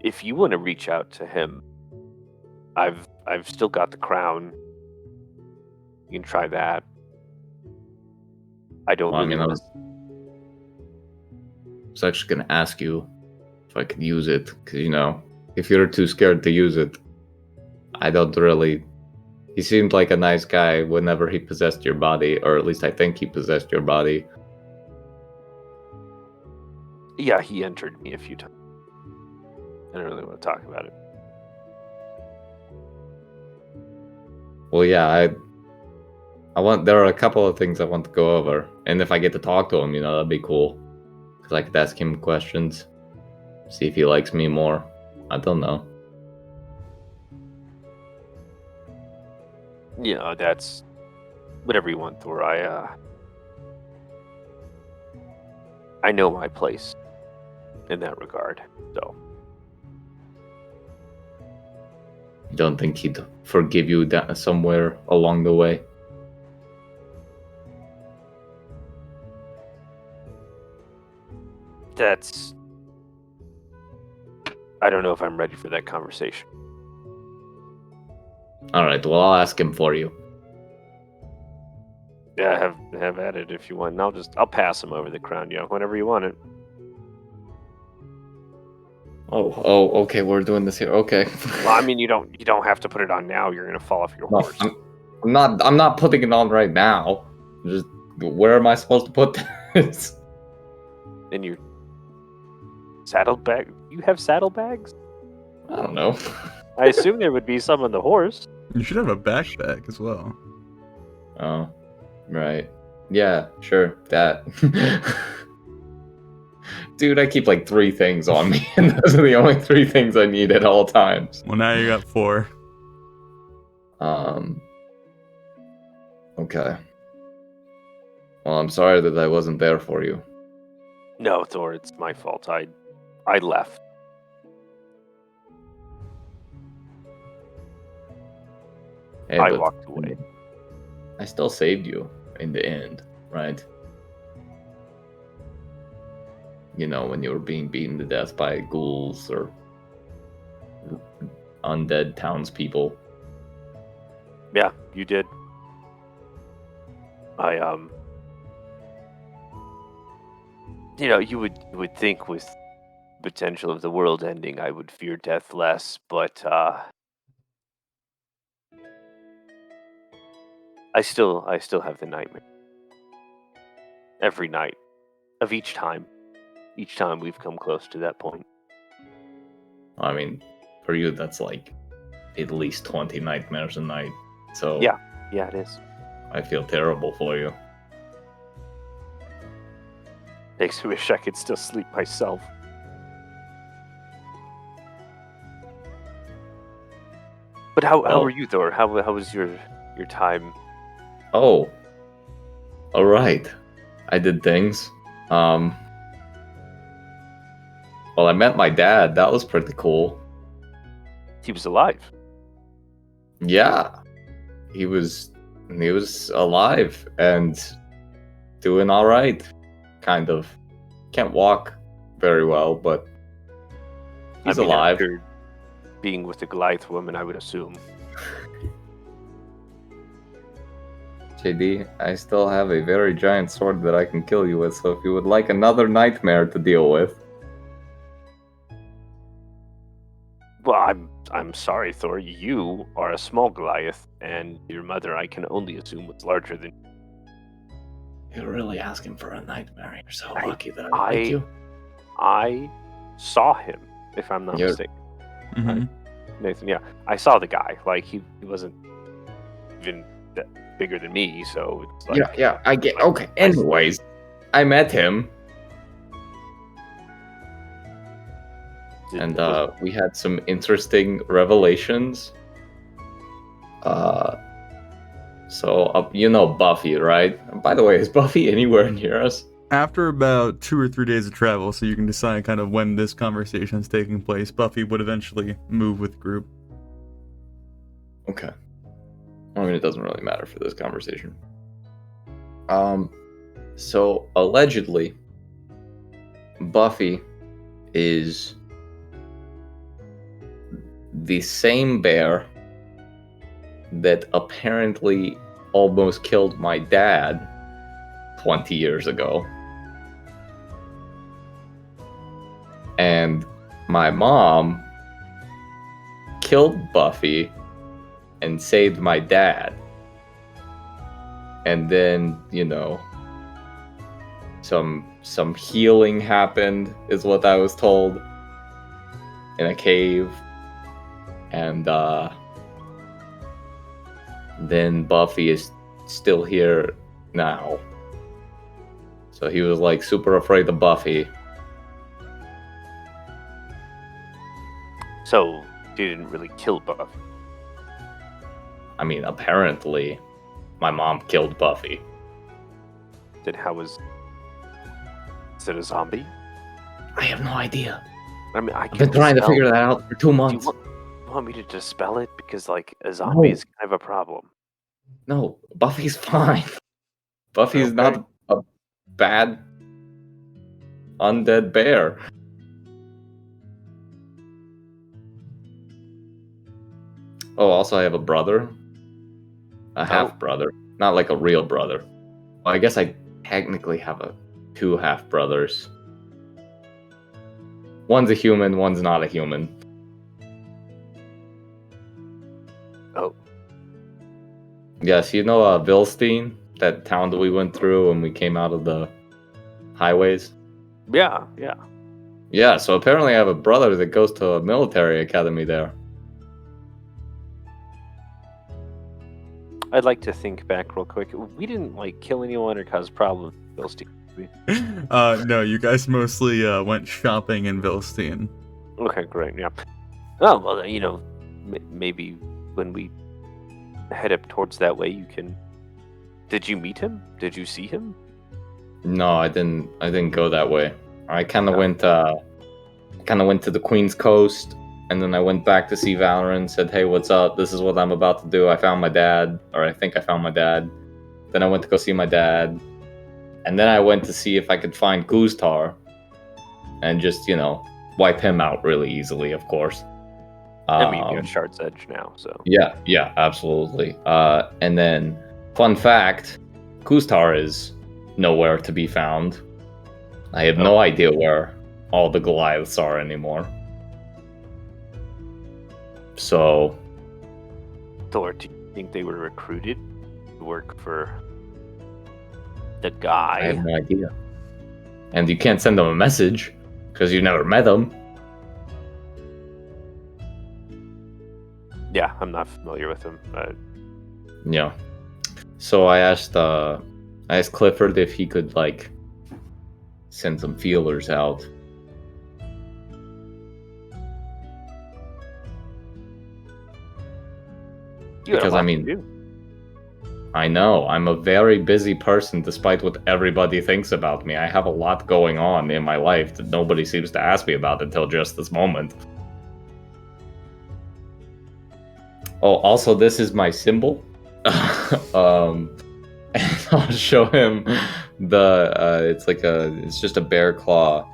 B: if you want to reach out to him, I've still got the crown. You can try that. I don't.
C: Well, I was actually going to ask you if I could use it, because if you're too scared to use it, I don't really. He seemed like a nice guy whenever he possessed your body, or at least I think he possessed your body.
B: Yeah, he entered me a few times. I don't really want to talk about it.
C: Well, yeah, there are a couple of things I want to go over, and if I get to talk to him, that'd be cool, because I could ask him questions, see if he likes me more. I don't know.
B: That's whatever you want, Thor. I know my place in that regard, so.
C: You don't think he'd forgive you somewhere along the way?
B: I don't know if I'm ready for that conversation.
C: Alright, well, I'll ask him for you.
B: Yeah, have at it if you want. And I'll pass him over the crown, whenever you want it.
C: Oh, okay, we're doing this here. Okay.
B: Well, I mean, you don't have to put it on now. You're gonna fall off your horse.
C: I'm not putting it on right now. Just where am I supposed to put this?
B: In your saddlebag? You have saddlebags?
C: I don't know.
B: I assume there would be some on the horse.
A: You should have a backpack as well.
C: Oh, right. Yeah, sure. That. Dude, I keep like 3 things on me, and those are the only 3 things I need at all times.
A: Well, now you got 4.
C: Okay. Well, I'm sorry that I wasn't there for you.
B: No, Thor, it's my fault. I left.
C: Hey,
B: I
C: but
B: walked away.
C: I still saved you in the end, right? You know, when you were being beaten to death by ghouls or undead townspeople.
B: Yeah, you did. You would think with potential of the world ending, I would fear death less, but I still have the nightmare every night of each time we've come close to that point.
C: I mean, for you, that's like at least 20 nightmares a night. So
B: Yeah, it is.
C: I feel terrible for you.
B: Makes me wish I could still sleep myself. But how are you, Thor? How was your time?
C: Oh, all right. I did things. Well, I met my dad. That was pretty cool.
B: He was alive.
C: Yeah, he was alive and doing all right. Kind of. Can't walk very well, but he's alive.
B: After being with the Goliath woman, I would assume.
C: JD, I still have a very giant sword that I can kill you with, so if you would like another nightmare to deal with.
B: Well, I'm sorry, Thor. You are a small Goliath, and your mother, I can only assume, was larger than.
C: You're really asking for a nightmare. You're so
B: I-
C: lucky that I like you.
B: I saw him, if I'm not mistaken.
A: Mm-hmm.
B: Nathan, yeah, I saw the guy. Like he wasn't even that bigger than me, so it's like
C: Yeah, I get. Okay, anyways, I met him, and we had some interesting revelations. So you know Buffy, right? By the way, is Buffy anywhere near us?
A: After about 2 or 3 days of travel, so you can decide kind of when this conversation is taking place, Buffy would eventually move with the group.
C: Okay. I mean, it doesn't really matter for this conversation. So allegedly, Buffy is the same bear that apparently almost killed my dad 20 years ago. And my mom killed Buffy and saved my dad. And then, you know, some healing happened, is what I was told, in a cave. And then Buffy is still here now. So he was like super afraid of Buffy.
B: So he didn't really kill Buffy.
C: I mean, apparently, my mom killed Buffy.
B: Then is it a zombie?
C: I have no idea.
B: I mean,
C: I've been trying to figure that out for 2 months.
B: Do you want me to dispel it? Because, like, a zombie is kind of a problem.
C: No, Buffy's fine. Buffy's not a bad undead bear. Oh, also I have a brother. A half-brother. Not like a real brother. Well, I guess I technically have 2 half-brothers. One's a human, one's not a human.
B: Oh.
C: Yes, you know Vilstein? That town that we went through when we came out of the highways?
B: Yeah.
C: Yeah, so apparently I have a brother that goes to a military academy there.
B: I'd like to think back real quick. We didn't, like, kill anyone or cause problems with Philistine. maybe.
A: No, you guys mostly went shopping in Vilstein.
B: Okay, great. Yeah. Oh well, maybe when we head up towards that way, you can. Did you meet him? Did you see him?
C: No, I didn't go that way. I kind of went to the Queen's Coast, and then I went back to see Valorant. Said, "Hey, what's up? This is what I'm about to do. I found my dad, or I think I found my dad." Then I went to go see my dad, and then I went to see if I could find Guztar, and just wipe him out really easily, of course.
B: I mean, you're at Shard's Edge now, so.
C: Yeah, absolutely. And then, fun fact, Guztar is nowhere to be found. I have no idea where all the Goliaths are anymore. So...
B: Thor, do you think they were recruited to work for the guy?
C: I have no idea. And you can't send them a message, because you never met them.
B: Yeah, I'm not familiar with him.
C: Yeah. So I asked Clifford if he could send some feelers out. Because I mean, I know I'm a very busy person, despite what everybody thinks about me. I have a lot going on in my life that nobody seems to ask me about until just this moment. Oh, also, this is my symbol. And I'll show him it's just a bear claw.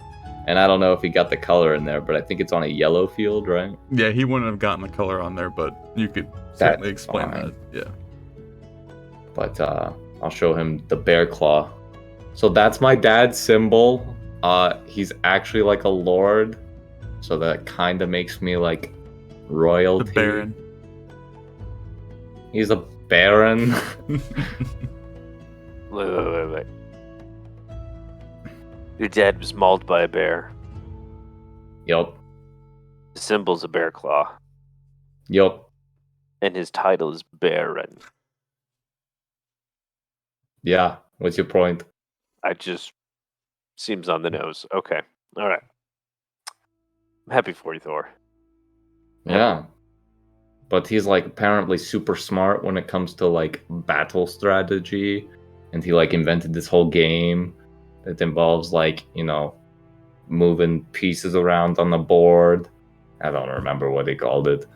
C: And I don't know if he got the color in there, but I think it's on a yellow field, right?
A: Yeah, he wouldn't have gotten the color on there, but you could certainly explain that. Yeah.
C: But I'll show him the bear claw. So that's my dad's symbol. He's actually like a lord, so that kind of makes me like royalty.
A: The Baron.
C: He's a baron.
B: Wait. Your dad was mauled by a bear.
C: Yup.
B: The symbol's a bear claw.
C: Yup.
B: And his title is Baron.
C: Yeah. What's your point?
B: I just seems on the nose. Okay. All right. I'm happy for you, Thor.
C: Yeah. But he's like apparently super smart when it comes to like battle strategy, and he like invented this whole game that involves like, moving pieces around on the board. I don't remember what he called it.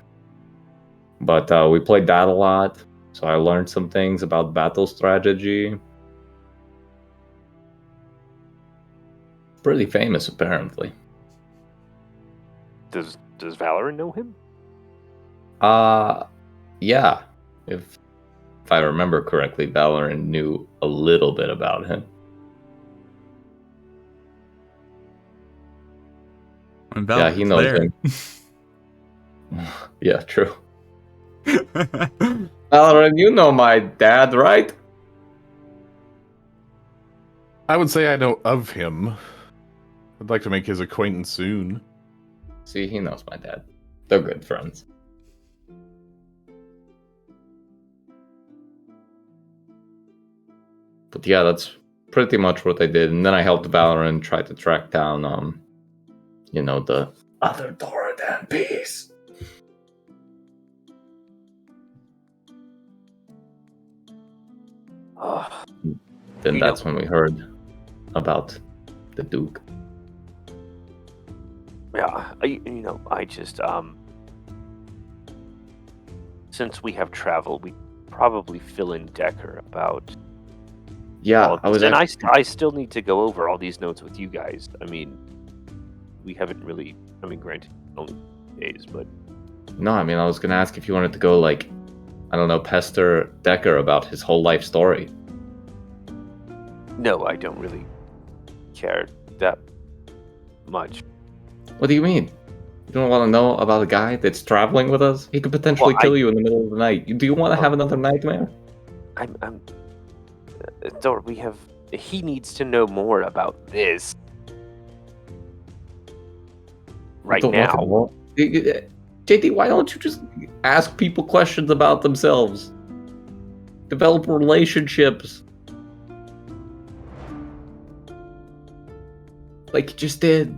C: But we played that a lot, so I learned some things about battle strategy. Pretty famous, apparently.
B: Does Valorant know him?
C: Yeah. If I remember correctly, Valorant knew a little bit about him. Yeah, he knows him. Yeah, true. Valorant, you know my dad, right?
E: I would say I know of him. I'd like to make his acquaintance soon.
C: See, he knows my dad. They're good friends. But yeah, that's pretty much what I did. And then I helped Valorant try to track down, the other Doradan piece. Then that's when we heard about the Duke.
B: Yeah, I just since we have traveled, we probably fill in Decker about.
C: Yeah,
B: I still need to go over all these notes with you guys. I mean, we haven't really. I mean, granted, only days, but.
C: No, I mean, I was gonna ask if you wanted to go pester Decker about his whole life story.
B: No, I don't really care that much.
C: What do you mean? You don't want to know about a guy that's traveling with us? He could potentially kill you in the middle of the night. Do you want to have another nightmare?
B: I'm. Thor, he needs to know more about this. Right now.
C: JD, why don't you just ask people questions about themselves? Develop relationships. like you just did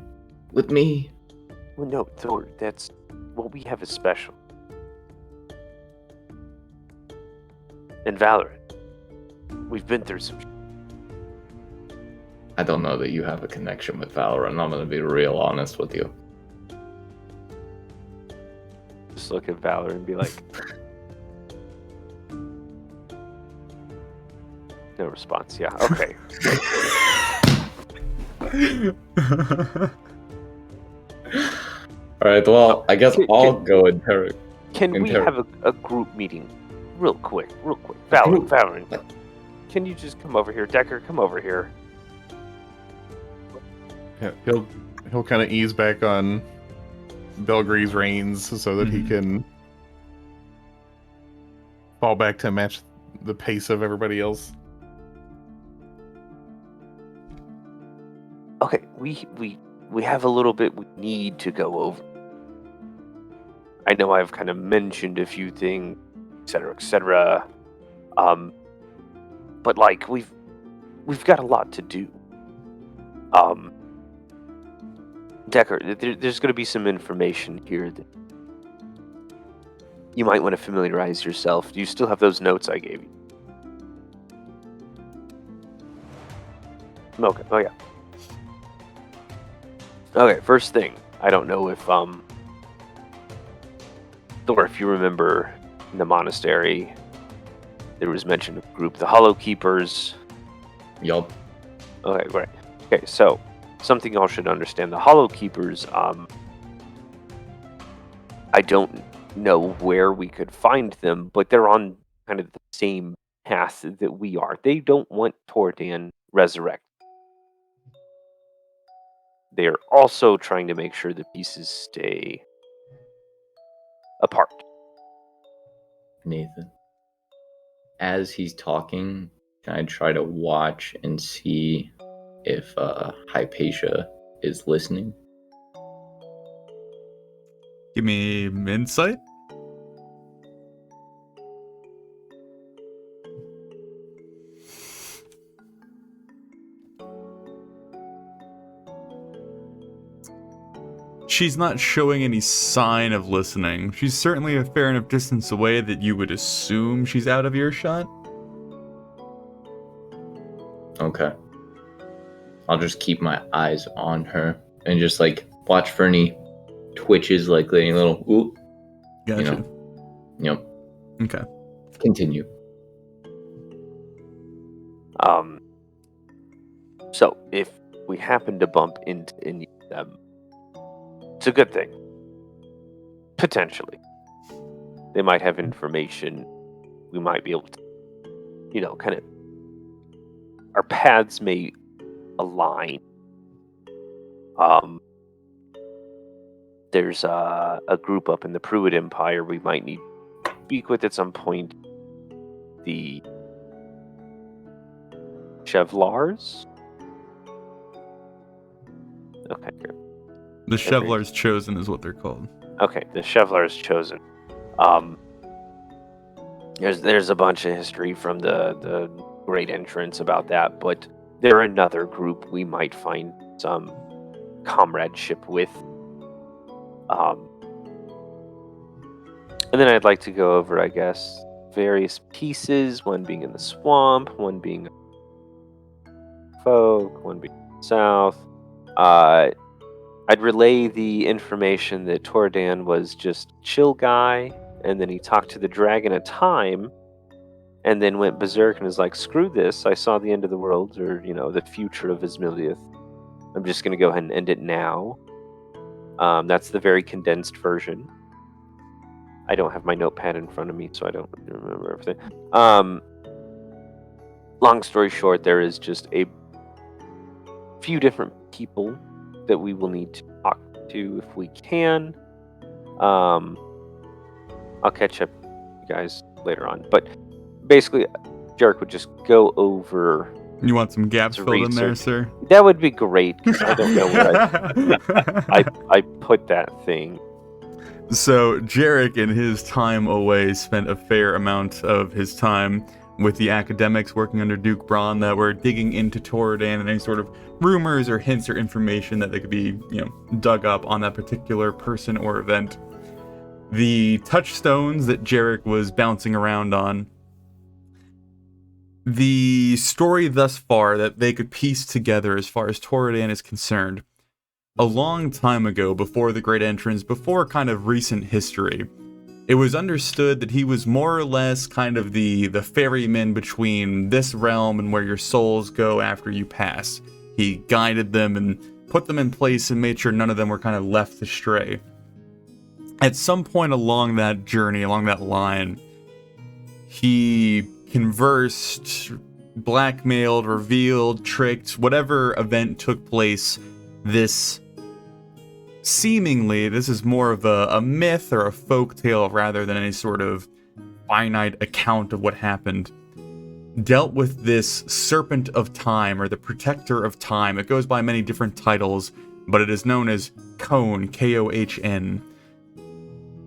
C: with me.
B: Well, no, Thor, that's what we have is special. And Valorant, we've been through some.
C: I don't know that you have a connection with Valorant. I'm gonna be real honest with you.
B: Just look at Valorant and be like, no response. Yeah, okay.
C: All right. Well, I guess I'll go and Terry.
B: Can we have a group meeting, real quick? Valorant. Can you just come over here, Decker? Come over here.
E: Yeah, he'll kind of ease back on Belgree's reins so that he can fall back to match the pace of everybody else.
B: Okay, we have a little bit we need to go over. I know I've kind of mentioned a few things, etc. But like we've got a lot to do. Decker, there's going to be some information here that you might want to familiarize yourself. Do you still have those notes I gave you? Okay. Oh yeah. Okay. First thing, I don't know if Thor, if you remember, in the monastery, there was mention of a group, the Hollow Keepers.
C: Yup.
B: Okay, right. Okay, so something y'all should understand: the Hollow Keepers. I don't know where we could find them, but they're on kind of the same path that we are. They don't want Tordan resurrected. They are also trying to make sure the pieces stay apart.
C: Nathan, as he's talking, can I try to watch and see if Hypatia is listening?
A: Give me insight. She's not showing any sign of listening. She's certainly a fair enough distance away that you would assume she's out of earshot.
C: Okay. I'll just keep my eyes on her and just like watch for any twitches, like any little ooh.
A: Gotcha.
C: Yep.
A: Okay.
C: Continue.
B: So if we happen to bump into any of them, it's a good thing. Potentially. They might have information. We might be able to, kind of, our paths may align. There's a group up in the Pruitt Empire we might need to speak with at some point. The Chevlars? Okay, good.
A: The Chevlar's Chosen is what they're called.
B: Okay, the Chevlar's Chosen. There's a bunch of history from the Great Entrance about that, but they're another group we might find some comradeship with. And then I'd like to go over, I guess, various pieces, one being in the swamp, one being folk, one being south. I'd relay the information that Tordan was just a chill guy, and then he talked to the Dragon of Time, and then went berserk and was like, screw this, I saw the end of the world, or, the future of Asmiliath. I'm just going to go ahead and end it now. That's the very condensed version. I don't have my notepad in front of me, so I don't remember everything. Long story short, there is just a few different people that we will need to talk to if we can. I'll catch up with you guys later on. But basically, Jarek would just go over...
A: You want some gaps filled in there, sir?
B: That would be great. I don't know where I put that thing.
A: So, Jarek, in his time away, spent a fair amount of his time with the academics working under Duke Braun that were digging into Torridan and any sort of rumors or hints or information that they could be, dug up on that particular person or event. The touchstones that Jarek was bouncing around on, the story thus far that they could piece together as far as Torridan is concerned, a long time ago, before the Great Entrance, before kind of recent history, it was understood that he was more or less kind of the ferryman between this realm and where your souls go after you pass. He guided them and put them in place and made sure none of them were kind of left astray. At some point along that journey, along that line, he conversed, blackmailed, revealed, tricked, whatever event took place. This is more of a myth or a folk tale rather than any sort of finite account of what happened. Dealt with this Serpent of Time, or the Protector of Time. It goes by many different titles, but it is known as Kohn, K-O-H-N.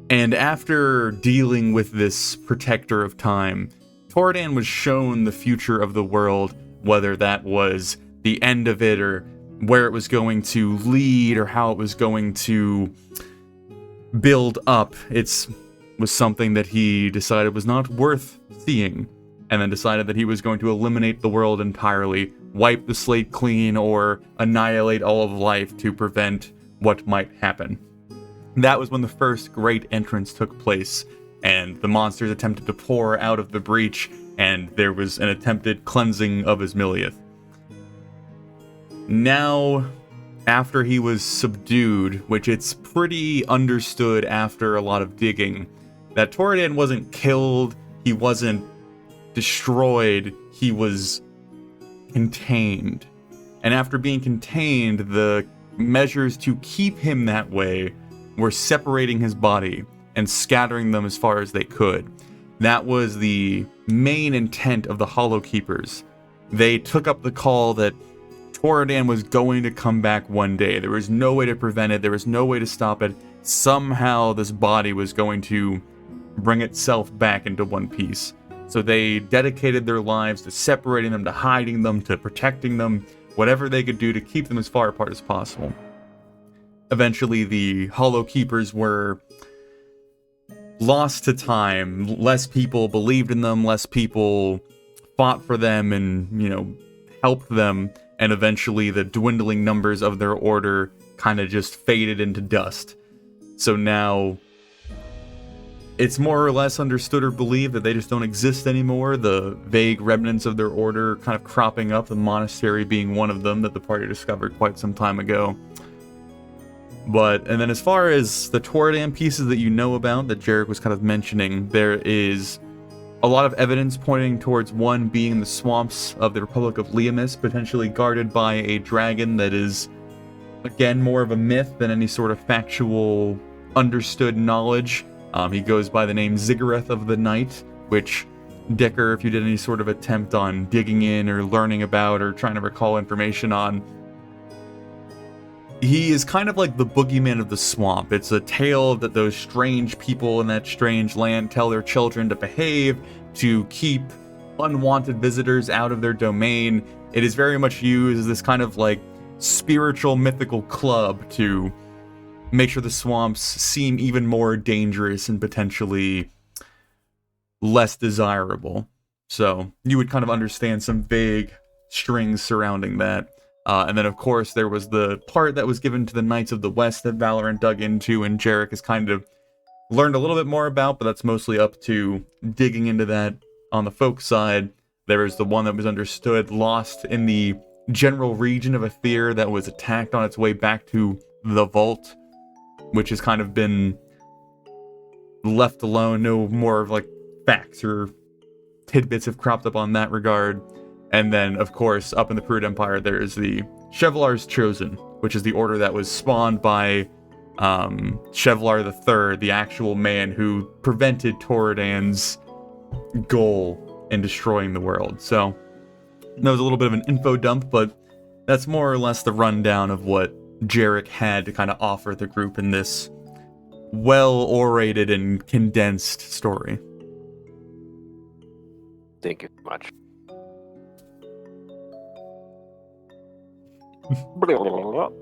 A: And after dealing with this Protector of Time, Torridan was shown the future of the world, whether that was the end of it or where it was going to lead or how it was going to build up. It was something that he decided was not worth seeing, and then decided that he was going to eliminate the world entirely, wipe the slate clean, or annihilate all of life to prevent what might happen. That was when the first Great Entrance took place, and the monsters attempted to pour out of the breach, and there was an attempted cleansing of Asmiliath. Now, after he was subdued, which it's pretty understood after a lot of digging, that Torridan wasn't killed, he wasn't destroyed, he was contained. And after being contained, the measures to keep him that way were separating his body and scattering them as far as they could. That was the main intent of the Hollow Keepers. They took up the call that Torridan was going to come back one day. There was no way to prevent it. There was no way to stop it. Somehow this body was going to bring itself back into one piece. So they dedicated their lives to separating them, to hiding them, to protecting them, whatever they could do to keep them as far apart as possible. Eventually, the Hollow Keepers were lost to time. Less people believed in them, less people fought for them and, helped them. And eventually the dwindling numbers of their order kind of just faded into dust. So now it's more or less understood or believed that they just don't exist anymore. The vague remnants of their order kind of cropping up, the monastery being one of them that the party discovered quite some time ago. And then as far as the Torridan pieces that you know about, that Jarek was kind of mentioning, there is a lot of evidence pointing towards one being the swamps of the Republic of Liamis, potentially guarded by a dragon that is, again, more of a myth than any sort of factual, understood knowledge. He goes by the name Ziggurat of the Night, which, Dicker, if you did any sort of attempt on digging in or learning about or trying to recall information on, he is kind of like the boogeyman of the swamp. It's a tale that those strange people in that strange land tell their children to behave, to keep unwanted visitors out of their domain. It is very much used as this kind of like spiritual mythical club to make sure the swamps seem even more dangerous and potentially less desirable. So you would kind of understand some vague strings surrounding that. And then, of course, there was the part that was given to the Knights of the West that Valorant dug into, and Jarek has kind of learned a little bit more about, but that's mostly up to digging into that on the folk side. There is the one that was understood lost in the general region of Aether that was attacked on its way back to the Vault, which has kind of been left alone. No more of like facts or tidbits have cropped up on that regard. And then, of course, up in the Prude Empire, there is the Chevlar's Chosen, which is the order that was spawned by Chevlar III, the actual man who prevented Torridan's goal in destroying the world. So that was a little bit of an info dump, but that's more or less the rundown of what Jarek had to kind of offer the group in this well-orated and condensed story.
B: Thank you so much.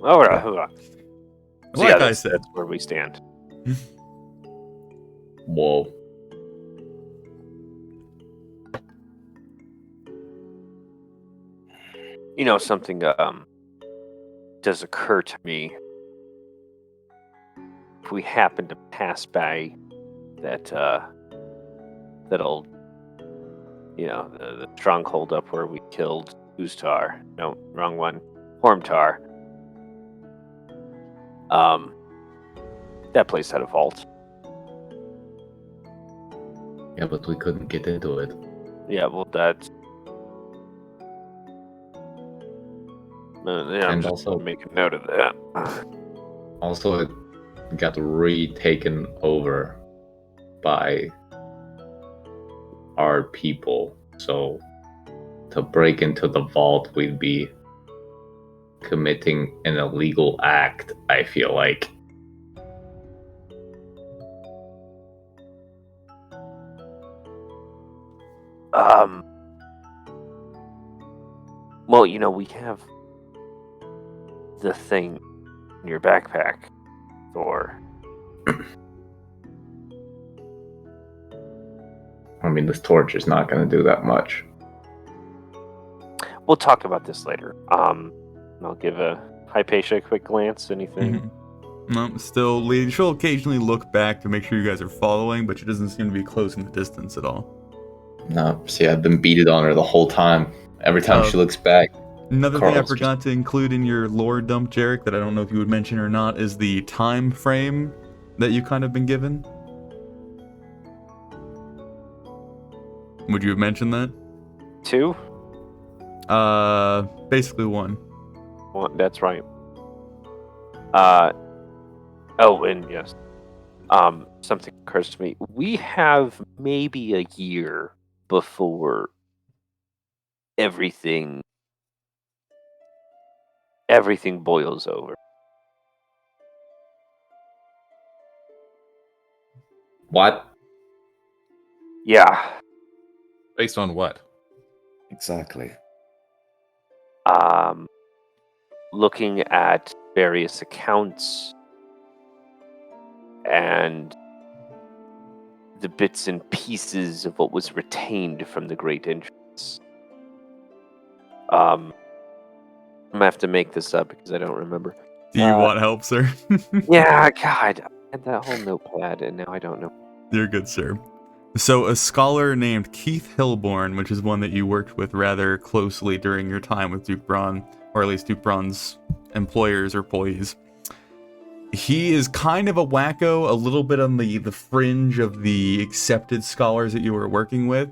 B: All right. So
A: Like I
B: that's
A: said.
B: that's where we stand.
C: Whoa.
B: You know, something does occur to me. If we happen to pass by that old, the stronghold up where we killed Uztar. No, wrong one. Hormtar. That place had a vault.
C: Yeah, but we couldn't get into it.
B: Yeah, well, that's. I'm
C: And
B: just
C: also-
B: making note of that.
C: Also, it got retaken over by our people. So to break into the vault, we'd be committing an illegal act, I feel like.
B: Well, we have the thing in your backpack, Thor.
C: I mean, this torch is not going to do that much.
B: We'll talk about this later. I'll give Hypatia a quick glance. Anything?
A: Mm-hmm. No, still lead. She'll occasionally look back to make sure you guys are following, but she doesn't seem to be closing the distance at all.
C: No, see, I've been beating on her the whole time. Every time she looks back.
A: Another thing I
C: Carl's
A: forgot to include in your lore dump, Jarek, that I don't know if you would mention or not, is the time frame that you kind of been given. Would you have mentioned that?
B: 2?
A: Basically 1.
B: Well, that's right. And yes. Something occurs to me. We have maybe a year before everything boils over.
C: What?
B: Yeah.
E: Based on what?
D: Exactly.
B: Looking at various accounts and the bits and pieces of what was retained from the Great Entrance. I'm gonna have to make this up because I don't remember.
A: Do you want help, sir?
B: Yeah, God, I had that whole notepad and now I don't know.
A: You're good, sir. So a scholar named Keith Hilborn, which is one that you worked with rather closely during your time with Duke Braun, or at least Duke Braun's employers or employees. He is kind of a wacko, a little bit on the fringe of the accepted scholars that you were working with.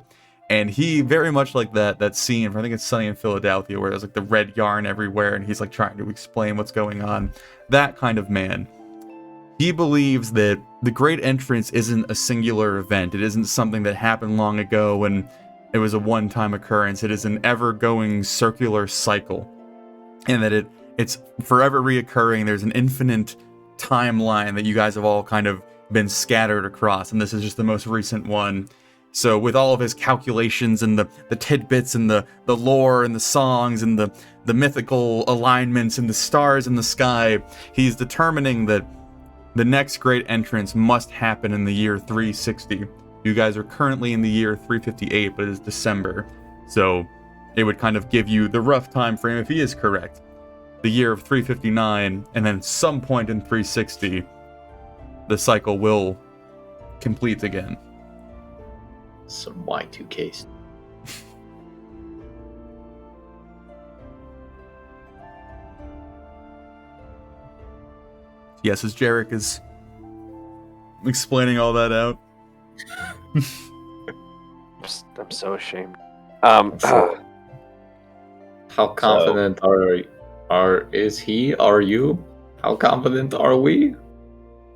A: And he very much like that scene, I think it's Sunny in Philadelphia, where there's like the red yarn everywhere and he's like trying to explain what's going on. That kind of man. He believes that the Great Entrance isn't a singular event. It isn't something that happened long ago and it was a one-time occurrence. It is an ever-going circular cycle. And that it's forever reoccurring. There's an infinite timeline that you guys have all kind of been scattered across. And this is just the most recent one. So with all of his calculations and the tidbits and the lore and the songs and the mythical alignments and the stars in the sky, he's determining that the next great entrance must happen in the year 360. You guys are currently in the year 358, but it is December. So it would kind of give you the rough time frame, if he is correct, the year of 359, and then some point in 360, the cycle will complete again.
C: Some Y2Ks.
A: Yes, as Jarek is explaining all that out.
B: I'm so ashamed.
C: So, how confident is he? Are you? How confident are we?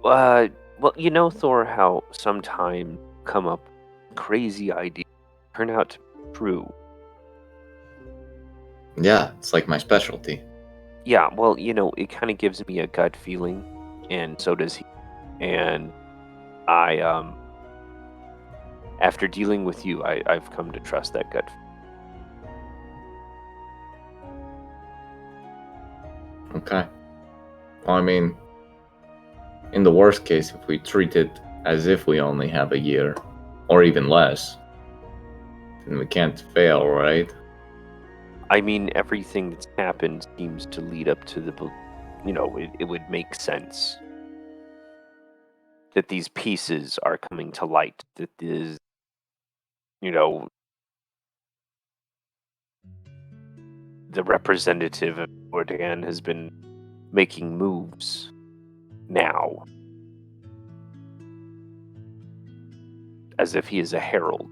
B: Well, Thor, how sometimes come up crazy ideas turn out to be true.
C: Yeah, it's like my specialty.
B: Yeah, well, it kind of gives me a gut feeling, and so does he. And I after dealing with you, I've come to trust that gut.
C: Okay. Well, I mean, in the worst case, if we treat it as if we only have a year, or even less, then we can't fail, right?
B: I mean, everything that's happened seems to lead up to the, it would make sense that these pieces are coming to light, that is, the representative of Ordan has been making moves now, as if he is a herald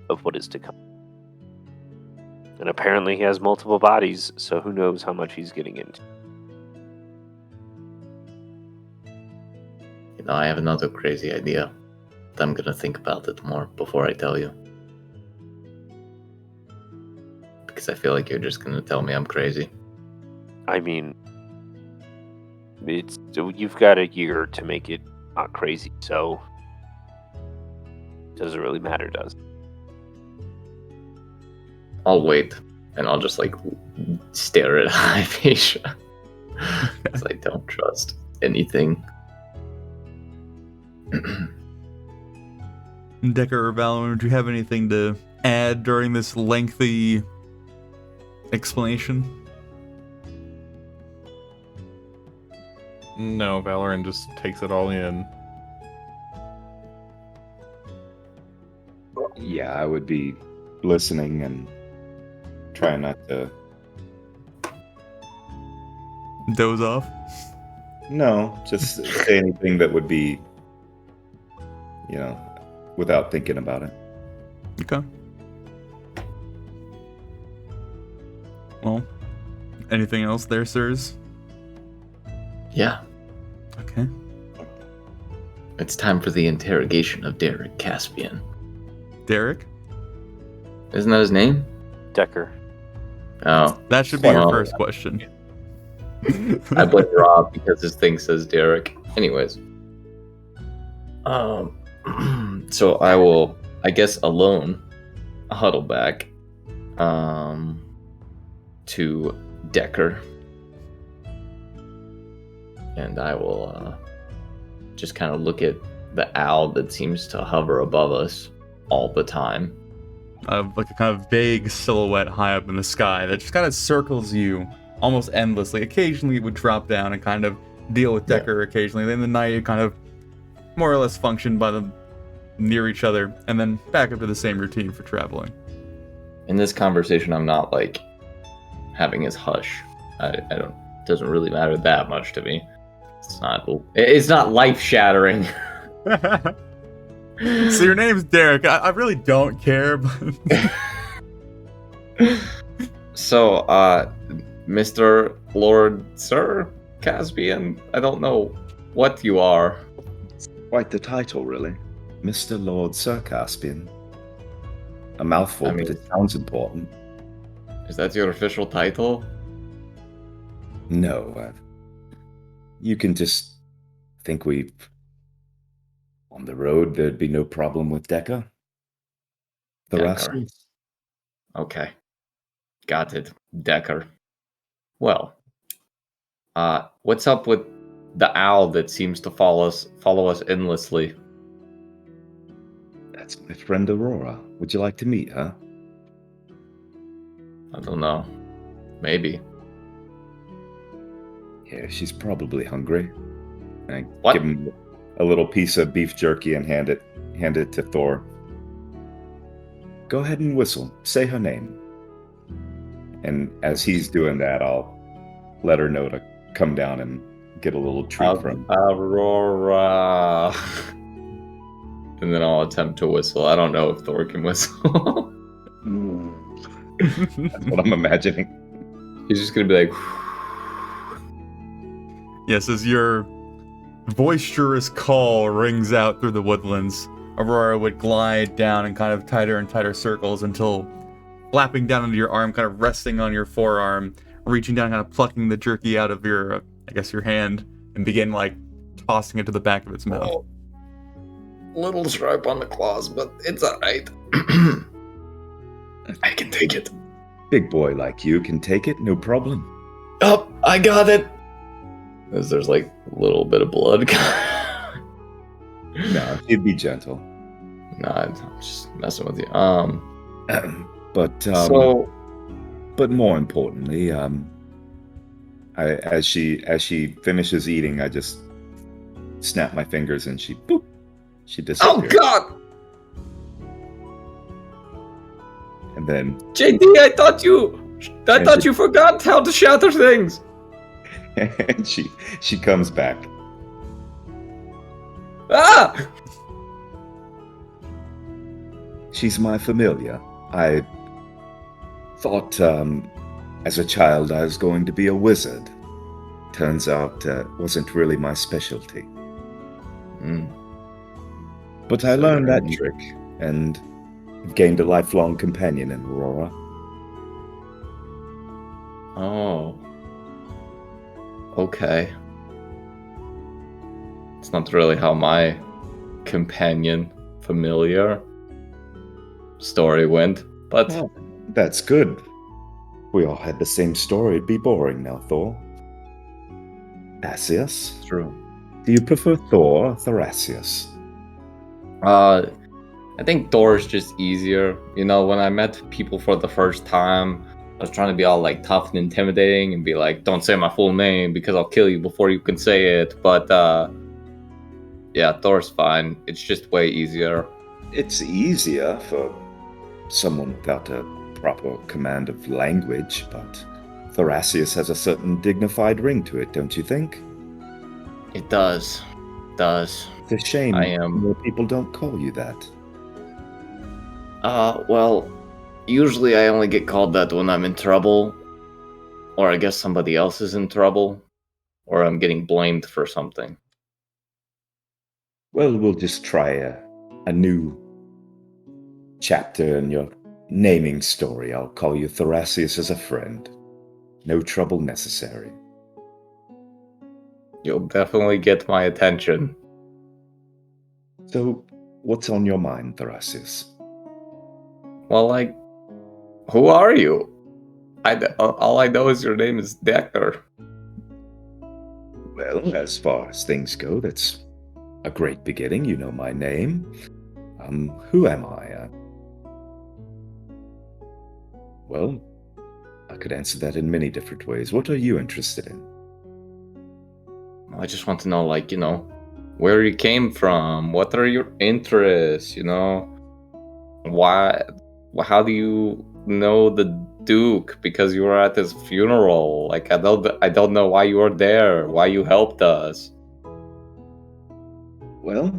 B: of what is to come. And apparently he has multiple bodies, so who knows how much he's getting into.
C: I have another crazy idea, but I'm gonna think about it more before I tell you. Because I feel like you're just gonna tell me I'm crazy.
B: I mean, you've got a year to make it not crazy, so it doesn't really matter, does it?
C: I'll wait, and I'll just stare at Hypatia. Because I don't trust anything.
A: Decker or Valorant, do you have anything to add during this lengthy explanation?
E: No, Valorant just takes it all in.
D: Yeah, I would be listening and trying not to.
A: Doze off?
D: No, just say anything that would be, without thinking about it.
A: Okay. Well, anything else there, sirs?
C: Yeah,
A: Okay.
C: it's time for the interrogation of Derek Caspian.
A: Derek?
C: Isn't that his name?
B: Decker.
C: Oh,
A: That should be your
C: Well,
A: first question.
C: I blame Rob because his thing says Derek. Anyways. So I will, I guess, alone huddle back to Decker. And I will just kind of look at the owl that seems to hover above us all the time.
A: Like a kind of vague silhouette high up in the sky that just kind of circles you almost endlessly. Occasionally it would drop down and kind of deal with Decker occasionally. Then in the night it kind of more or less function by them near each other and then back up to the same routine for traveling.
C: In this conversation, I'm not having his hush. I don't. It doesn't really matter that much to me. It's not life shattering.
A: So your name's Derek. I really don't care, but
C: So, Mr. Lord Sir Caspian, I don't know what you are.
D: Quite the title, really. Mr. Lord Sir Caspian. A mouthful, but it sounds important.
C: Is that your official title?
D: No, you can just think we've... On the road, there'd be no problem with Decker. The
C: Decker.
D: rest?
C: Okay. Got it. Decker. Well, what's up with the owl that seems to follow us endlessly?
D: That's my friend Aurora. Would you like to meet her?
C: I don't know. Maybe.
D: Yeah, she's probably hungry. And
C: What?
D: give him a little piece of beef jerky and hand it to Thor. Go ahead and whistle. Say her name. And as he's doing that, I'll let her know to come down and get a little treat from
C: Aurora. And then I'll attempt to whistle. I don't know if Thor can whistle.
D: That's what I'm imagining.
C: He's just gonna be like,
A: yes, as your boisterous call rings out through the woodlands, Aurora would glide down in kind of tighter and tighter circles until flapping down into your arm, kind of resting on your forearm, reaching down, kind of plucking the jerky out of your, your hand, and begin tossing it to the back of its mouth.
C: little sharp on the claws, but it's alright. I can take it.
D: Big boy like you can take it, no problem.
C: Oh, I got it. As there's like a little bit of blood.
D: No, he'd be gentle.
C: No, I'm just messing with you.
D: But more importantly, as she finishes eating, I just snap my fingers and she disappears.
C: Oh God!
D: And then
C: JD, I thought you forgot how to shatter things.
D: and she comes back.
C: Ah!
D: She's my familiar. I thought as a child I was going to be a wizard. Turns out wasn't really my specialty. But I learned that trick and gained a lifelong companion in Aurora.
C: Oh. Okay. It's not really how my companion, familiar story went, but
D: Well, that's good. We all had the same story. It'd be boring now, Thor. Asius?
C: true.
D: Do you prefer Thor or Thrasius?
C: I think Thor is just easier. You know, when I met people for the first time, I was trying to be all like tough and intimidating and be like, don't say my full name because I'll kill you before you can say it. But yeah, Thor's fine. It's just way easier.
D: It's easier for someone without a proper command of language, but Thrasius has a certain dignified ring to it, don't you think?
C: It does. Does.
D: It's a shame
C: I am-
D: more people don't call you that.
C: Well, usually I only get called that when I'm in trouble, or I guess somebody else is in trouble, or I'm getting blamed for something.
D: Well, we'll just try a new chapter in your naming story. I'll call you Thrasius as a friend. No trouble necessary.
C: You'll definitely get my attention.
D: So, what's on your mind, Thrasius?
C: Well, like, who are you? All I know is your name is Decker.
D: Well, as far as things go, that's a great beginning. You know my name. Who am I? Well, I could answer that in many different ways. What are you interested in?
C: I just want to know, like, you know, where you came from. What are your interests? You know, why? How do you know the Duke? Because you were at his funeral. Like, I don't know why you were there. Why you helped us.
D: Well,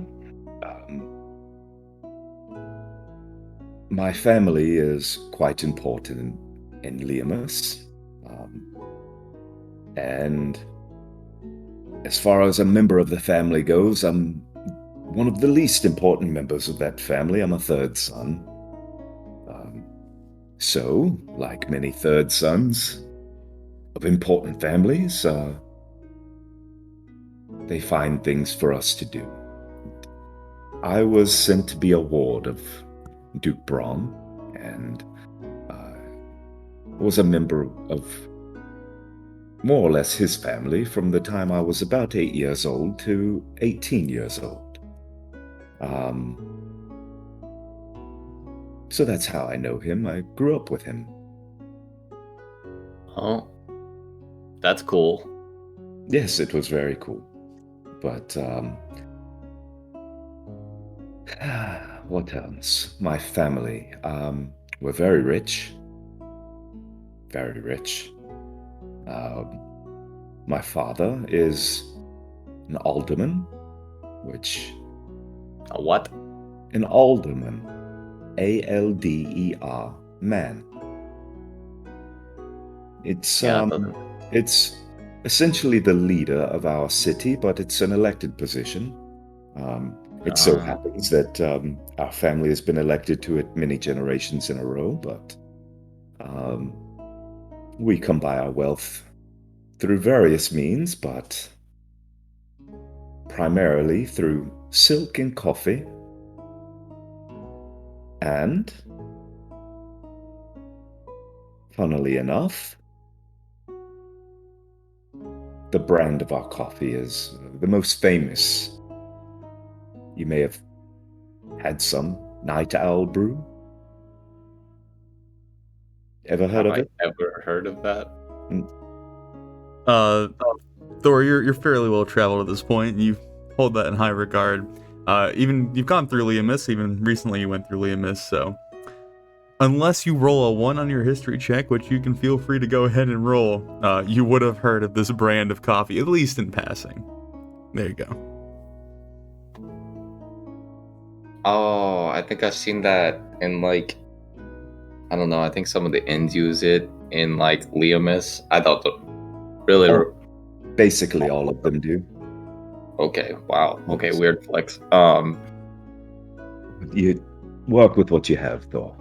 D: my family is quite important in Liamus. And as far as a member of the family goes, I'm one of the least important members of that family. I'm a third son. So, like many third sons of important families, they find things for us to do. I was sent to be a ward of Duke Braun, and was a member of more or less his family from the time I was about 8 years old to 18 years old. So that's how I know him. I grew up with him.
C: Oh, that's cool.
D: Yes, it was very cool. But, what else? My family, were very rich. Very rich. My father is an alderman, which...
C: A what?
D: An alderman. A-L-D-E-R, man. It's, it's essentially the leader of our city, but it's an elected position. It so happens that our family has been elected to it many generations in a row, but we come by our wealth through various means, but primarily through silk and coffee And, funnily enough, the brand of our coffee is the most famous. You may have had some Night Owl brew. Ever heard
C: Have
D: of
C: I
D: it?
C: ever heard of that?
A: Thor, you're fairly well traveled at this point. You hold that in high regard. Even you've gone through Liamis. Even recently, you went through Liamis. So, unless you roll a 1 on your history check, which you can feel free to go ahead and roll, you would have heard of this brand of coffee, at least in passing. There you go.
C: Oh, I think I've seen that in like, I don't know. I think some of the inns use it in like Liamis. I thought the really.
D: Oh. Basically, all of them do.
C: Okay. Wow. Okay.
D: Yes.
C: Weird flex.
D: You work with what you have, Thor.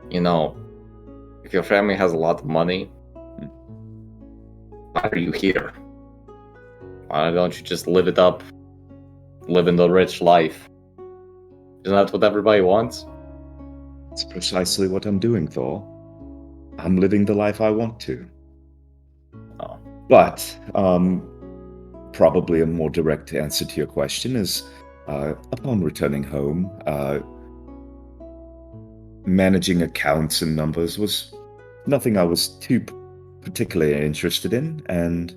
C: You know, if your family has a lot of money, why are you here? Why don't you just live it up? Living the rich life. Isn't that what everybody wants?
D: It's precisely what I'm doing, Thor. I'm living the life I want to.
C: Oh.
D: But, probably a more direct answer to your question is, upon returning home, managing accounts and numbers was nothing I was too particularly interested in, and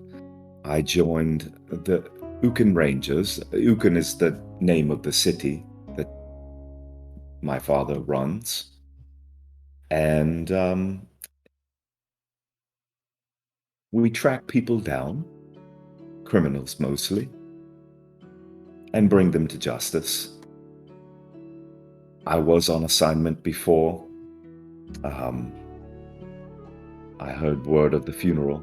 D: I joined the Uken Rangers. Uken is the name of the city that my father runs. And we track people down, criminals mostly, and bring them to justice. I was on assignment before I heard word of the funeral.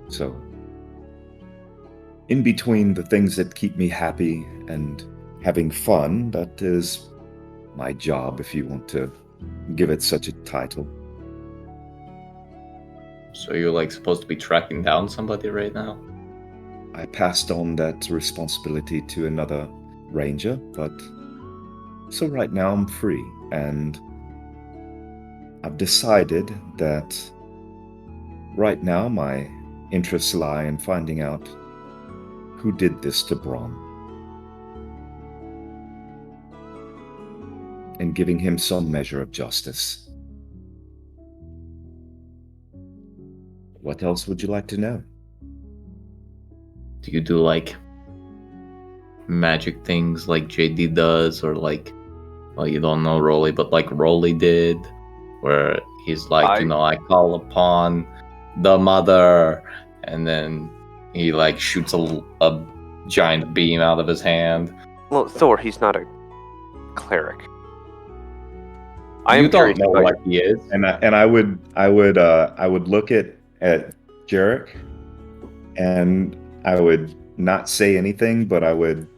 D: So, in between the things that keep me happy and having fun, that is my job, if you want to give it such a title.
C: So you're like supposed to be tracking down somebody right now?
D: I passed on that responsibility to another ranger, but so right now I'm free, and I've decided that right now my interests lie in finding out who did this to Braun and giving him some measure of justice. What else would you like to know?
C: Do you do like magic things like JD does, or like, well, you don't know Rolly, but like Rolly did, where he's like, I call upon the mother, and then he like shoots a giant beam out of his hand.
B: Well, Thor, he's not a cleric.
C: You don't know what he is,
D: and I would look at Jarek, and I would not say anything, but I would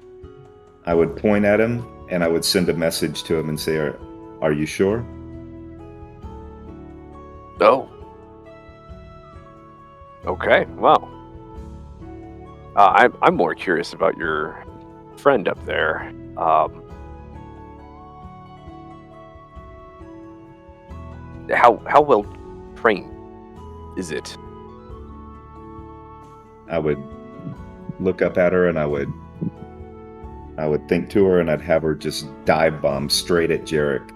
D: point at him, and I would send a message to him and say, "Are you sure?"
B: Oh. Okay. Well, I'm more curious about your friend up there. How well trained is it?
D: I would look up at her, and I would think to her, and I'd have her just dive bomb straight at Jarek.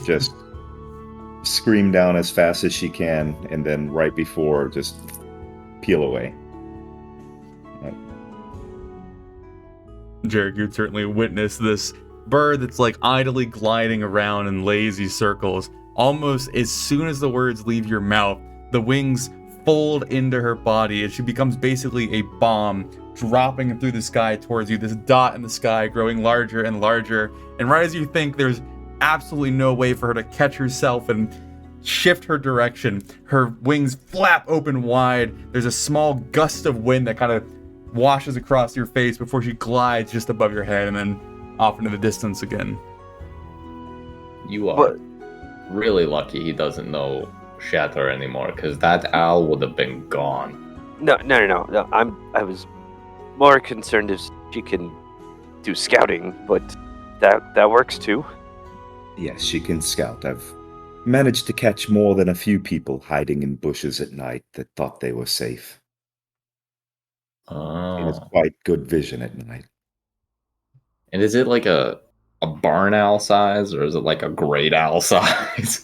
D: Just scream down as fast as she can, and then right before, just peel away.
A: Jarek, you'd certainly witness this bird that's like idly gliding around in lazy circles. Almost as soon as the words leave your mouth, the wings fold into her body, and she becomes basically a bomb dropping through the sky towards you, this dot in the sky growing larger and larger. And right as you think there's absolutely no way for her to catch herself and shift her direction, her wings flap open wide. There's a small gust of wind that kind of washes across your face before she glides just above your head and then off into the distance again.
C: You are really lucky he doesn't know Shatter anymore, because that owl would have been gone.
B: No. I was more concerned if she can do scouting, but That works too.
D: Yes, she can scout. I've managed to catch more than a few people hiding in bushes at night that thought they were safe. She has
C: Oh.
D: quite good vision at night.
C: And is it like a barn owl size, or is it like a great owl size?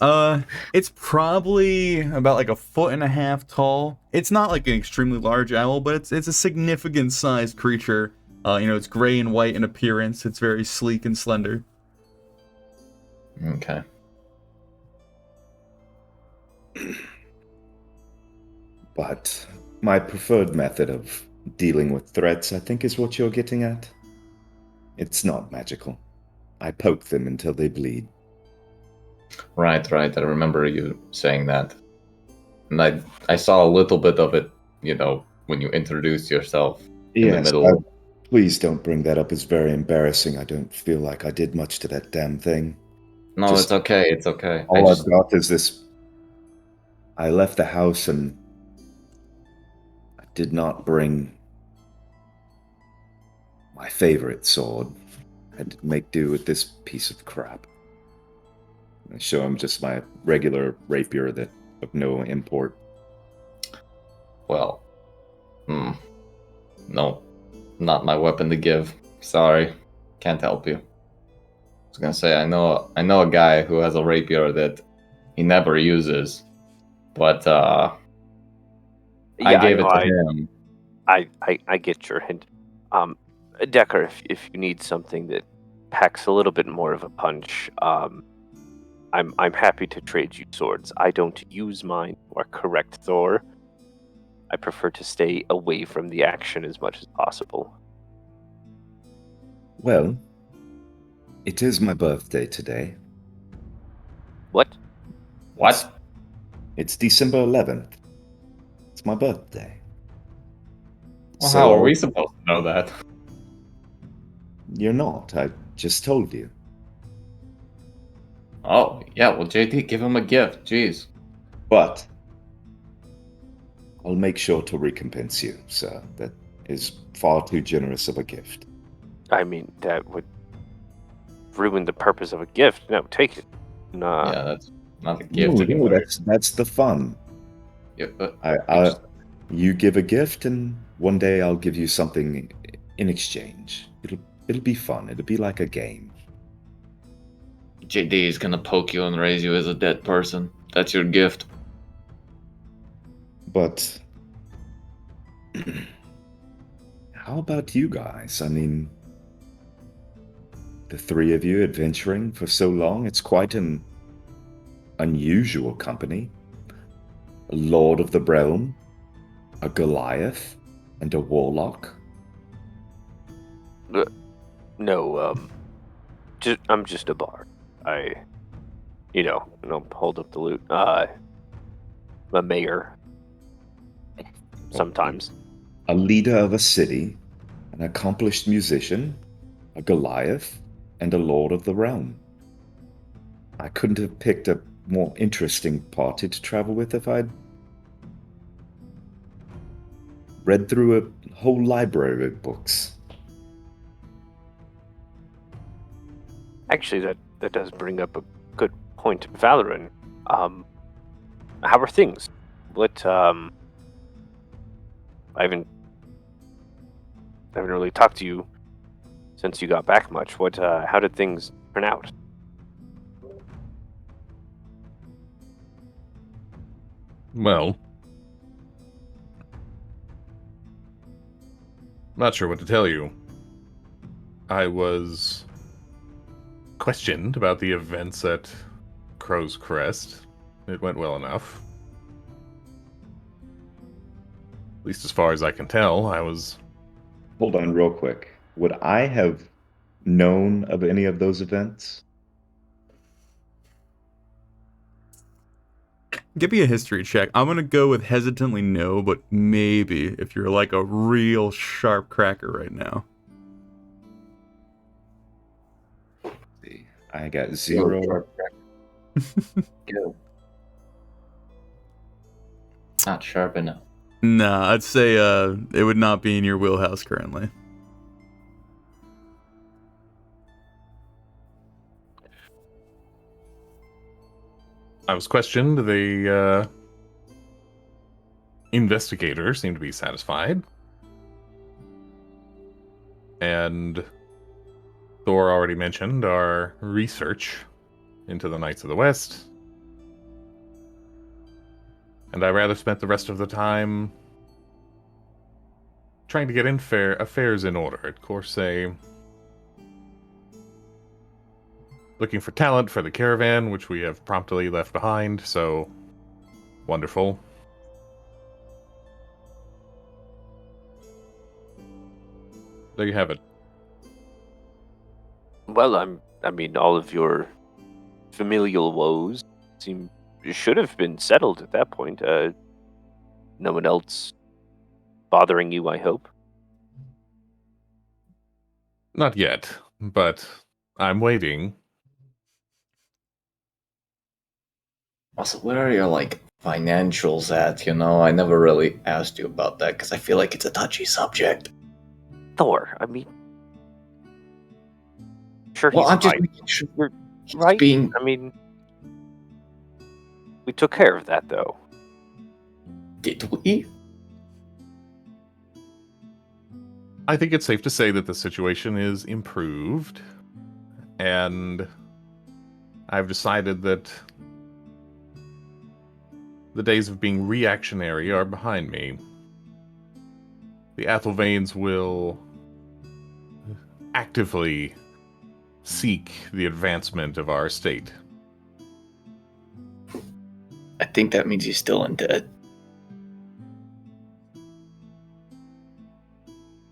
A: It's probably about like 1.5 feet tall. It's not like an extremely large owl, but it's a significant sized creature. It's gray and white in appearance. It's very sleek and slender.
C: Okay.
D: But my preferred method of dealing with threats, I think, is what you're getting at. It's not magical. I poke them until they bleed.
C: Right. I remember you saying that. And I saw a little bit of it, when you introduced yourself in the middle.
D: Please don't bring that up. It's very embarrassing. I don't feel like I did much to that damn thing.
C: No, it's okay. It's okay.
D: All I've got is this. I left the house and I did not bring my favorite sword. I had to make do with this piece of crap. I show him just my regular rapier that of no import.
C: Well, no, not my weapon to give. Sorry, can't help you. I was gonna say I know a guy who has a rapier that he never uses, but I gave it to him.
B: I get your hint. Decker, if you need something that packs a little bit more of a punch, I'm happy to trade you swords. I don't use mine, or correct, Thor. I prefer to stay away from the action as much as possible.
D: Well, it is my birthday today.
B: What?
C: What?
D: It's December 11th. It's my birthday.
C: Well, how are we supposed to know that?
D: You're not. I just told you.
C: Oh, yeah, well, JD, give him a gift. Jeez.
D: But I'll make sure to recompense you, sir. That is far too generous of a gift.
B: I mean, that would ruin the purpose of a gift. No, take it.
C: Yeah, that's not a gift
D: No,
C: anymore.
D: that's the fun.
C: Yeah, but
D: you give a gift, and one day I'll give you something in exchange. It'll be fun. It'll be like a game.
C: JD is gonna poke you and raise you as a dead person. That's your gift.
D: But how about you guys? I mean, the three of you adventuring for so long, it's quite an unusual company. A Lord of the Realm, a Goliath, and a Warlock.
B: No, I'm just a bard. I don't hold up the loot. I'm a mayor. Sometimes.
D: A leader of a city, an accomplished musician, a Goliath, and a Lord of the Realm. I couldn't have picked a more interesting party to travel with if I'd read through a whole library of books.
B: Actually, that does bring up a good point, Valoran. How are things? What I haven't really talked to you since you got back much. How did things turn out?
E: Well, not sure what to tell you. I was questioned about the events at Crow's Crest. It went well enough. At least as far as I can tell, I was...
D: Hold on real quick. Would I have known of any of those events?
A: Give me a history check. I'm gonna go with hesitantly no, but maybe if you're like a real sharp cracker right now.
D: I got 0.
C: Go. Not sharp enough.
A: Nah, I'd say it would not be in your wheelhouse currently.
E: I was questioned. The investigator seemed to be satisfied. And Thor already mentioned our research into the Knights of the West. And I rather spent the rest of the time trying to get affairs in order at Corsair. Looking for talent for the caravan, which we have promptly left behind, so wonderful. There you have it.
B: Well, I mean, all of your familial woes should have been settled at that point. No one else bothering you, I hope.
E: Not yet, but I'm waiting.
C: Also, where are your financials at? I never really asked you about that because I feel like it's a touchy subject.
B: Thor, I mean, sure,
C: Well,
B: he's
C: I'm just
B: fine.
C: making sure he's
B: Right?
C: being.
B: I mean, we took care of that, though.
C: Did we?
E: I think it's safe to say that the situation is improved, and I've decided that the days of being reactionary are behind me. The Athelvanes will actively seek the advancement of our state.
C: I think that means he's still in debt.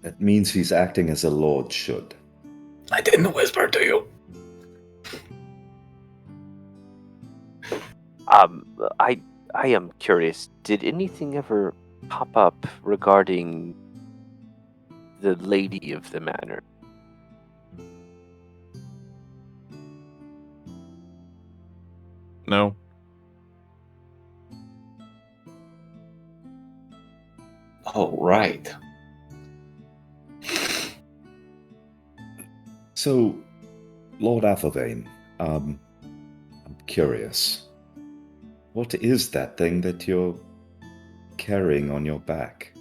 D: That means he's acting as a lord should.
C: I didn't whisper to you.
B: I am curious. Did anything ever pop up regarding the lady of the manor?
E: No?
C: Oh, right.
D: So, Lord Athelvane, I'm curious. What is that thing that you're carrying on your back?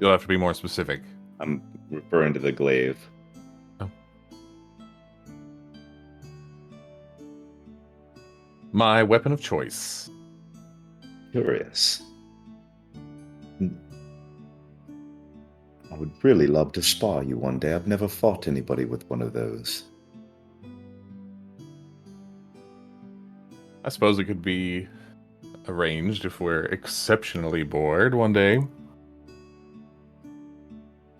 E: You'll have to be more specific.
D: I'm referring to the glaive.
E: Oh. My weapon of choice.
D: Curious. I would really love to spar you one day. I've never fought anybody with one of those.
E: I suppose it could be arranged if we're exceptionally bored one day.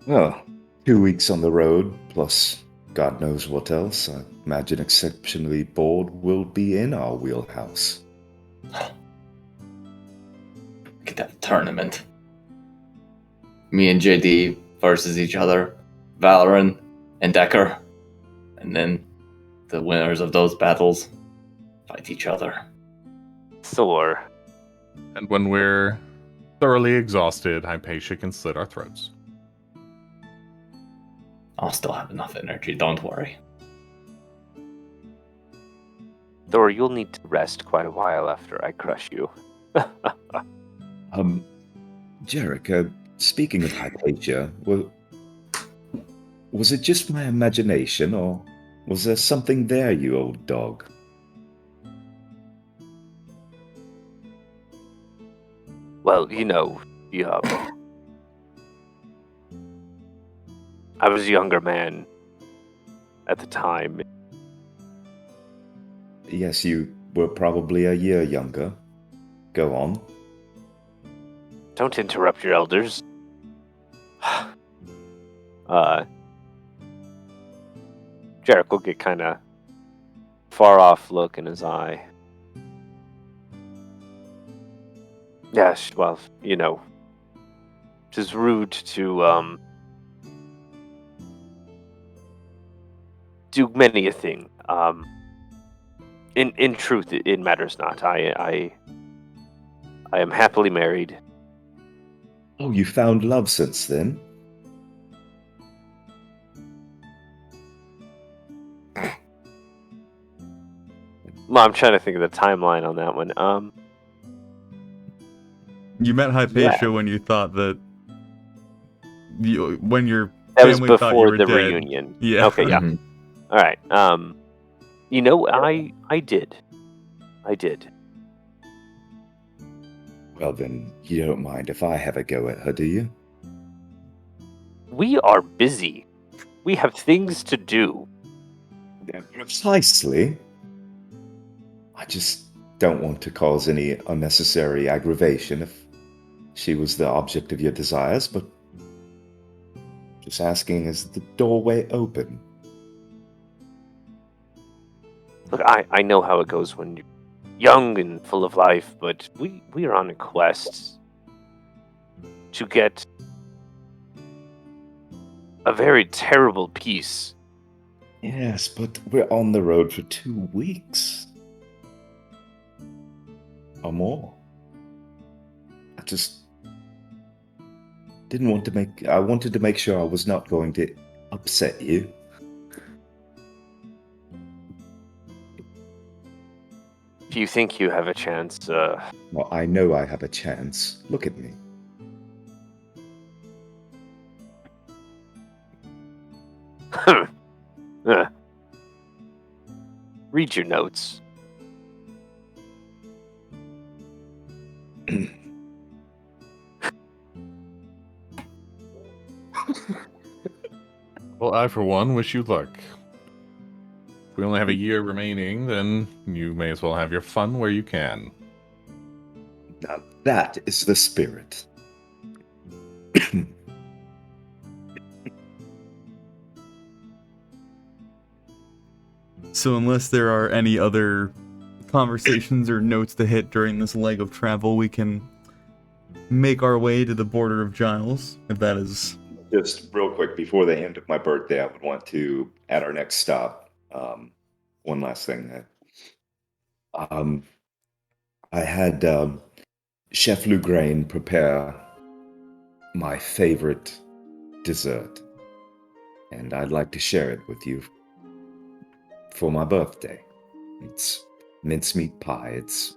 D: Well, 2 weeks on the road, plus God knows what else. I imagine exceptionally bored will be in our wheelhouse.
C: We could have a tournament. Me and JD versus each other, Valorant and Decker, and then the winners of those battles fight each other.
B: Thor.
E: And when we're thoroughly exhausted, Hypatia can slit our throats.
C: I'll still have enough energy, don't worry.
B: Thor, you'll need to rest quite a while after I crush you.
D: Jarek, speaking of Hypatia, was it just my imagination, or was there something there, you old dog?
B: Well, I was a younger man at the time.
D: Yes, you were probably a year younger. Go on.
B: Don't interrupt your elders. Jarek will get kind of far off look in his eye. Yes, well, it is rude to do many a thing. In truth, it matters not. I am happily married.
D: Oh, you found love since then?
B: Well, I'm trying to think of the timeline on that one.
A: You met Hypatia
B: Yeah.
A: when you thought that when your
B: That was
A: family thought you
B: before
A: were
B: the
A: dead.
B: reunion.
A: Yeah.
B: Okay, yeah.
C: Mhm.
B: All right. You know, I did.
D: Well, then, you don't mind if I have a go at her, do you?
B: We are busy. We have things to do.
D: Yeah, precisely. I just don't want to cause any unnecessary aggravation if she was the object of your desires, but just asking, is the doorway open?
B: Look, I know how it goes when you're young and full of life, but we are on a quest to get a very terrible piece.
D: Yes, but we're on the road for 2 weeks. Or more. I just didn't want to I wanted to make sure I was not going to upset you.
B: If you think you have a chance,
D: Well, I know I have a chance. Look at me.
B: read your notes.
E: Well, I, for one, wish you luck. If we only have a year remaining, then you may as well have your fun where you can.
D: Now that is the spirit.
A: So unless there are any other conversations or notes to hit during this leg of travel, we can make our way to the border of Giles, if that is...
D: Just real quick, before the end of my birthday, I would want to, at our next stop, one last thing. I had Chef Lugrain prepare my favorite dessert, and I'd like to share it with you for my birthday. It's mincemeat pie. It's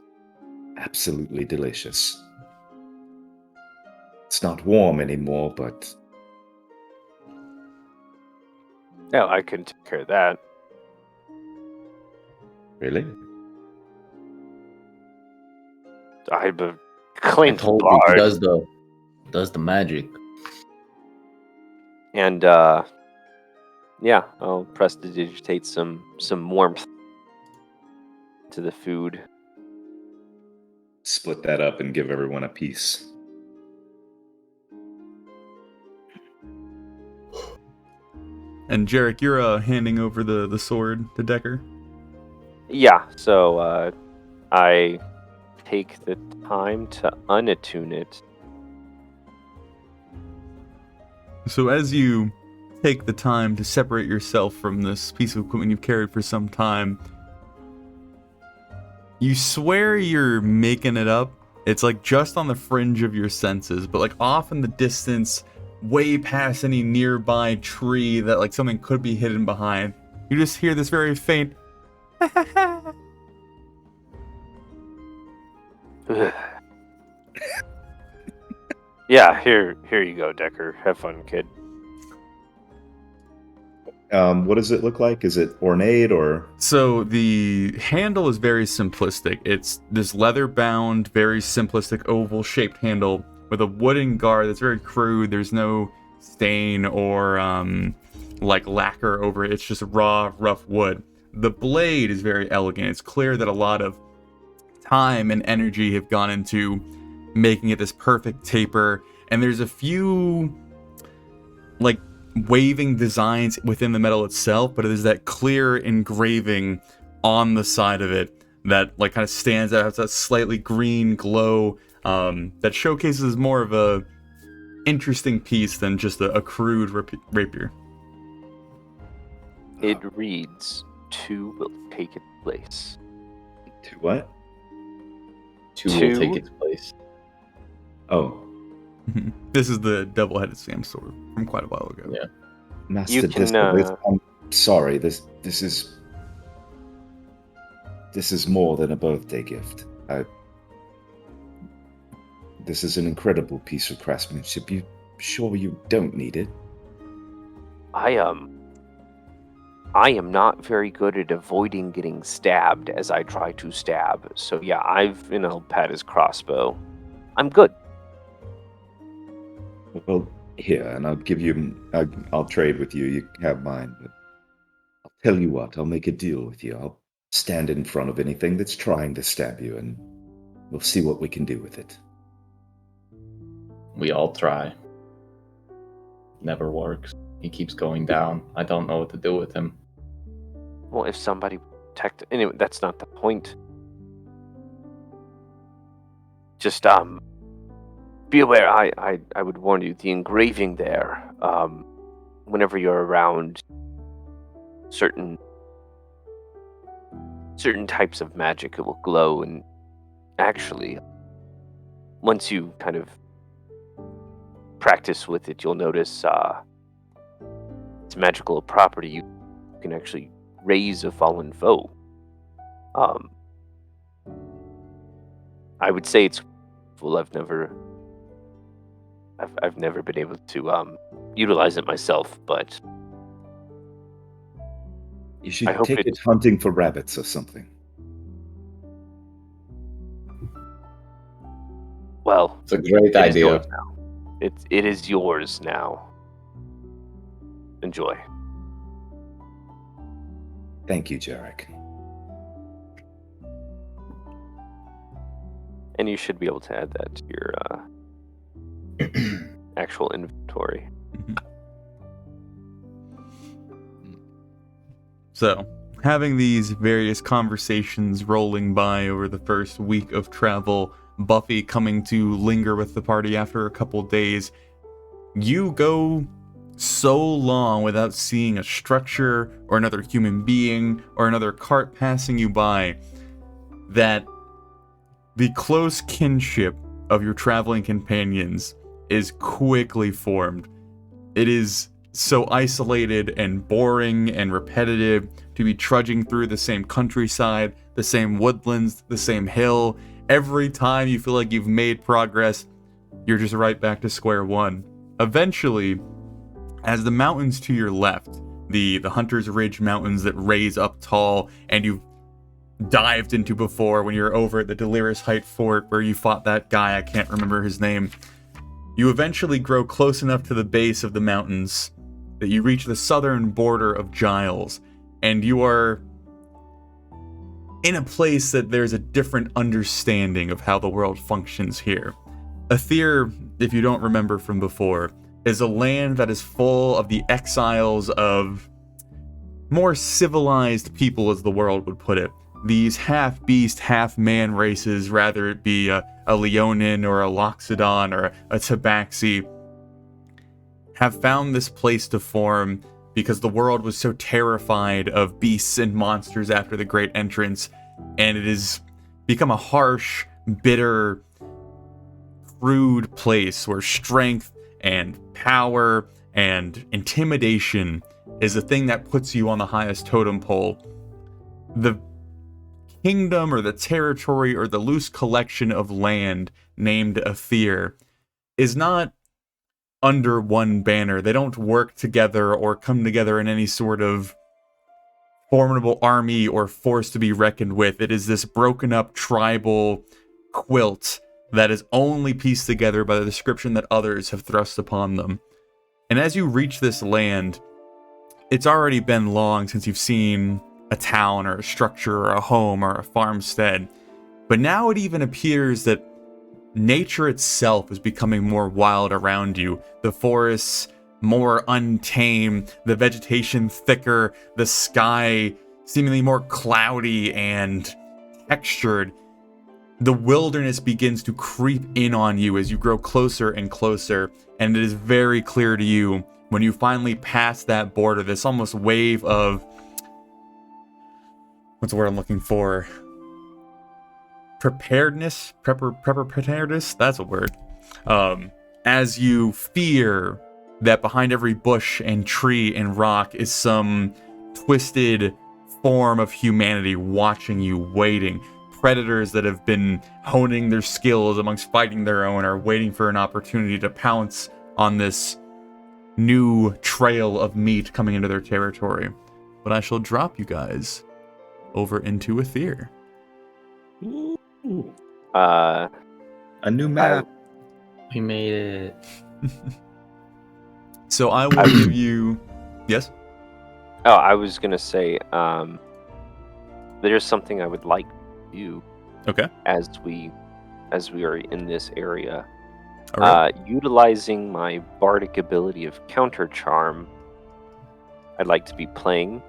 D: absolutely delicious. It's not warm anymore, but
B: Yeah, I can take care of that.
D: really?
B: I'm a
C: I
B: claimed
C: told you he
B: bard.
C: does the magic.
B: And yeah, I'll prestidigitate some warmth to the food.
D: Split that up and give everyone a piece.
A: And Jarek, you're handing over the sword to Decker?
B: Yeah, so I take the time to unattune it.
A: So as you take the time to separate yourself from this piece of equipment you've carried for some time, you swear you're making it up. It's like just on the fringe of your senses, but like off in the distance, way past any nearby tree that like something could be hidden behind. You just hear this very faint
B: Yeah, here you go, Decker. Have fun, kid.
D: What does it look like? Is it ornate or?
A: So the handle is very simplistic. It's this leather-bound, very simplistic oval-shaped handle with a wooden guard that's very crude. There's no stain or like lacquer over it. It's just raw, rough wood. The blade is very elegant. It's clear that a lot of time and energy have gone into making it this perfect taper. And there's a few like waving designs within the metal itself, but it is that clear engraving on the side of it that like kind of stands out. It's that slightly green glow that showcases more of a interesting piece than just a crude rapier.
B: It reads, 2 will take its place.
D: To what?
C: 2
B: Two?
C: will take its place.
D: Oh,
A: This is the double-headed Sam sword from quite a while ago.
C: Yeah.
D: Master
B: You can,
D: Disco, I'm sorry. This is This is more than a birthday gift. This is an incredible piece of craftsmanship. You sure you don't need it?
B: I am not very good at avoiding getting stabbed as I try to stab. So yeah, I've pat his crossbow. I'm good.
D: Well, here, and I'll give you. I'll trade with you. You have mine. But I'll tell you what. I'll make a deal with you. I'll stand in front of anything that's trying to stab you, and we'll see what we can do with it.
C: We all try. Never works. He keeps going down. I don't know what to do with him.
B: Well, if somebody protect, anyway, that's not the point. Just be aware. I would warn you. The engraving there. Whenever you're around certain types of magic, it will glow. And actually, once you kind of practice with it, you'll notice its magical property. You can actually raise a fallen foe. I would say it's well, I've never been able to utilize it myself, but
D: You should
B: I hope
D: take it hunting for rabbits or something.
B: well,
C: It's a great
B: it is
C: idea.
B: yours now. It is yours now. Enjoy.
D: Thank you, Jarek.
B: And you should be able to add that to your actual inventory.
A: So, having these various conversations rolling by over the first week of travel, Buffy coming to linger with the party after a couple days, you go so long without seeing a structure or another human being or another cart passing you by that the close kinship of your traveling companions is quickly formed. It is so isolated and boring and repetitive to be trudging through the same countryside, the same woodlands, the same hill. Every time you feel like you've made progress, you're just right back to square one. Eventually, as the mountains to your left, the Hunter's Ridge mountains that raise up tall and you've dived into before when you're over at the Delirious Height Fort where you fought that guy, I can't remember his name, you eventually grow close enough to the base of the mountains that you reach the southern border of Giles, and you are in a place that there's a different understanding of how the world functions here. Aether, if you don't remember from before, is a land that is full of the exiles of more civilized people, as the world would put it. These half-beast, half-man races, rather it be a Leonin or a Loxodon or a Tabaxi, have found this place to form because the world was so terrified of beasts and monsters after the Great Entrance, and it has become a harsh, bitter, crude place where strength and power and intimidation is the thing that puts you on the highest totem pole. The kingdom or the territory or the loose collection of land named Aether is not under one banner. They don't work together or come together in any sort of formidable army or force to be reckoned with. It is this broken up tribal quilt that is only pieced together by the description that others have thrust upon them. And as you reach this land, it's already been long since you've seen a town or a structure or a home or a farmstead. But now it even appears that nature itself is becoming more wild around you. The forests more untamed, the vegetation thicker, the sky seemingly more cloudy and textured. The wilderness begins to creep in on you as you grow closer and closer, and it is very clear to you when you finally pass that border, this almost wave of, what's the word I'm looking for? Preparedness? Preparedness? That's a word. As you fear that behind every bush and tree and rock is some twisted form of humanity watching you, waiting. Predators that have been honing their skills amongst fighting their own are waiting for an opportunity to pounce on this new trail of meat coming into their territory. But I shall drop you guys over into Aether.
B: Uh,
D: A new map.
C: We made it.
A: So I will give you... Yes?
B: Oh, I was gonna say, there's something I would like to do
A: Okay.
B: as we are in this area.
A: All right.
B: Utilizing my bardic ability of counter charm, I'd like to be playing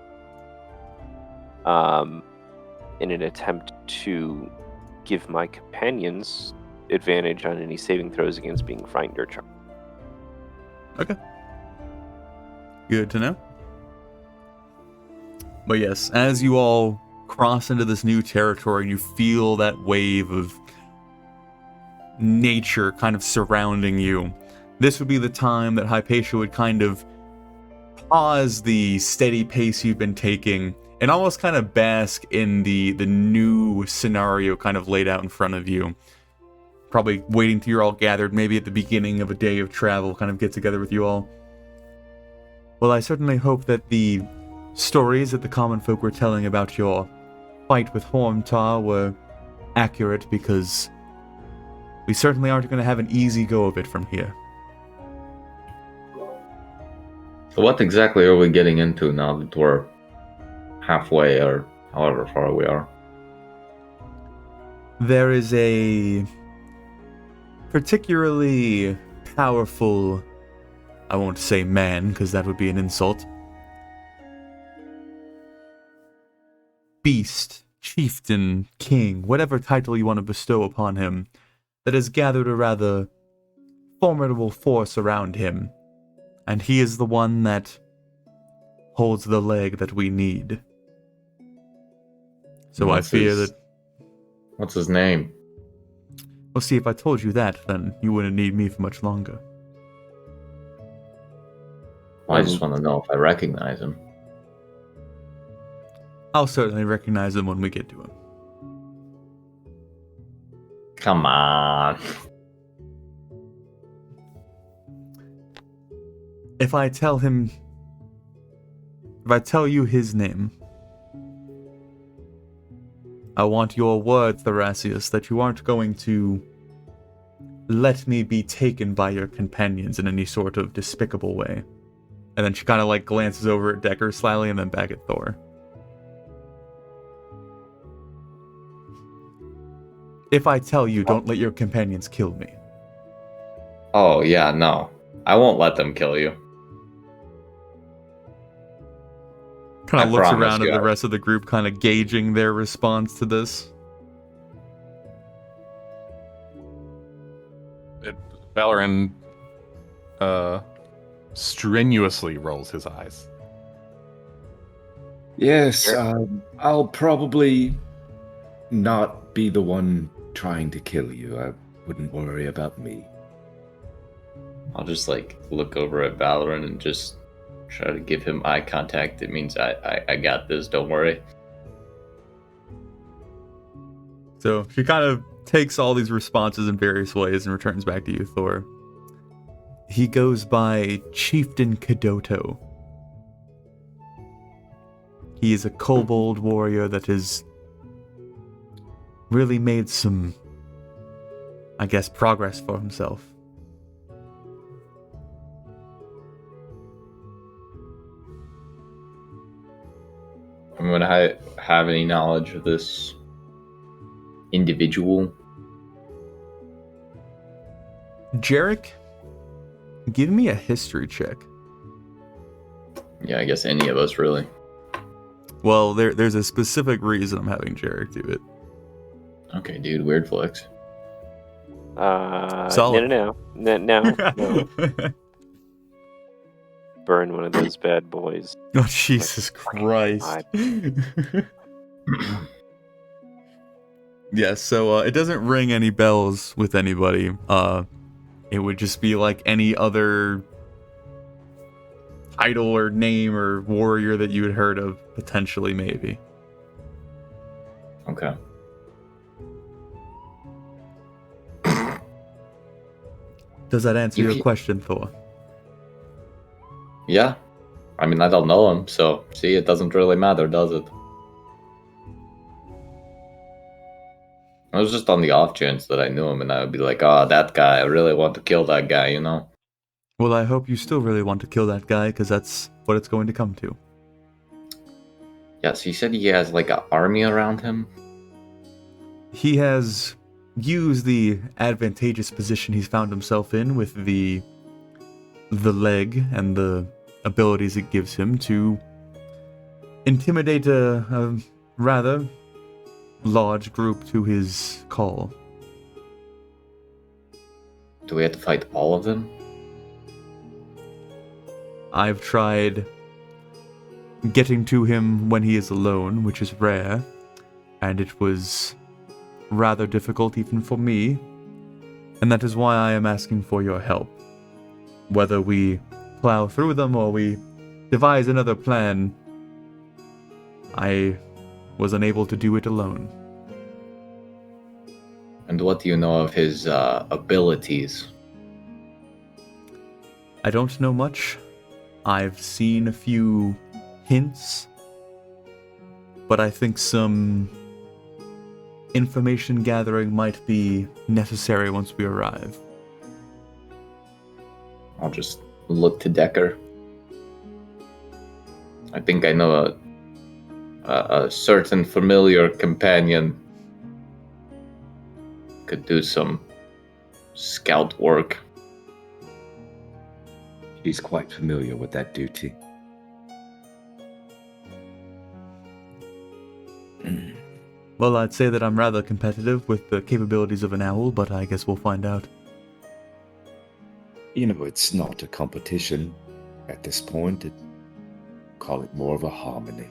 B: in an attempt to give my companions advantage on any saving throws against being frightened or charmed.
A: Okay. Good to know. But yes, as you all cross into this new territory, you feel that wave of nature kind of surrounding you. This would be the time that Hypatia would kind of pause the steady pace you've been taking and almost kind of bask in the new scenario kind of laid out in front of you. Probably waiting till you're all gathered, maybe at the beginning of a day of travel, kind of get together with you all. Well, I certainly hope that the stories that the common folk were telling about your fight with Hormtar were accurate, because we certainly aren't going to have an easy go of it from here.
C: So what exactly are we getting into now that we're halfway or however far we are?
A: There is a particularly powerful, I won't say man, because that would be an insult, beast, chieftain, king, whatever title you want to bestow upon him, that has gathered a rather formidable force around him, and he is the one that holds the leg that we need. So I fear that...
C: What's his name?
A: Well, see, if I told you that, then you wouldn't need me for much longer.
C: Well, I just want to know if I recognize him.
A: I'll certainly recognize him when we get to him.
C: Come on.
A: If I tell you his name, I want your word, Therasius, that you aren't going to let me be taken by your companions in any sort of despicable way. And then she kind of like glances over at Decker slyly and then back at Thor. If I tell you, don't let your companions kill me.
C: Oh, yeah, no. I won't let them kill you.
A: Kind
C: I
A: of looks
C: promise
A: around
C: you
A: at the
C: I-
A: rest of the group, kind of gauging their response to this.
E: Valoran strenuously rolls his eyes.
D: Yes, I'll probably not be the one trying to kill you. I wouldn't worry about me.
C: I'll just look over at Valorant and just try to give him eye contact. It means I got this, don't worry.
A: So she kind of takes all these responses in various ways and returns back to you, Thor. He goes by Chieftain Kadoto. He is a kobold warrior that has really made some, I guess, progress for himself.
C: I'm gonna have any knowledge of this individual.
A: Jarek, give me a history check.
C: Yeah, I guess any of us really.
A: Well, there's a specific reason I'm having Jarek do it.
C: Okay, dude, weird flex.
A: Solid.
B: No. Burn one of those bad boys.
A: Oh, Jesus Christ. Yeah, so it doesn't ring any bells with anybody. It would just be like any other title or name or warrior that you had heard of, potentially, maybe.
C: Okay.
A: Does that answer
C: You
A: your
C: can-
A: question, Thor?
C: Yeah. I mean, I don't know him, so see, it doesn't really matter, does it? I was just on the off chance that I knew him, and I would be like, "Ah, that guy. I really want to kill that guy," you know?
A: Well, I hope you still really want to kill that guy, because that's what it's going to come to.
C: Yeah, so you said he has like an army around him?
A: He has used the advantageous position he's found himself in with the leg and the abilities it gives him to intimidate a rather large group to his call.
C: Do we have to fight all of them?
A: I've tried getting to him when he is alone, which is rare, and it was rather difficult even for me, and that is why I am asking for your help. Whether we plow through them or we devise another plan, I was unable to do it alone.
C: And what do you know of his abilities?
A: I don't know much. I've seen a few hints, but I think some information gathering might be necessary once we arrive.
C: I'll just look to Decker. I think I know a certain familiar companion could do some scout work.
D: He's quite familiar with that duty.
A: Well, I'd say that I'm rather competitive with the capabilities of an owl, but I guess we'll find out.
D: You know, it's not a competition at this point. Call it more of a harmony.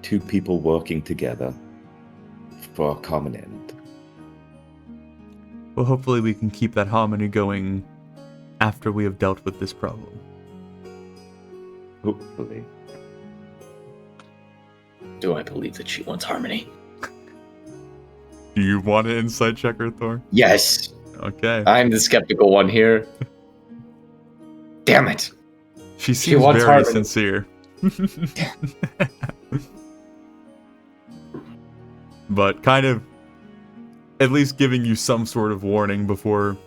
D: Two people working together for a common end.
A: Well, hopefully we can keep that harmony going after we have dealt with this problem.
D: Hopefully.
C: Do I believe that she wants harmony?
A: Do you want an insight checker, Thor?
C: Yes!
A: Okay.
C: I'm the skeptical one here. Damn it!
A: She seems
C: wants
A: very
C: harmony.
A: sincere. But kind of at least giving you some sort of warning before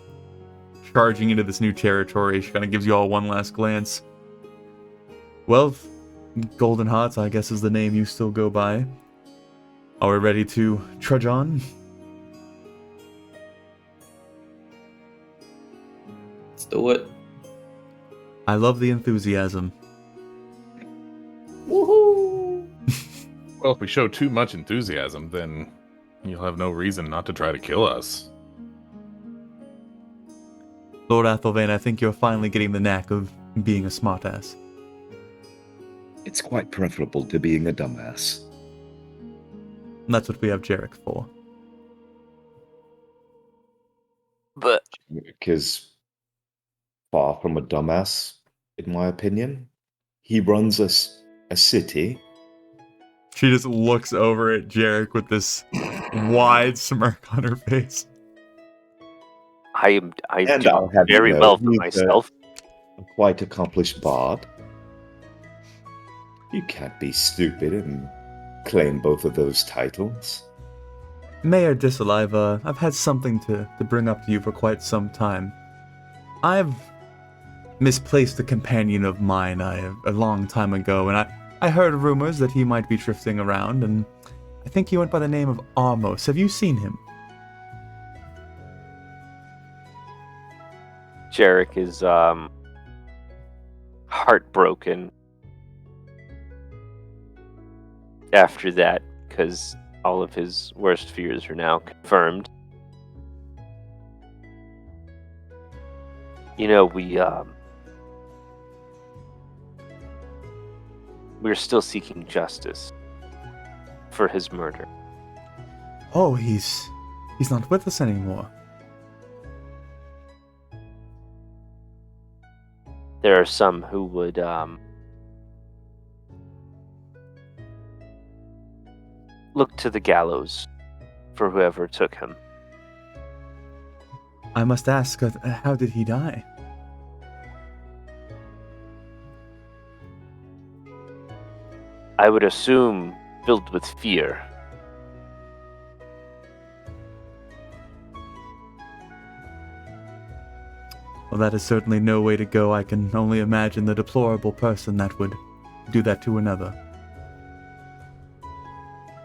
A: charging into this new territory. She kind of gives you all one last glance. Well, Golden Hearts, I guess, is the name you still go by. Are we ready to trudge on?
C: Let's do it.
A: I love the enthusiasm.
C: Woohoo!
E: Well, if we show too much enthusiasm, then you'll have no reason not to try to kill us.
A: Lord Athelvain, I think you're finally getting the knack of being a smartass.
D: It's quite preferable to being a dumbass.
A: And that's what we have Jarek for.
B: But
D: Because far from a dumbass, in my opinion. He runs a city.
A: She just looks over at Jarek with this wide smirk on her face.
B: I
D: And
B: do
D: I'll have you
B: very
D: know,
B: well for
D: he's
B: myself.
D: a quite accomplished bard. You can't be stupid and claim both of those titles.
A: Mayor Disalive, I've had something to bring up to you for quite some time. I've misplaced a companion of mine a long time ago, and I heard rumors that he might be drifting around, and I think he went by the name of Armos. Have you seen him?
B: Jarek is heartbroken after that, because all of his worst fears are now confirmed. You know, we're still seeking justice for his murder.
A: Oh, he's not with us anymore.
B: there are some who would look to the gallows for whoever took him.
A: I must ask, how did he die?
B: I would assume filled with fear.
A: Well, that is certainly no way to go. I can only imagine the deplorable person that would do that to another.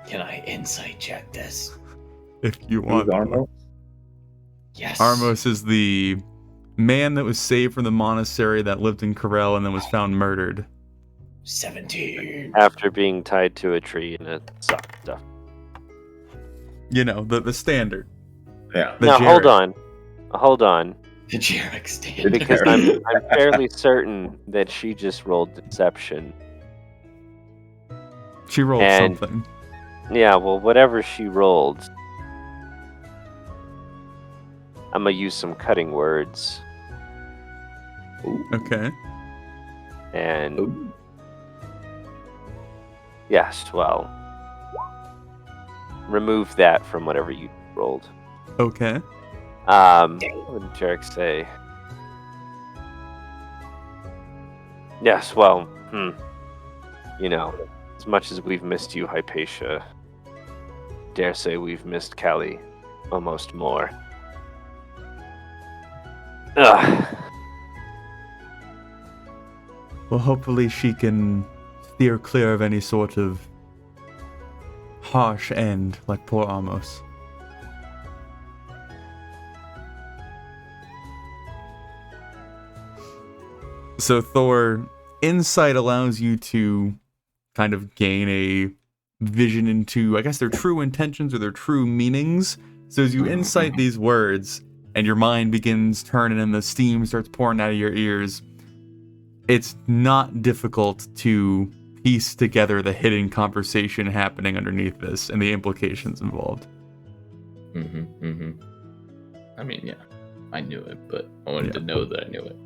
F: Can I insight check this?
A: If you want.
C: Armo?
F: Yes.
A: Armos is the man that was saved from the monastery that lived in Corel and then was found murdered.
F: 17.
B: After being tied to a tree and stuff.
A: You know, the standard.
C: Yeah.
A: The
B: Now
A: Jared.
B: hold on,
F: The Jarek standard.
B: because I'm fairly certain that she just rolled deception.
A: She rolled
B: And-
A: something.
B: Yeah, well, whatever she rolled, I'm gonna use some cutting words
A: Okay.
B: and
C: Ooh.
B: yes, well, remove that from whatever you rolled.
A: Okay.
B: What did Jarek say? Yes, well, you know, as much as we've missed you, Hypatia, dare say we've missed Callie almost more. Ugh.
A: Well, hopefully she can steer clear of any sort of harsh end like poor Amos. So Thor, insight allows you to kind of gain a vision into, I guess, their true intentions or their true meanings. So as you insight these words and your mind begins turning and the steam starts pouring out of your ears, it's not difficult to piece together the hidden conversation happening underneath this and the implications involved.
C: I mean, yeah, I knew it, but I wanted to know that I knew it.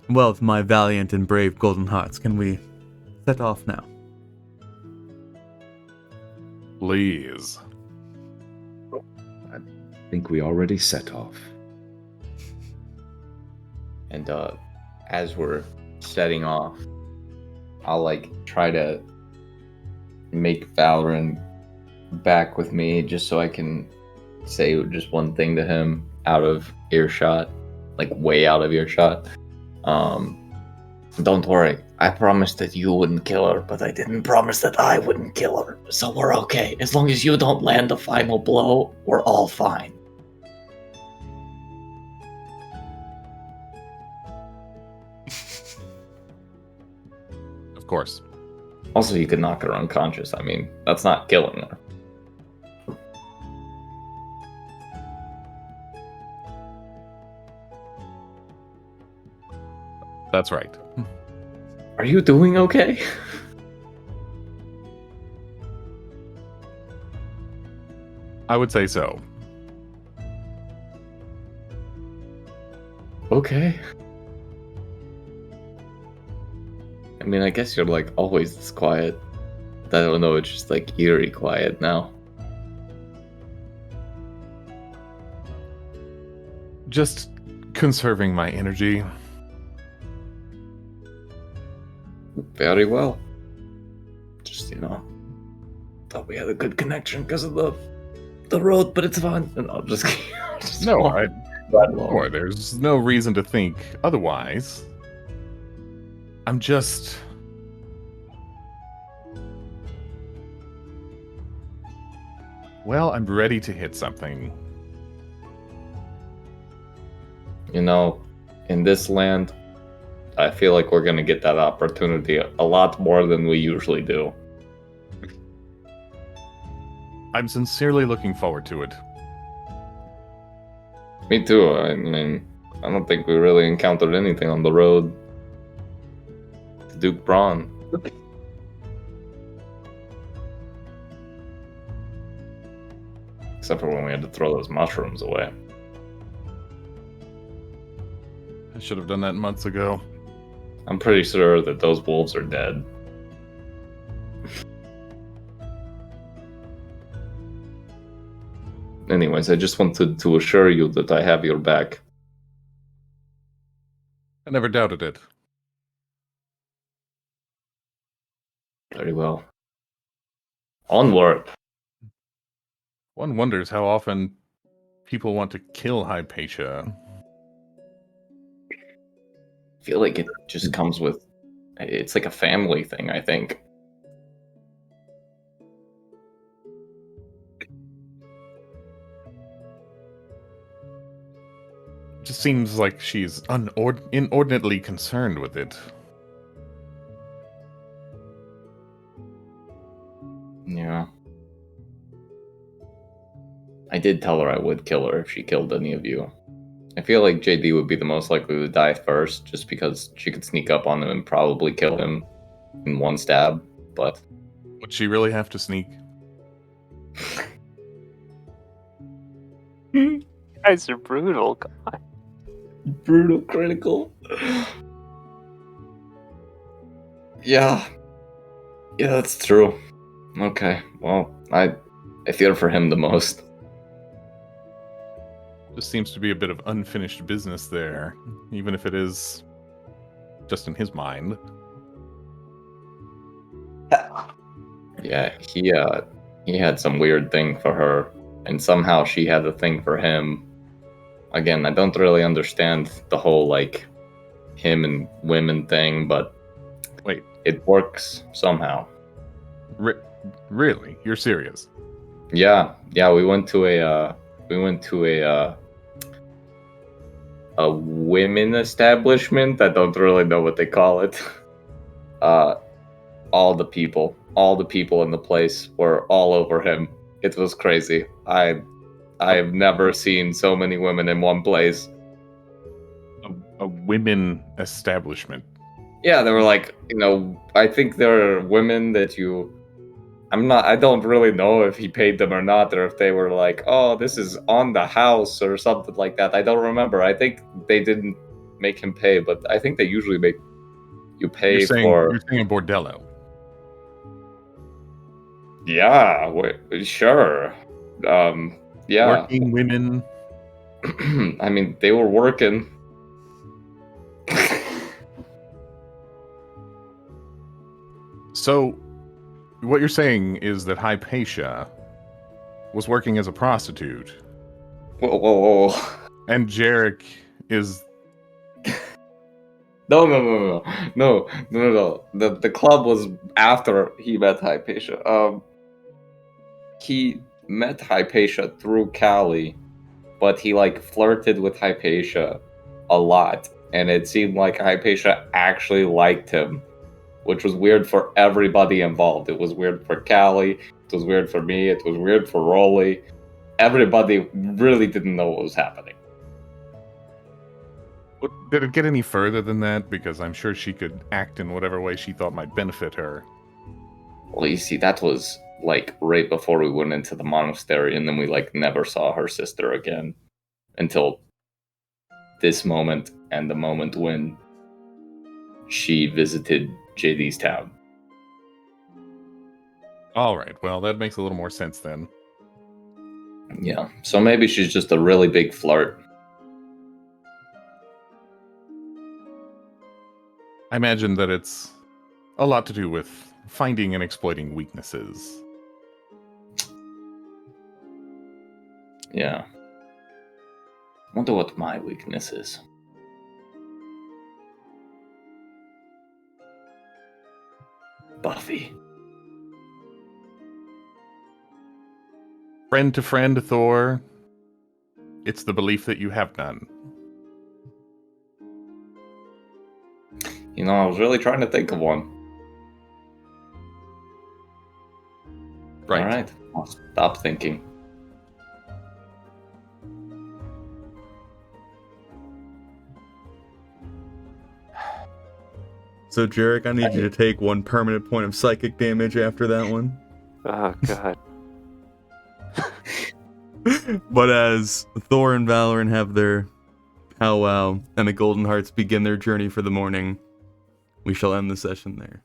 A: Well, with my valiant and brave golden hearts, can we set off now?
E: Please.
D: I think we already set off.
C: And as we're setting off, I'll try to make Valorant back with me just so I can say just one thing to him out of earshot, way out of earshot. Don't worry, I promised that you wouldn't kill her, but I didn't promise that I wouldn't kill her. So we're okay. As long as you don't land the final blow, we're all fine.
E: Of course.
C: Also, you could knock her unconscious. I mean, that's not killing her.
E: That's right.
C: Are you doing okay?
E: I would say so.
C: Okay. I mean, I guess you're always this quiet. I don't know, it's just eerie quiet now.
E: Just conserving my energy.
C: Very well. Just, thought we had a good connection because of the road, but it's fine. No, just
E: No,
C: along.
E: there's no reason to think otherwise. I'm just... Well, I'm ready to hit something.
C: In this land, I feel like we're going to get that opportunity a lot more than we usually do.
E: I'm sincerely looking forward to it.
C: Me too. I mean, I don't think we really encountered anything on the road to Duke Braun. Except for when we had to throw those mushrooms away.
E: I should have done that months ago.
C: I'm pretty sure that those wolves are dead. Anyways, I just wanted to assure you that I have your back.
E: I never doubted it.
C: Very well. Onward.
E: One wonders how often people want to kill Hypatia.
C: I feel like it just comes with... It's like a family thing, I think.
E: It just seems like she's inordinately concerned with it.
C: Yeah. I did tell her I would kill her if she killed any of you. I feel like JD would be the most likely to die first, just because she could sneak up on him and probably kill him in one stab, but...
E: Would she really have to sneak?
B: You guys are brutal. God.
C: Brutal critical. Yeah. Yeah, that's true. Okay, well, I fear for him the most.
E: Just seems to be a bit of unfinished business there, even if it is just in his mind.
C: Yeah, he had some weird thing for her, and somehow she had a thing for him. Again, I don't really understand the whole, like, him and women thing, but
E: Wait,
C: it works somehow.
E: really? You're serious?
C: Yeah, we went to a women establishment. I don't really know what they call it. All the people in the place were all over him. It was crazy. I've never seen so many women in one place.
E: A women establishment.
C: Yeah, they were like, I think there are women that I don't really know if he paid them or not, or if they were like, oh, this is on the house or something like that. I don't remember. I think they didn't make him pay, but I think they usually make you pay
E: You're saying a bordello.
C: Yeah, sure. Yeah.
E: Working women.
C: I mean, they were working.
E: So, what you're saying is that Hypatia was working as a prostitute.
C: Whoa.
E: And Jarek is...
C: No. The club was after he met Hypatia. He met Hypatia through Callie, but he, like, flirted with Hypatia a lot, and it seemed like Hypatia actually liked him, which was weird for everybody involved. It was weird for Callie, it was weird for me, it was weird for Rolly. Everybody really didn't know what was happening.
E: Did it get any further than that? Because I'm sure she could act in whatever way she thought might benefit her.
C: Well, you see, that was, like, right before we went into the monastery, and then we, like, never saw her sister again until this moment and the moment when she visited JD's town.
E: All right, well, that makes a little more sense then.
C: Yeah, so maybe she's just a really big flirt.
E: I imagine that it's a lot to do with finding and exploiting weaknesses.
C: Yeah. Wonder what my weakness is. Buffy.
E: Friend to friend, Thor, it's the belief that you have none.
C: I was really trying to think of one.
E: Right.
C: Alright, I'll stop thinking.
A: So, Jarek, I need you to take 1 permanent point of psychic damage after that one.
B: Oh, God.
A: But as Thor and Valorant have their How and the Golden Hearts begin their journey for the morning. We shall end the session there.